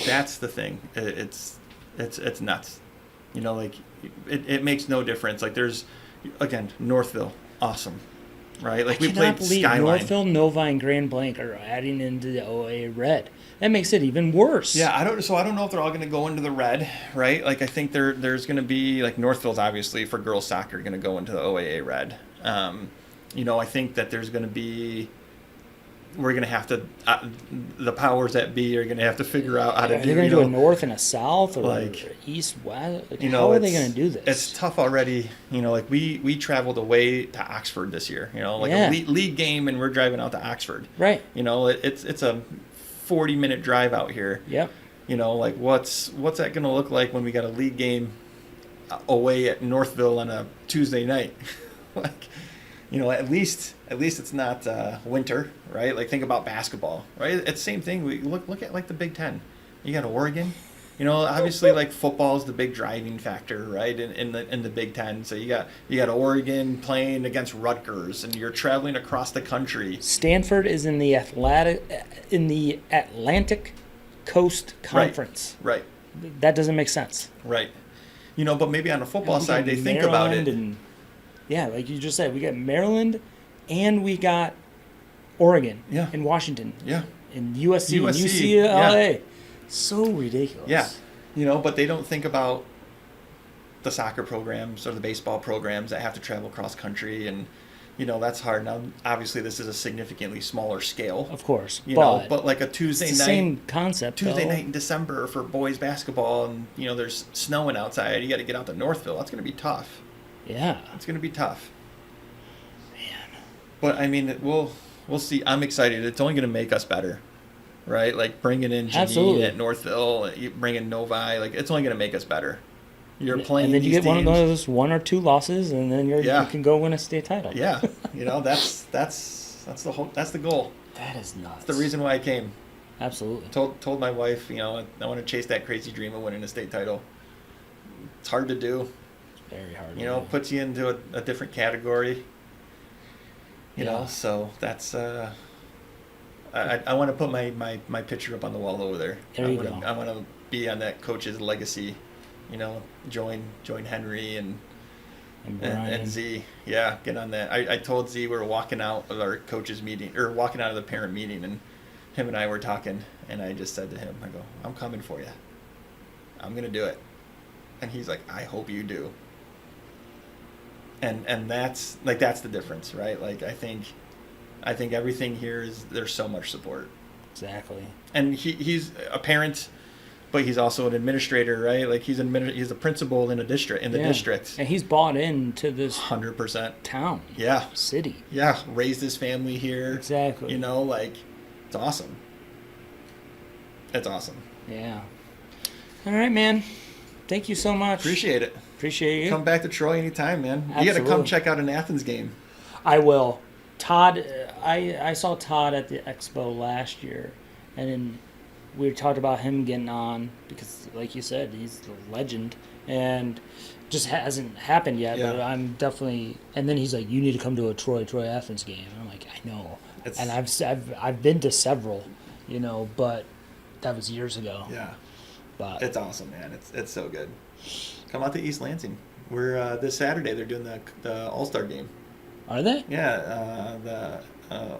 that's the thing. It's nuts. You know, like it makes no difference. Like there's, again, Northville, awesome, right? Like I we cannot played believe Skyline. Northville, Novi, and Grand Blanc are adding into the OA Red. That makes it even worse. Yeah, I don't know if they're all going to go into the red, right? Like I think there's going to be, like, Northville's obviously for girls soccer going to go into the OAA red. You know, I think that there's going to be, we're going to have to, the powers that be are going to have to figure out how to do. They're going you to do a know, north and a south, or like, east, west. Like, you how know, are they it's- going to do this? It's tough already. You know, like we traveled away to Oxford this year. You know, like Yeah. a league game, and we're driving out to Oxford. Right. You know, it's a 40-minute drive out here. Yep. You know, like what's that going to look like when we got a league game away at Northville on a Tuesday night? Like, you know, at least it's not winter, right? Like think about basketball, right? It's the same thing. We look at like the Big Ten. You got Oregon. You know, obviously like football is the big driving factor, right? In the Big Ten. So you got Oregon playing against Rutgers, and you're traveling across the country. Stanford is in the Atlantic Coast Conference. Right. That doesn't make sense. Right. You know, but maybe on the football We side, got they think about Maryland it. And, yeah, like you just said, we got Maryland, and we got Oregon, Yeah. and Washington, Yeah. and USC, and USC, UCLA. So ridiculous. Yeah. You know, but they don't think about the soccer programs or the baseball programs that have to travel cross country, and you know that's hard. Now, obviously, this is a significantly smaller scale, Of course. you know, but like a Tuesday it's the night, same concept. Tuesday though. night in December for boys basketball, and you know there's snowing outside. You got to get out to Northville. That's going to be tough. Yeah. It's going to be tough. Man. But I mean, we'll see. I'm excited. It's only going to make us better, right? Like bringing in Janine Absolutely. at Northville, you bring in Novi. Like it's only going to make us better. You're playing And then you these get one of teams. those 1 or 2 losses, and then you Yeah. can go win a state title. Yeah, you know that's the goal. That is nuts. That's the reason why I came. Absolutely. Told my wife, you know, I want to chase that crazy dream of winning a state title. It's hard to do. Very hard. You know, to do. puts you into a different category. You Yeah. know, so that's I want to put my picture up on the wall over there. There you go. I want to be on that coach's legacy. You know, join Henry and Brian. Z. Yeah, get on that. I told Z we were walking out of our coaches meeting, or walking out of the parent meeting, and him and I were talking, and I just said to him, I go, I'm coming for you. I'm going to do it. And he's like, I hope you do. And that's the difference, right? Like I think everything here is, there's so much support. Exactly. And he's a parent, but he's also an administrator, right? Like he's a principal in the district. And he's bought into this 100%. town. Yeah. City. Yeah. Raised his family here. Exactly. You know, like it's awesome. It's awesome. Yeah. All right, man. Thank you so much. Appreciate it. Appreciate you. Come back to Troy anytime, man. You got to come Absolutely. check out an Athens game. I will. Todd, I saw Todd at the expo last year, and then we talked about him getting on because, like you said, he's a legend, and just hasn't happened yet. Yeah. But I'm definitely. And then he's like, "You need to come to a Troy Athens game." And I'm like, "I know," and I've been to several, you know, but that was years ago. Yeah. But It's awesome, man. It's so good. Come out to East Lansing. We're this Saturday. They're doing the All-Star game. are they? Yeah,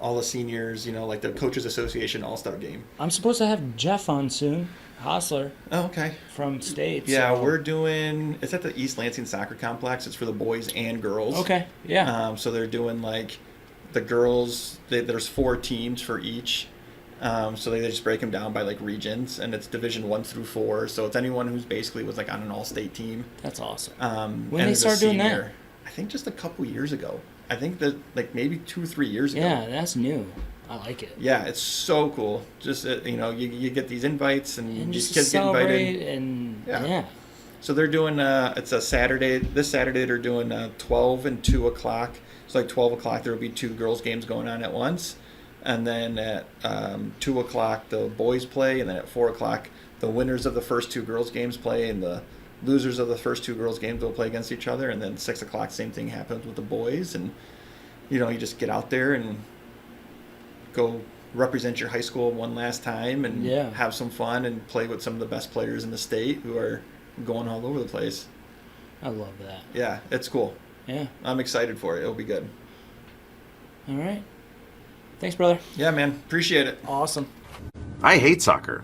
all the seniors. You know, like the Coaches Association All-Star game. I'm supposed to have Jeff on soon, Hostler Oh, okay. from State. Yeah, so- we're doing. It's at the East Lansing Soccer Complex. It's for the boys and girls. Okay. Yeah. So they're doing like the girls. There's 4 teams for each. So they just break them down by like regions, and it's Division 1 through 4. So it's anyone who's basically was like on an all-state team. That's awesome. and When they is a start doing that? senior. I think just a couple years ago. I think that like maybe 2 or 3 years ago. Yeah, that's new. I like it. Yeah, it's so cool. Just you know, you get these invites, and And these just kids get celebrate invited. and Yeah. yeah. So they're doing it's a Saturday. This Saturday they're doing 12 and 2 o'clock. So like 12 o'clock there will be 2 girls games going on at once, and then at 2 o'clock the boys play, and then at 4 o'clock the winners of the first 2 girls games play, and the losers of the first 2 girls games will play against each other. And then 6 o'clock same thing happens with the boys, and you just get out there and go represent your high school one last time and have some fun and play with some of the best players in the state who are going all over the place. I love that. Yeah, it's cool. Yeah. I'm excited for it. It'll be good. All right. Thanks, brother. Yeah, man. Appreciate it. Awesome. I hate soccer.